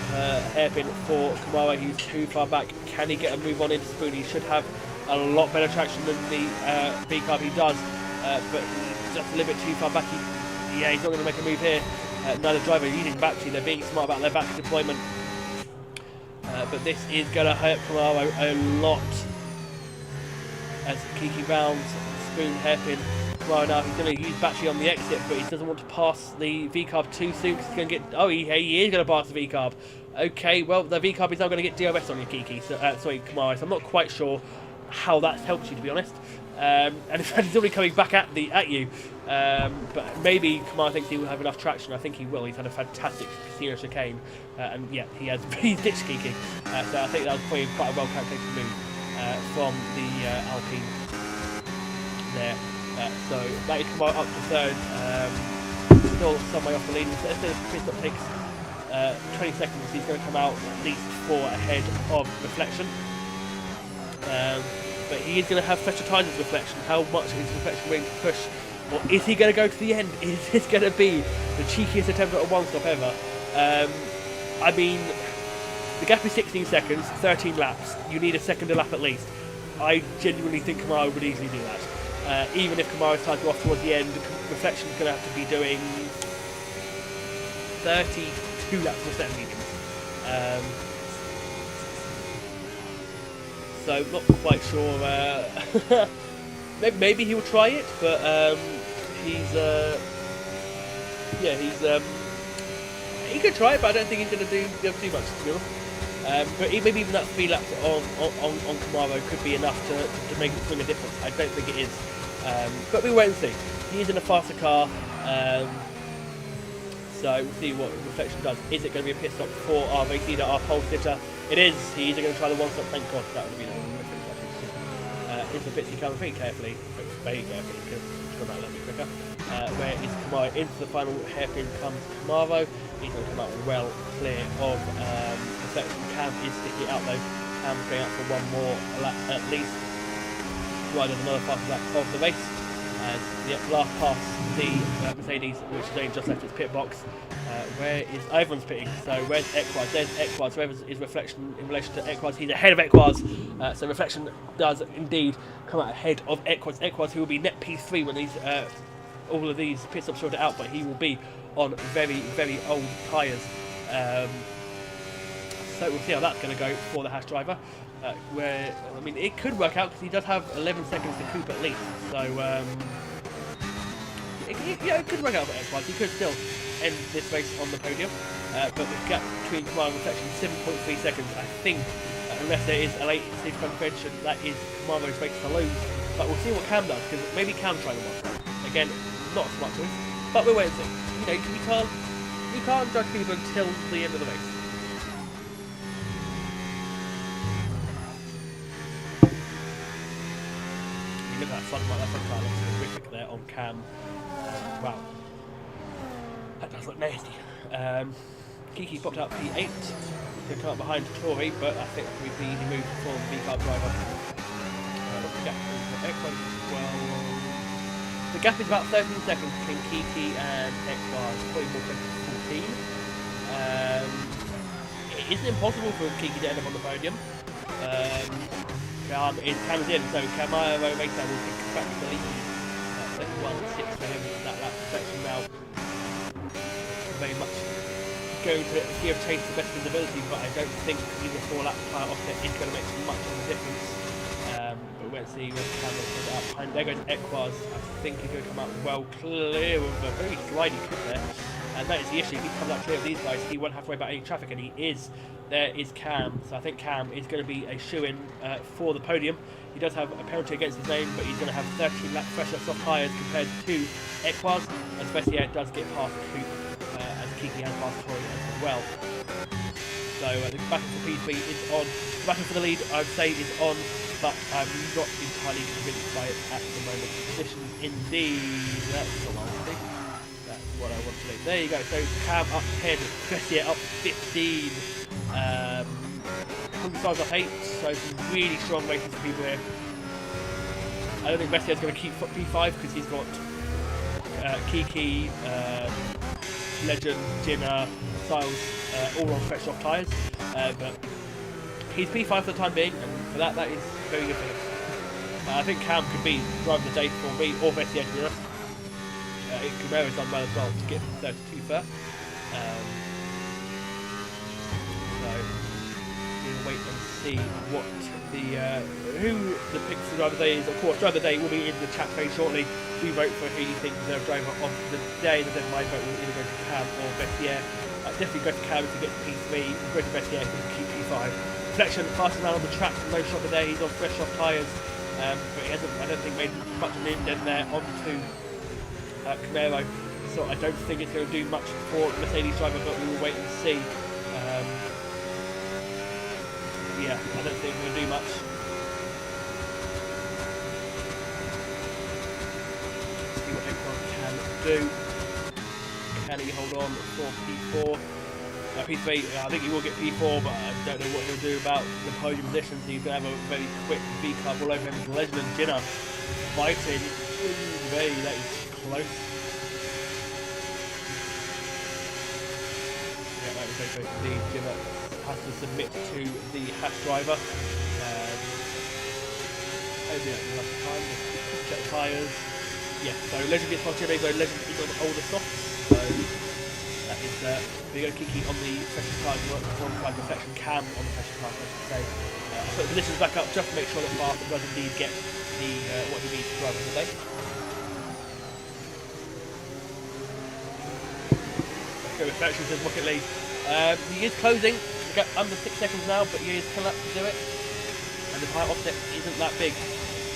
hairpin for Kamaro. He's too far back. Can he get a move on into Spoon? He should have a lot better traction than the V-Carb he does, but he's just a little bit too far back. He's not going to make a move here. Neither driver is using battery. They're being smart about their battery deployment. But this is going to hurt Kamaro a lot. As Kiki rounds Spoon hairpin. Kamaro now, he's going to use battery on the exit, but he doesn't want to pass the V-Carb too soon, because he's going to get... Oh, he is going to pass the V-Carb. Okay, well, the V-Carb is now going to get DRS on your Kiki. So, sorry, Kamaro. So I'm not quite sure how that's helped you, to be honest. And in fact, he's already coming back at you. But maybe Kamaro thinks he will have enough traction. I think he will. He's had a fantastic casino chicane, and yeah, he's ditched Kiki. So I think that was probably quite a well-calculated move from the Alpine there. So that is Kamaro up to third. Still some way off the lead. Instead of pit stop takes 20 seconds, he's going to come out at least 4 ahead of Reflection. But he is going to have fresher tyres as Reflection. How much is Reflection going to push? Or is he going to go to the end? Is this going to be the cheekiest attempt at a one-stop ever? I mean, the gap is 16 seconds, 13 laps. You need a second a lap at least. I genuinely think Kamara would easily do that. Even if Kamara's tires go off towards the end, Reflection is going to have to be doing 32 laps for set mediums. So not quite sure. Maybe he will try it, but he could try it, but I don't think he's going to do too much, to be honest. But maybe even that 3 laps on Kamara could be enough to make it swing a difference. I don't think it is. But we'll wait and see. He is in a faster car, so we'll see what Reflection does. Is it going to be a pit stop for our race leader, our pole sitter? It is. He's going to try the one-stop. Thank God, that would have been a into the pits. He comes very carefully, very carefully, because come out a little bit quicker. Where is Kamara? Into the final hairpin comes Kamara. He's going to come out well clear of Reflection. Cam is sticking out though. Cam's going out for one more lap at least. Right, another fast lap of the race. And the last pass the Mercedes, which has only just left its pit box. Where is everyone's pitting? So where's Equaz? There's Equaz. Where is Reflection in relation to Equaz? He's ahead of Equaz. So Reflection does indeed come out ahead of Equaz. Equaz, who will be net P3 when these all of these pit stops sorted out, but he will be on very, very old tyres. So we'll see how that's going to go for the Haas driver. Where, I mean, it could work out because he does have 11 seconds to coupe at least. So, it could work out for Equaz. He could still end this race on the podium. But the gap between Kamara and Reflection is 7.3 seconds. I think, unless there is a late stage contravention, that is Kamara's race to lose. But we'll see what Cam does, because maybe Cam try the one. Again, not a smart choice. But we'll wait and see. You can't judge people until the end of the race. Look at that front car looks horrific there on Cam. Wow. That does look nasty. Kiki popped out P8. He'll come up behind Tory, but I think that would be the easy move for the V-car driver. The gap is about 13 seconds between Kiki and Equaz, probably more close to 14. It isn't impossible for Kiki to end up on the podium. Cam is in, so Kamara Racer will pick back the lead. 31-6 for him in that lap section now. Very much going to give Chase the best visibility, but I don't think either 4-lap tyre offset is going to make much of a difference. But we'll see what Cam will put out behind. There goes Equaz. I think he's going to come out well clear with a very slidey clip there. And that is the issue. If he comes out clear of these guys, he won't have to worry about any traffic, and he is. There is Cam, so I think Cam is going to be a shoe-in for the podium. He does have a penalty against his name, but he's going to have 13 lap fresher soft tyres compared to Equaz, and Vestiaire does get past Coupe, as Kiki has passed Tory as well. So the battle for P3 is on. The battle for the lead, I would say, is on, but I'm not entirely convinced by it at the moment. Positions indeed. That's the one thing. That's what I want to do. There you go. So Cam up 10, Vestiaire up 15. Stars up 8, so some really strong races for people here. I don't think Vestaire's going to keep P5 because he's got Kiki, Legend, Jinner, Styles, all on fresh soft tyres. But he's P5 for the time being, and for that is very good for him. I think Cam could be driving the day for me or Vestiaire, to be honest. Camara's done well as well to get 32 first. Wait and see what who the picks for driver of the day is. Of course, driver of the day will be in the chat very shortly. We vote for who you think is the driver of the day, and then my vote will either go to Cam or Vestiaire. Definitely go to Cam if he gets P3, go to Vestiaire if he keep P5. Reflection, fastest man on the track, no shot today. He's on fresh soft tyres, but he hasn't, I don't think, made much of an indent there onto Camaro. So I don't think it's going to do much for the Mercedes driver, but we will wait and see. Yeah, I don't think we're going to do much. See what Equaz can do. Can he hold on for P4? P3, I think he will get P4, but I don't know what he'll do about the podium position, so he's going to have a very quick V-car all over him. Legend and Jinner fighting. That is close. Yeah, that was very close indeed. Jinner has to submit to the Hash driver. Hopefully that's enough time. Check the tyres. Yeah, so Legend gets past Jinner, though Legend is on the older softs, so that is we go Kiki on the pressure car, alongside Reflection Cam on the pressure car, I should say. I put the positions back up just to make sure that Fast does indeed get the what he needs to drive today. Okay, Reflection says Rocket League. He is closing, under 6 seconds now, but he is coming up to do it. And the tyre offset isn't that big,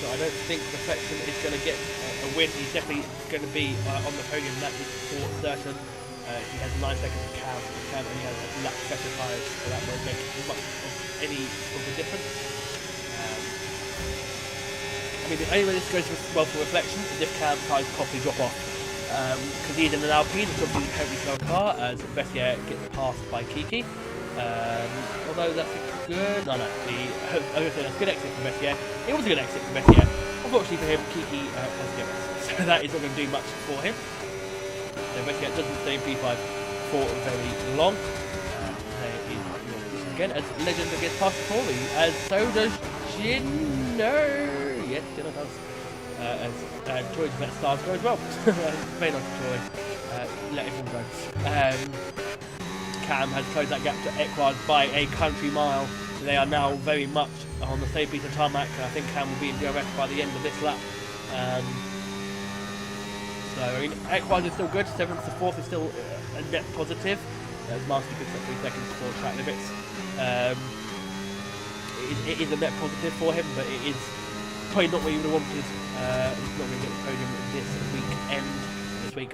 so I don't think Reflection is going to get a win. He's definitely going to be on the podium, that is for certain. He has 9 seconds of Cam. Cam only has lap pressure tyres, so that won't make much of any of the difference. I mean, the only way this goes well for Reflection is if Cam's tyres properly drop off. Because he's in an Alpine, it's obviously a heavily slow car, as Vessier gets passed by Kiki. Although that's a good... No, that's a good exit for Vessier. It was a good exit for Vessier. Unfortunately for him, Kiki has to get rest. So that is not going to do much for him. So Vessier doesn't stay in P5 for very long. There is your position again, as Legend gets past Tori, as so does Jinner. Yes, Jinner does. As Troy just let stars go as well. Very nice of Troy. Let everyone go. Cam has closed that gap to Equard by a country mile. They are now very much on the same piece of tarmac. I think Cam will be in DRS by the end of this lap. So, I mean, Equard is still good. 7th to 4th is still a net positive. As Marsky picks up 3 seconds for track limits. It is a net positive for him, but it is probably not what you would have wanted. He's not going to get the podium this week.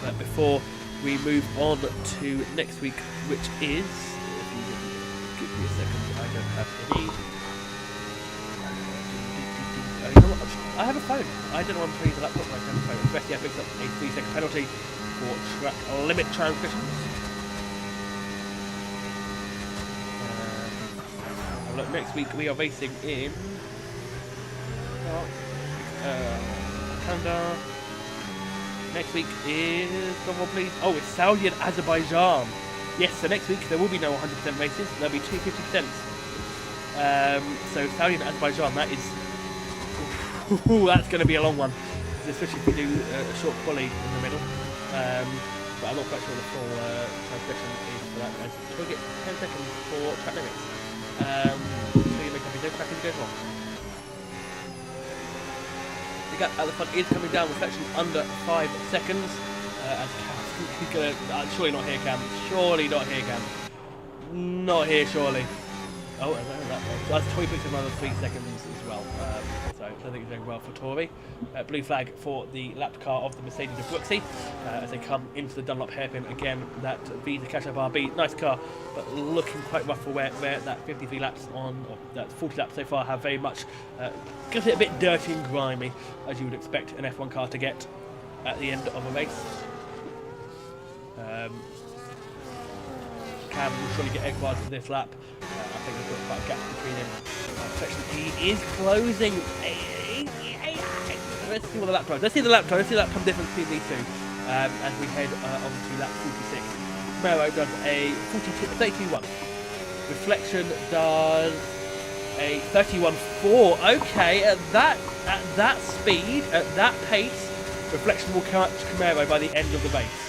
But before we move on to next week, which is, if you give me a second, I don't have any. You know what? I have a phone. I don't know what I'm playing the laptop, but I have a phone. Especially I picked up a 3-second penalty for track limit transgressions. Look, next week we are racing in Canada. Next week is, come on please, oh, it's Saudi and Azerbaijan. Yes, so next week there will be no 100% races, there'll be 2 50%. So Saudi and Azerbaijan, that is, that's going to be a long one, especially if we do a short quali in the middle. But I'm not quite sure the full transmission is for that. We'll get 10 seconds for track limits. So you make up your track as it goes on. The gap at the front is coming down, Reflection under 5 seconds. As Cam, he's going to, surely not here, Cam. Surely not here, Cam. Not here, surely. Oh, that's Tori picks another 3 seconds as well. So I think it's going well for Tori. Blue flag for the lapped car of the Mercedes of Brooksy as they come into the Dunlop hairpin. Again, that Visa Cash Up RB, nice car, but looking quite rough for where that 53 laps on, or that 40 laps so far have very much got it a bit dirty and grimy, as you would expect an F1 car to get at the end of a race. Cam will surely get Equard for this lap. I think there's got quite a gap between him. He is closing. Let's see what the lap time. Let's see the lap time. Let's see the lap time difference between these two as we head on to lap 46. Mero does a 32.1. Reflection does a 31.4. Okay, at that speed, at that pace, Reflection will catch Camaro by the end of the race.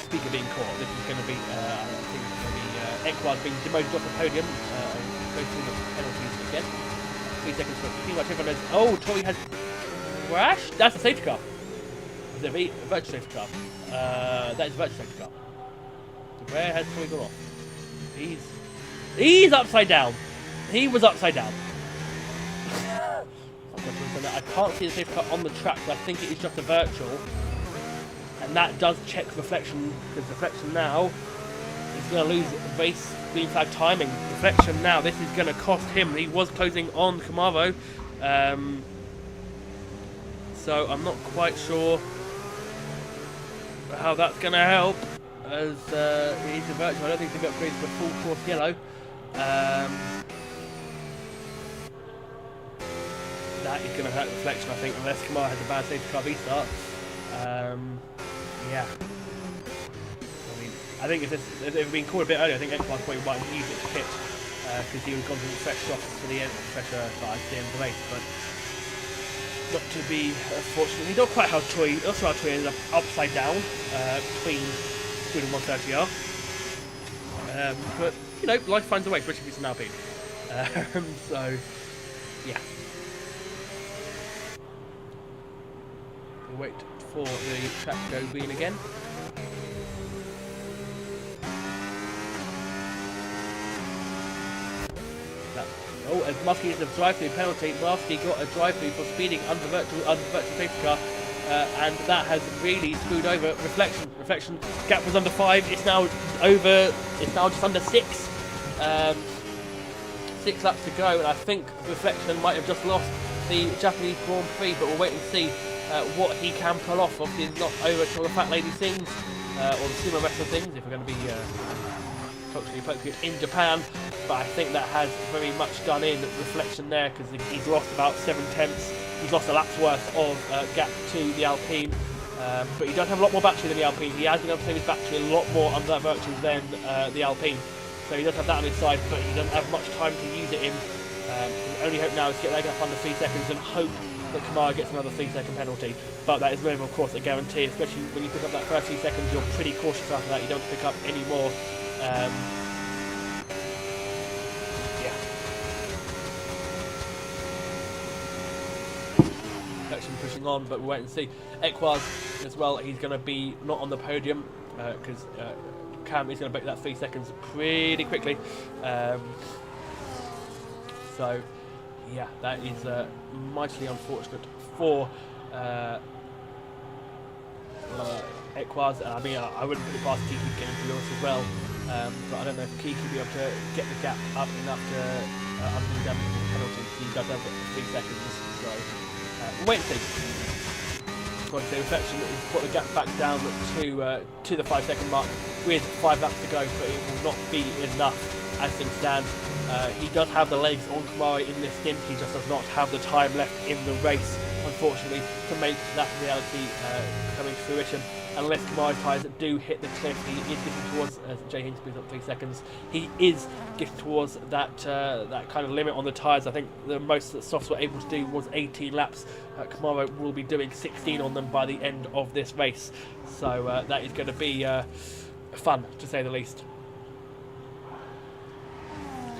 Speaking of being caught, this is going to be, I think it's going to be Equard being demoted off the podium. Go through the penalties again. 3 seconds for pretty much everyone knows. Oh, Tori has crashed. That's a safety car. Is it a virtual safety car? That is a virtual safety car. So where has Tori gone off? He's upside down. He was upside down. I can't see the safety car on the track, but I think it is just a virtual. And that does check Reflection, because Reflection now is going to lose race green flag timing. Reflection now, this is going to cost him. He was closing on Camaro. So I'm not quite sure how that's going to help. as it is a virtual. I don't think it's going to be upgraded to a full course yellow. That is going to hurt reflection, I think, unless Kamara has a bad safety car restart. Yeah. I think if it had been called a bit earlier, I think Equinox probably might have used it to pit because he would have gone to the fresh shots to the end, fresh side to the end of the race, but not to be, unfortunately. Not quite how Troy ended up upside down between Good and 130R. But, you know, life finds a way, especially if it's an Alpine. So, yeah. We'll wait for the track to go green again. Oh, as Muskie gets a drive-through penalty, Muskie got a drive-through for speeding under virtual safety car, and that has really screwed over Reflection. Reflection gap was under 5. It's now over. It's now just under 6. 6 laps to go, and I think Reflection might have just lost the Japanese Grand Prix, but we'll wait and see what he can pull off. Obviously, he's not over till the Fat Lady sings, or the sumo wrestler sings, if we're going to be culturally appropriate in Japan. But I think that has very much done in Reflection there, because he's lost about 7/10. He's lost a lap's worth of gap to the Alpine, but he does have a lot more battery than the Alpine. He has been able to save his battery a lot more under that virtual than the Alpine, so he does have that on his side, but he doesn't have much time to use it in. His only hope now is to get that gap under 3 seconds and hope that Kamara gets another 3-second penalty, but that is never, of course, a guarantee, especially when you pick up that first 3 seconds. You're pretty cautious after that. You don't pick up any more. Pushing on, but we'll wait and see. Equaz as well, he's going to be not on the podium because Cam is going to break that 3 seconds pretty quickly. So yeah, that is mightily unfortunate for Equaz. I mean, I wouldn't put it past Kiki to get into yours as well, but I don't know if Kiki will be able to get the gap up enough to undo the damage penalty. He does have 3 seconds, so we'll wait and see. Like I say, Reflection has put the gap back down to the 5 second mark with 5 laps to go, but it will not be enough as things stand. He does have the legs on Kamara in this stint. He just does not have the time left in the race, unfortunately, to make that reality coming to fruition. Unless Kamara's tyres do hit the cliff, he is getting towards, as Jay Hinks moves up 3 seconds, he is getting towards that that kind of limit on the tyres. I think the most that softs were able to do was 18 laps. Kamara will be doing 16 on them by the end of this race. So that is going to be fun, to say the least.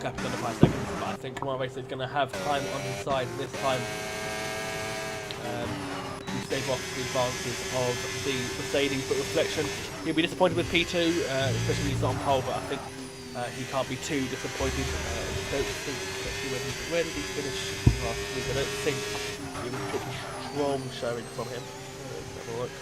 Gap is under 5 seconds, but I think Kamara Racer is going to have time on his side this time. Stave off the advances of the Mercedes, but Reflection, he'll be disappointed with P2, especially when he's not on pole, but I think he can't be too disappointed. I don't think, where did he finish last week? I don't think it was pretty strong showing from him. Let's have a look.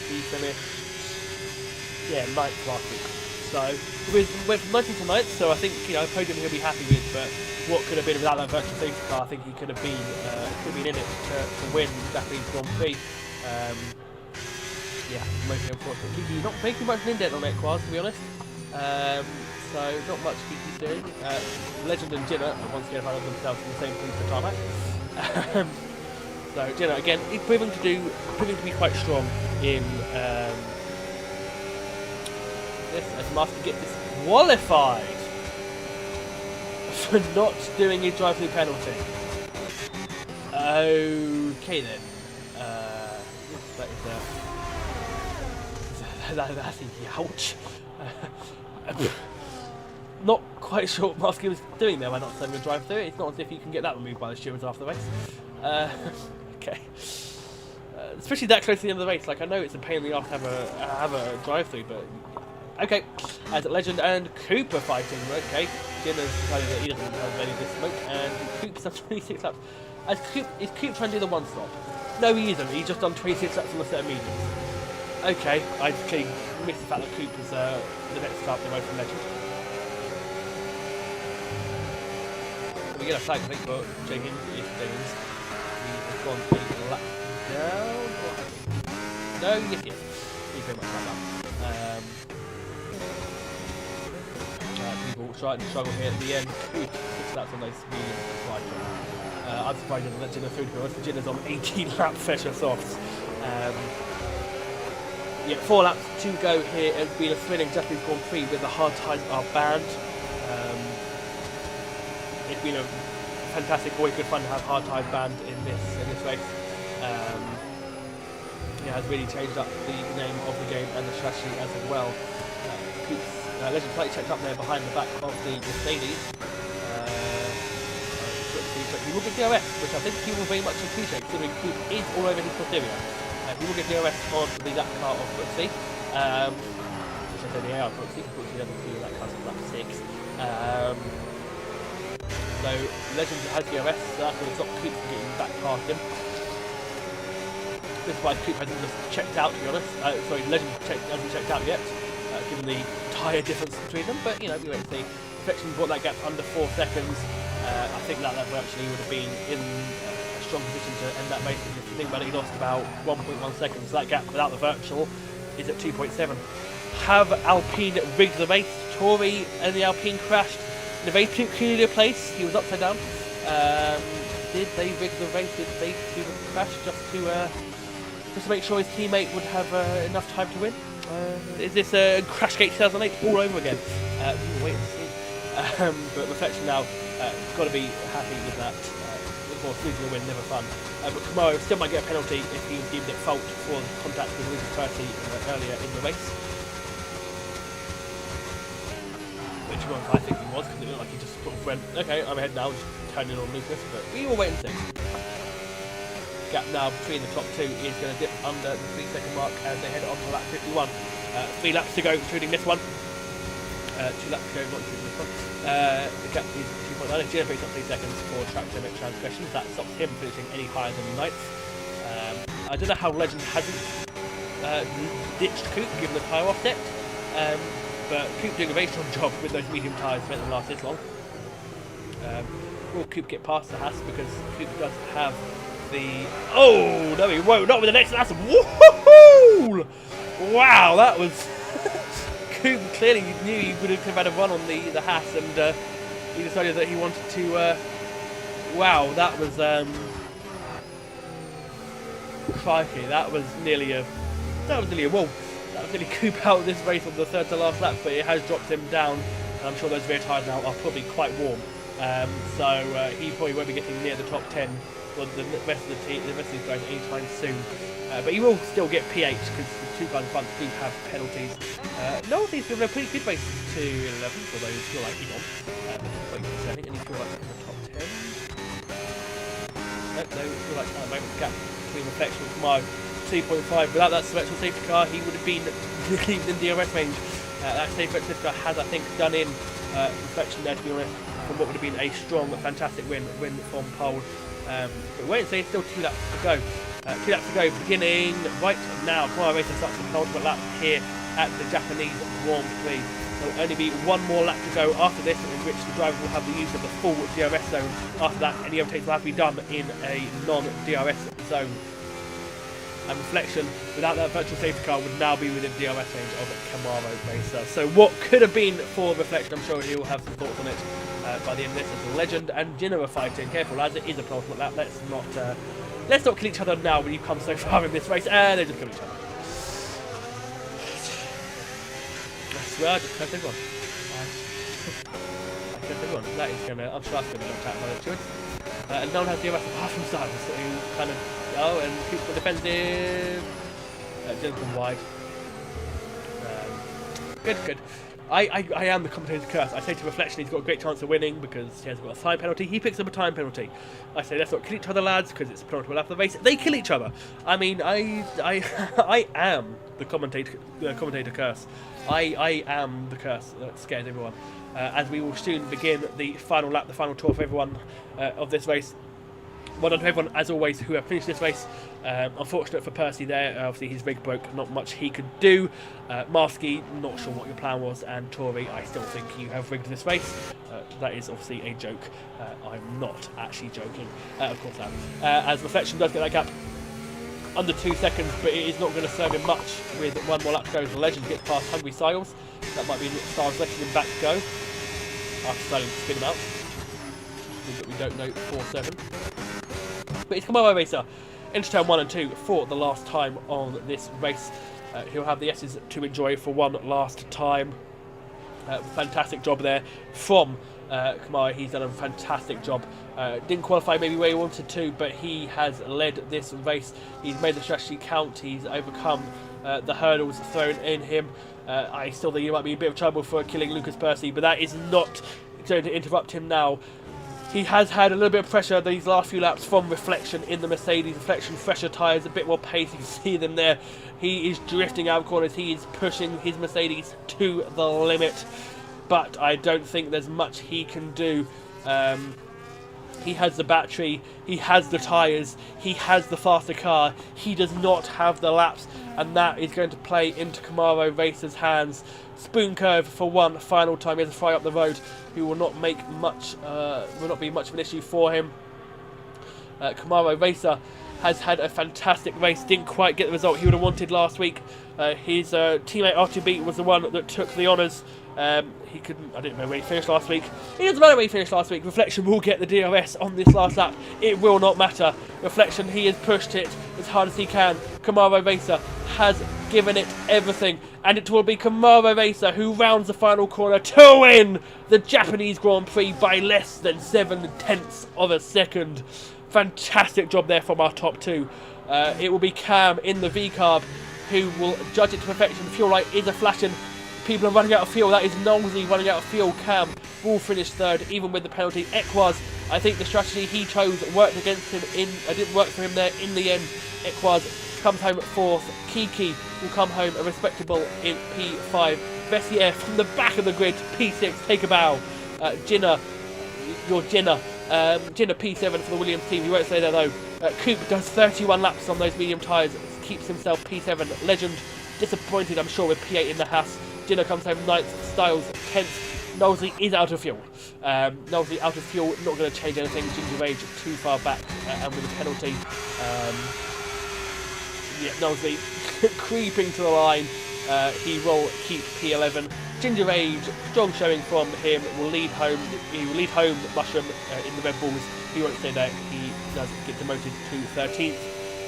He finished, yeah, 9th last week. So, we went from 19th to 9th, so I think, you know, podium he'll be happy with, but what could have been without that virtual safety car, I think he could have been in it to win Japanese Grand Prix. Yeah, mostly unfortunate. Kiki's not making much of an indent on Equaz, to be honest. So, not much Kiki's doing. Legend and Jinna, once again, found themselves in the same place for tarmac. So, Jinna, again, he's proving to be quite strong in this, as Master gets disqualified for not doing his drive-through penalty. Okay then. That's a ouch. Not quite sure what Master was doing there by not sending a drive-through. It's not as if you can get that removed by the stewards after the race. Okay. Especially that close to the end of the race. Like, I know it's a pain in the ass to have a drive-through, but okay. As Legend and Cooper fighting. Okay. Jenna's decided that he doesn't have any of this smoke, and Coop's done 26 laps. Is Coop trying to do the one stop? No, he isn't. He's just done 26 laps on a set of mediums. Okay, I clearly missed the fact that Coop was the next start away from Legend. We get a flag, I think, for Jay Higgins. He has gone a lap down. No, yes, yes. Thank you very much about that. People try to struggle here at the end. Ooh, 6 laps on those medium wide. I'm surprised he doesn't let Jenna through, to be honest. Jenna's on 18 lap Fisher softs. Yeah, 4 laps to go here. It's been a thrilling Japanese Grand Prix with the hard tyres are banned. It's been a fantastic, always good fun to have hard tyres banned in this race. It has really changed up the name of the game and the strategy as well. Legend slightly checked up there behind the back of the Mercedes. But he will get DRS, which I think he will very much appreciate, considering Coop is all over his posterior. He will get DRS on the lap car of Brooksy, which I said the AR Brooksy, because Brooksy doesn't do that car until lap 6. So Legend has DRS, so that's going to stop Coop from getting back past him. This is why Coop hasn't just checked out, to be honest. Sorry, Legend hasn't checked out yet, given the tyre difference between them, but you know, we wait to see. Reflection brought that gap under 4 seconds. I think that virtually would have been in a strong position to end that race. If you think about it, he lost about 1.1 seconds. So that gap without the virtual is at 2.7. Have Alpine rigged the race? Tory and the Alpine crashed in a very peculiar place. He was upside down. Did they rig the race? Did they do the crash just to make sure his teammate would have enough time to win? Is this Crashgate 2008 all over again? We'll wait and see. But Reflection now got to be happy with that. Of course, losing a win, never fun. But Kamaro still might get a penalty if he was deemed at fault for contact with Lucas Percy earlier in the race. Which one I think he was, because it looked like he just sort of went, okay, I'm ahead now, just turned in on Lucas, but we will wait and see. Gap now between the top 2 is going to dip under the 3-second mark as they head on to lap 51. 3 laps to go, including this one. 2 laps to go, not including this one. The gap is 2.9. Gina picks up 3 seconds for track limit transgressions. That stops him finishing any higher than 9th. I don't know how Legend hasn't ditched Coop given the tyre offset, but Coop doing a very strong job with those medium tyres to make them last this long. Will Coop get past the Haas because Coop does have the... Oh, no he won't, not with the next Haas. Woohoo! Wow, that was... Coop clearly knew he would have had a run on the Haas, and he decided that he wanted to... Wow, that was... Crikey, that was nearly a wall. That was nearly Coop out of this race on the 3rd to last lap, but it has dropped him down, and I'm sure those rear tyres now are probably quite warm. So he probably won't be getting near the top 10 for the rest of these guys anytime soon. But he will still get PH because the 2 guys in front do have penalties. No, he's given a pretty good race to 11 for those who are like Egon. And he's still like in the top 10. No, still like at the moment gap between Reflection and Kamaro 2.5. Without that special safety car, he would have been in DRS range. That safety car has, I think, done in Reflection there, to be honest, from what would have been a strong, fantastic win from pole. But wait and see, still 2 laps to go. 2 laps to go, beginning right now. Kamaro Racing starts the penultimate lap here at the Japanese Grand Prix. There will only be 1 more lap to go after this, in which the driver will have the use of the full DRS zone. After that, any overtakes will have to be done in a non-DRS zone. And Reflection, without that virtual safety car, would now be within DRS range of Kamaro Racer. So what could have been for Reflection, I'm sure he'll have some thoughts on it by the end of this, as the Legend and Jinna are fighting. Careful lads, it is a penultimate lap. Let's not kill each other now when you've come so far in this race. They just kill each other. I swear I just killed everyone. I killed everyone. That is gonna, I'm sure that's gonna look at by the choice. And no one has DRS apart from Simon, so who kind of, and keeps the defensive. Gentleman wide. Good. I am the commentator's curse. I say to Reflection he's got a great chance of winning because he has got a time penalty. He picks up a time penalty. I say let's not kill each other, lads, because it's a penalty lap of the race. They kill each other. I mean, I am the commentator curse. I am the curse that scares everyone. As we will soon begin the final lap, the final tour for everyone of this race. Well done to everyone, as always, who have finished this race. Unfortunate for Percy there. Obviously, his rig broke. Not much he could do. Marsky, not sure what your plan was. And Tory, I still think you have rigged this race. That is obviously a joke. I'm not actually joking. Of course I am. As Reflection does get that gap under 2 seconds, but it is not going to serve him much with one more lap to go. The legend gets past Hungry Styles. That might be Styles letting him back go after starting to spin him out. That we don't know 4-7. But it's Kamaro Racer, into turn 1 and 2 for the last time on this race. He'll have the S's to enjoy for one last time. Fantastic job there from Kamaro. He's done a fantastic job. Didn't qualify maybe where he wanted to, but he has led this race. He's made the strategy count. He's overcome the hurdles thrown in him. I still think he might be a bit of trouble for killing Lucas Percy, but that is not going to interrupt him now. He has had a little bit of pressure these last few laps from Reflection in the Mercedes. Reflection, fresher tyres, a bit more pace. You can see them there. He is drifting out of corners. He is pushing his Mercedes to the limit. But I don't think there's much he can do. He has the battery. He has the tyres. He has the faster car. He does not have the laps. And that is going to play into Kamaro Racer's hands. Spoon curve for one final time. He has to fly up the road, who will not make much, will not be much of an issue for him. Kamaro Racer has had a fantastic race. Didn't quite get the result he would have wanted last week. His teammate RTB was the one that took the honours. He couldn't. I didn't know where he finished last week. It doesn't matter where he finished last week. Reflection will get the DRS on this last lap. It will not matter. Reflection, he has pushed it as hard as he can. Kamaro Racer has given it everything, and it will be Kamaro Racer who rounds the final corner to win the Japanese Grand Prix by less than 7/10 of a second. Fantastic job there from our top two. It will be Cam in the V-Carb who will judge it to perfection. The fuel light is a flashing. People are running out of fuel. That is Knowlesy running out of fuel. Cam will finish third, even with the penalty. Ekwaz, I think the strategy he chose worked against him. Didn't work for him there in the end. Ekwaz comes home fourth. Kiki will come home a respectable in P5. Vessier from the back of the grid, P6. Take a bow. Jinner, your Jinner. Jinner P7 for the Williams team. You won't say that though. Coop does 31 laps on those medium tyres. Keeps himself P7. Legend disappointed, I'm sure, with P8 in the Haas. Jinner comes home 9th, Styles 10th. Knowlesy is out of fuel. Knowlesy out of fuel, not going to change anything. Ginger Rage too far back, and with a penalty. Yeah, Knowlesy creeping to the line. He will keep P11. Ginger Rage, strong showing from him, will lead home. He will lead home Mushroom in the Red Bulls. He won't stay there. He does get demoted to 13th.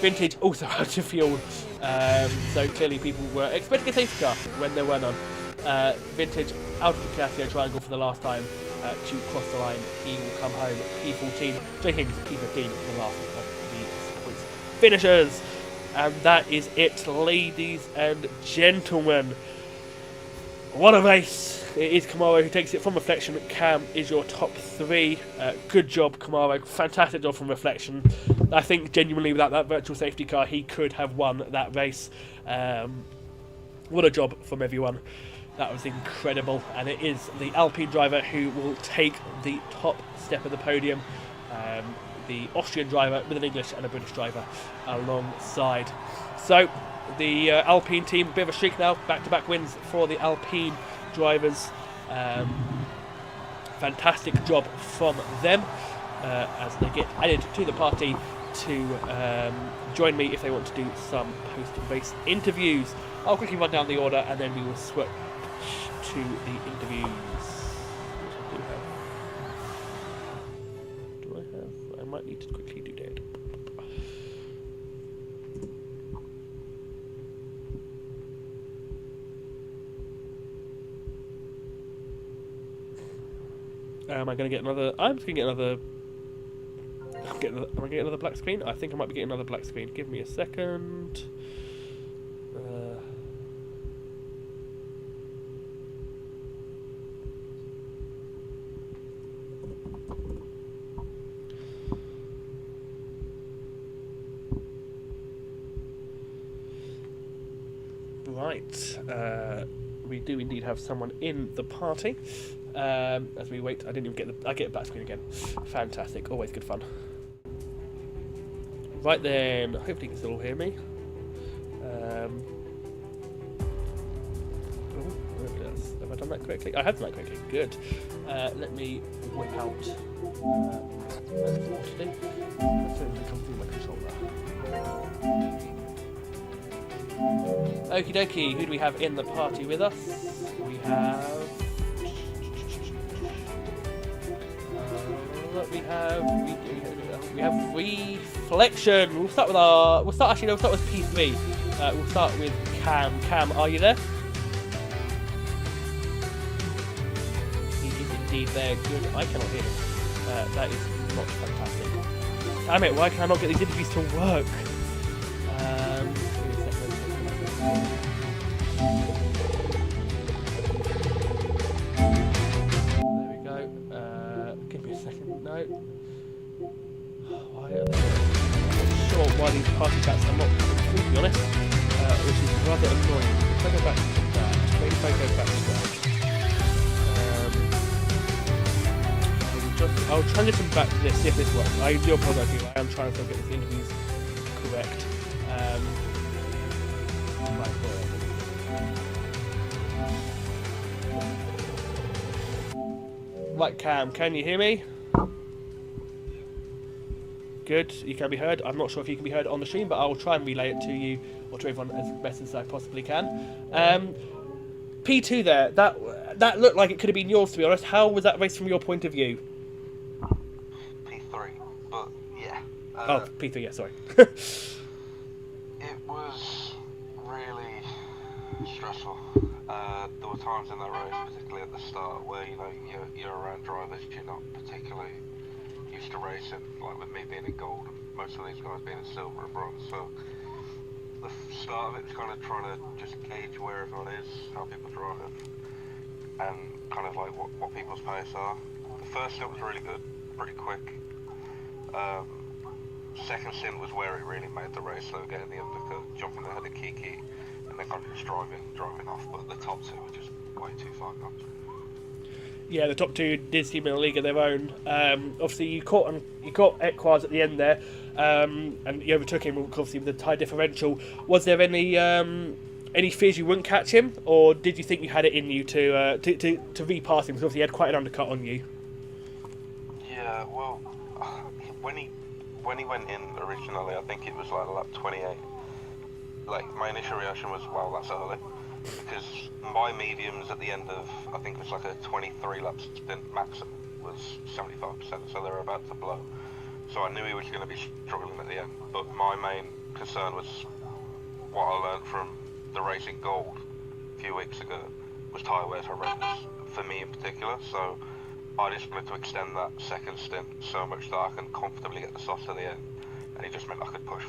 Vintage also out of fuel. So clearly people were expecting a safety car when there were none. Vintage out of the Casio triangle for the last time to cross the line. He will come home P14. Jay Higgins P15 the last of the points finishers. And that is it, ladies and gentlemen. What a race. It is Kamaro who takes it from Reflection. Cam is your top three. Good job, Kamaro. Fantastic job from Reflection. I think genuinely without that virtual safety car, he could have won that race. What a job from everyone. That was incredible. And it is the Alpine driver who will take the top step of the podium. The Austrian driver with an English and a British driver alongside. So the Alpine team, a bit of a streak now, back-to-back wins for the Alpine drivers. Fantastic job from them as they get added to the party to join me if they want to do some post-race interviews. I'll quickly run down the order and then we will switch to the interviews. I might need to quickly do that. Am I going to get another? I'm just going to get another. Am I going to get another black screen? I think I might be getting another black screen. Give me a second. Right, we do indeed have someone in the party. As we wait, I didn't even get I get a black screen again. Fantastic, always good fun. Right then, hopefully you can still hear me. Have I done that correctly? I have done that correctly, good. Let me whip out what to do. Let's come through my controller. Okie dokie, who do we have in the party with us? We have... we have Reflection. We'll start with P3. We'll start with Cam. Cam, are you there? He is indeed there. Good. I cannot hear him. That is not fantastic. Damn it, why can I not get these interviews to work? There we go. Give me a second. No. Why are they? I'm not sure why these party chats are not coming through, to be honest. Which is rather annoying. If I go back to that, maybe if I go back to that. I'll try and listen back to this, see if this works. I do apologise to you, I am trying to still get these interviews correct. Right, Cam, can you hear me? Good, you can be heard. I'm not sure if you can be heard on the stream, but I'll try and relay it to you or to everyone as best as I possibly can. P2 there, that looked like it could have been yours, to be honest. How was that race from your point of view? P3, but yeah. Oh, P3, yeah, sorry. It was really stressful. There were times in that race, particularly at the start, where you're around drivers you're not particularly used to racing, like with me being in gold and most of these guys being in silver and bronze. So the start of it was kind of trying to just gauge where everyone is, how people drive, and kind of like what people's pace are. The first stint was really good, pretty quick. Second stint was where it really made the race, though, getting the undercut, jumping ahead of Kiki, and then kind of just driving off. But the top two were just way too far gone. Yeah, the top two did seem in a league of their own. Obviously, you caught Equaz at the end there, and you overtook him, obviously, with the tyre differential. Was there any fears you wouldn't catch him, or did you think you had it in you to repass him? Because obviously, he had quite an undercut on you. Yeah, well, when he went in originally, I think it was like lap 28. Like, my initial reaction was, wow, that's early. Because my mediums at the end of, I think it was like a 23 lap stint maximum, was 75%, so they were about to blow. So I knew he was going to be struggling at the end. But my main concern was what I learned from the race in gold a few weeks ago, was tyre wear's horrendous, for me in particular. So I just wanted to extend that second stint so much that I can comfortably get the softs to the end. And it just meant I could push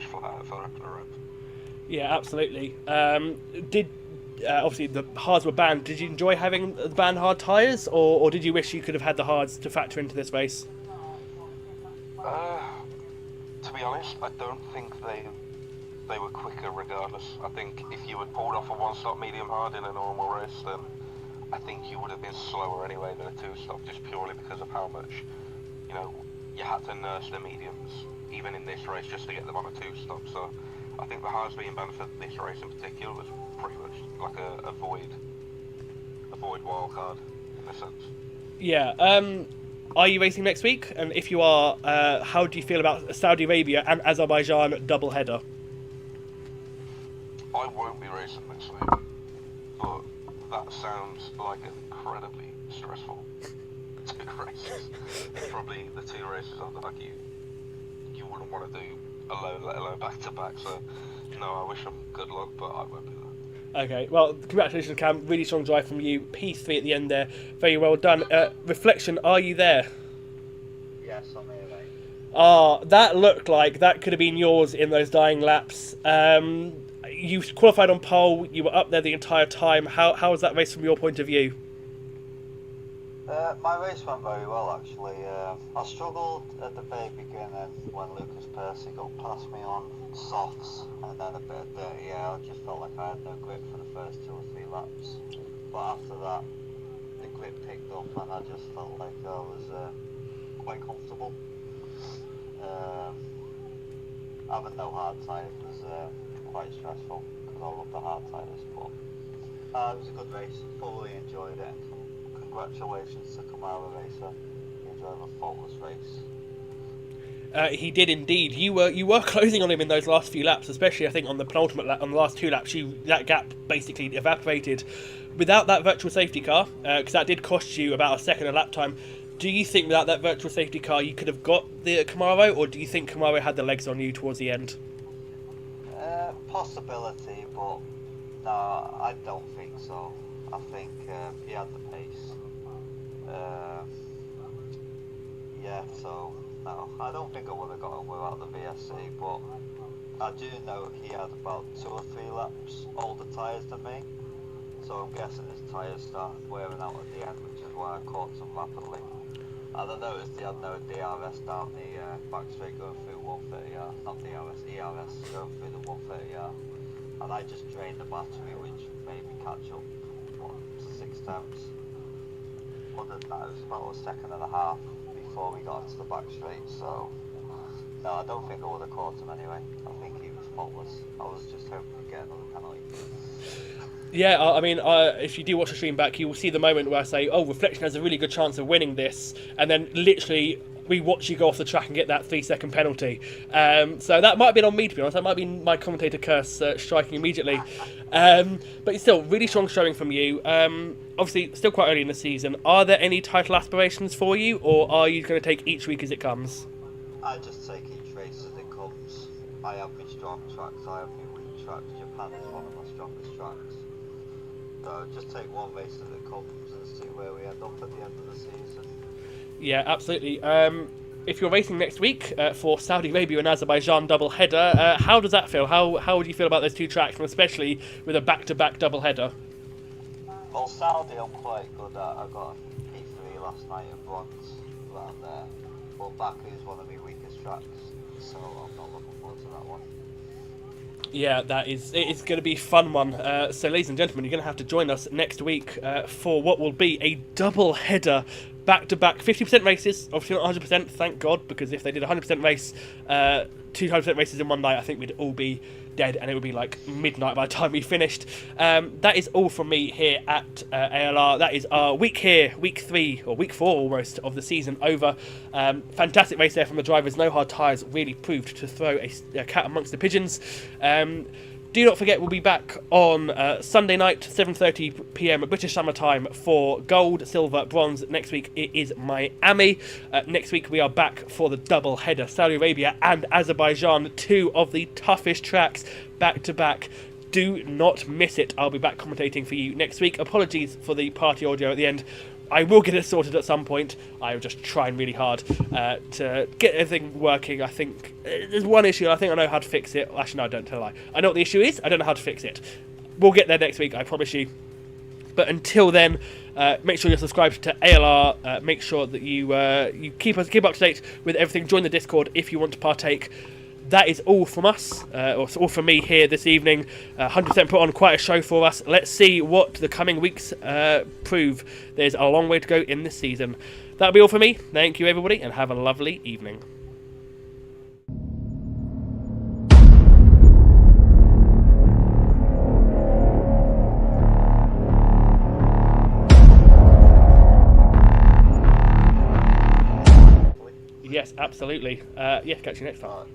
flat out for the road. Yeah, absolutely. Obviously the hards were banned. Did you enjoy having the banned hard tyres, or did you wish you could have had the hards to factor into this race? To be honest, I don't think they were quicker regardless. I think if you had pulled off a one-stop medium hard in a normal race, then I think you would have been slower anyway than a two-stop, just purely because of how much, you had to nurse the mediums, even in this race, just to get them on a two-stop. So I think the hards being banned for this race in particular was pretty much like a void wild card in a sense. Yeah. Are you racing next week? And if you are, how do you feel about Saudi Arabia and Azerbaijan double header? I won't be racing next week, but that sounds like incredibly stressful. 2 races. Probably the 2 races like you wouldn't want to do alone, let alone back to back. So no, I wish them good luck, but I won't be there. Okay, well, congratulations, Cam. Really strong drive from you. P3 at the end there. Very well done. Reflection, are you there? Yes, I'm here, mate. That looked like that could have been yours in those dying laps. You qualified on pole. You were up there the entire time. How was that race from your point of view? My race went very well, actually. I struggled at the very beginning when Lucas Percy got past me on softs, and then a bit of dirty air. I just felt like I had no grip for the first 2 or 3 laps. But after that, the grip picked up, and I just felt like I was quite comfortable. Having no hard tyres was quite stressful, because I love the hard tyres. But it was a good race. Thoroughly enjoyed it. Congratulations to Kamara Racer. He drove a faultless race. He did indeed. You were closing on him in those last few laps, especially I think on the penultimate lap, on the last 2 laps. That gap basically evaporated. Without that virtual safety car, because that did cost you about a second a lap time. Do you think without that virtual safety car you could have got the Camaro, or do you think Camaro had the legs on you towards the end? Possibility, but no, I don't think so. I think he had the pace. Yeah, so no, I don't think I would have got him without the VSC, but I do know he had about 2 or 3 laps older tyres than me, so I'm guessing his tyres started wearing out at the end, which is why I caught them rapidly. And I noticed he had no DRS down the back straight going through 130R, not DRS, ERS going through the 130R. And I just drained the battery, which made me catch up, 6 times. Other than that, it was about a second and a half before we got into the back straight, so no, I don't think I would have caught him anyway. I think he was faultless. I was just hoping to get another penalty. Yeah, I mean, if you do watch the stream back, you will see the moment where I say, oh, Reflection has a really good chance of winning this, and then literally we watch you go off the track and get that 3-second penalty. So that might have been on me, to be honest. That might be my commentator curse striking immediately. But still, really strong showing from you. Obviously, still quite early in the season. Are there any title aspirations for you, or are you going to take each week as it comes? I just take each race as it comes. I have my strong tracks, I have my weak tracks. Japan is one of my strongest tracks. So just take one race as it comes and see where we end up at the end of the season. Yeah, absolutely. If you're racing next week for Saudi Arabia and Azerbaijan double header, how does that feel? How would you feel about those 2 tracks, and especially with a back-to-back double header? Well, Saudi I'm quite good at. I got a P3 last night in bronze around there. But Baku is one of my weakest tracks, so I'm not looking forward to that one. Yeah, it's going to be a fun one. So, ladies and gentlemen, you're going to have to join us next week for what will be a double header, back-to-back 50% races. Obviously not 100%, thank God, because if they did 100% race, 200% races in one night, I think we'd all be dead, and it would be like midnight by the time we finished. That is all from me here at ALR. That is our week here, week 3 or week 4 almost of the season over. Fantastic race there from the drivers. No hard tyres really proved to throw a cat amongst the pigeons. Do not forget, we'll be back on Sunday night, 7:30 p.m. British Summer Time for gold, silver, bronze. Next week it is Miami. Next week we are back for the double header, Saudi Arabia and Azerbaijan, 2 of the toughest tracks back to back. Do not miss it. I'll be back commentating for you next week. Apologies for the party audio at the end. I will get it sorted at some point. I'm just trying really hard to get everything working. I think there's one issue. I think I know how to fix it. Actually, no, don't tell a lie. I know what the issue is. I don't know how to fix it. We'll get there next week, I promise you. But until then, make sure you're subscribed to ALR. Make sure that you keep up to date with everything. Join the Discord if you want to partake. That is all from us, or all from me here this evening. 100% put on quite a show for us. Let's see what the coming weeks prove. There's a long way to go in this season. That'll be all for me. Thank you, everybody, and have a lovely evening. Yes, absolutely. Yeah, catch you next time.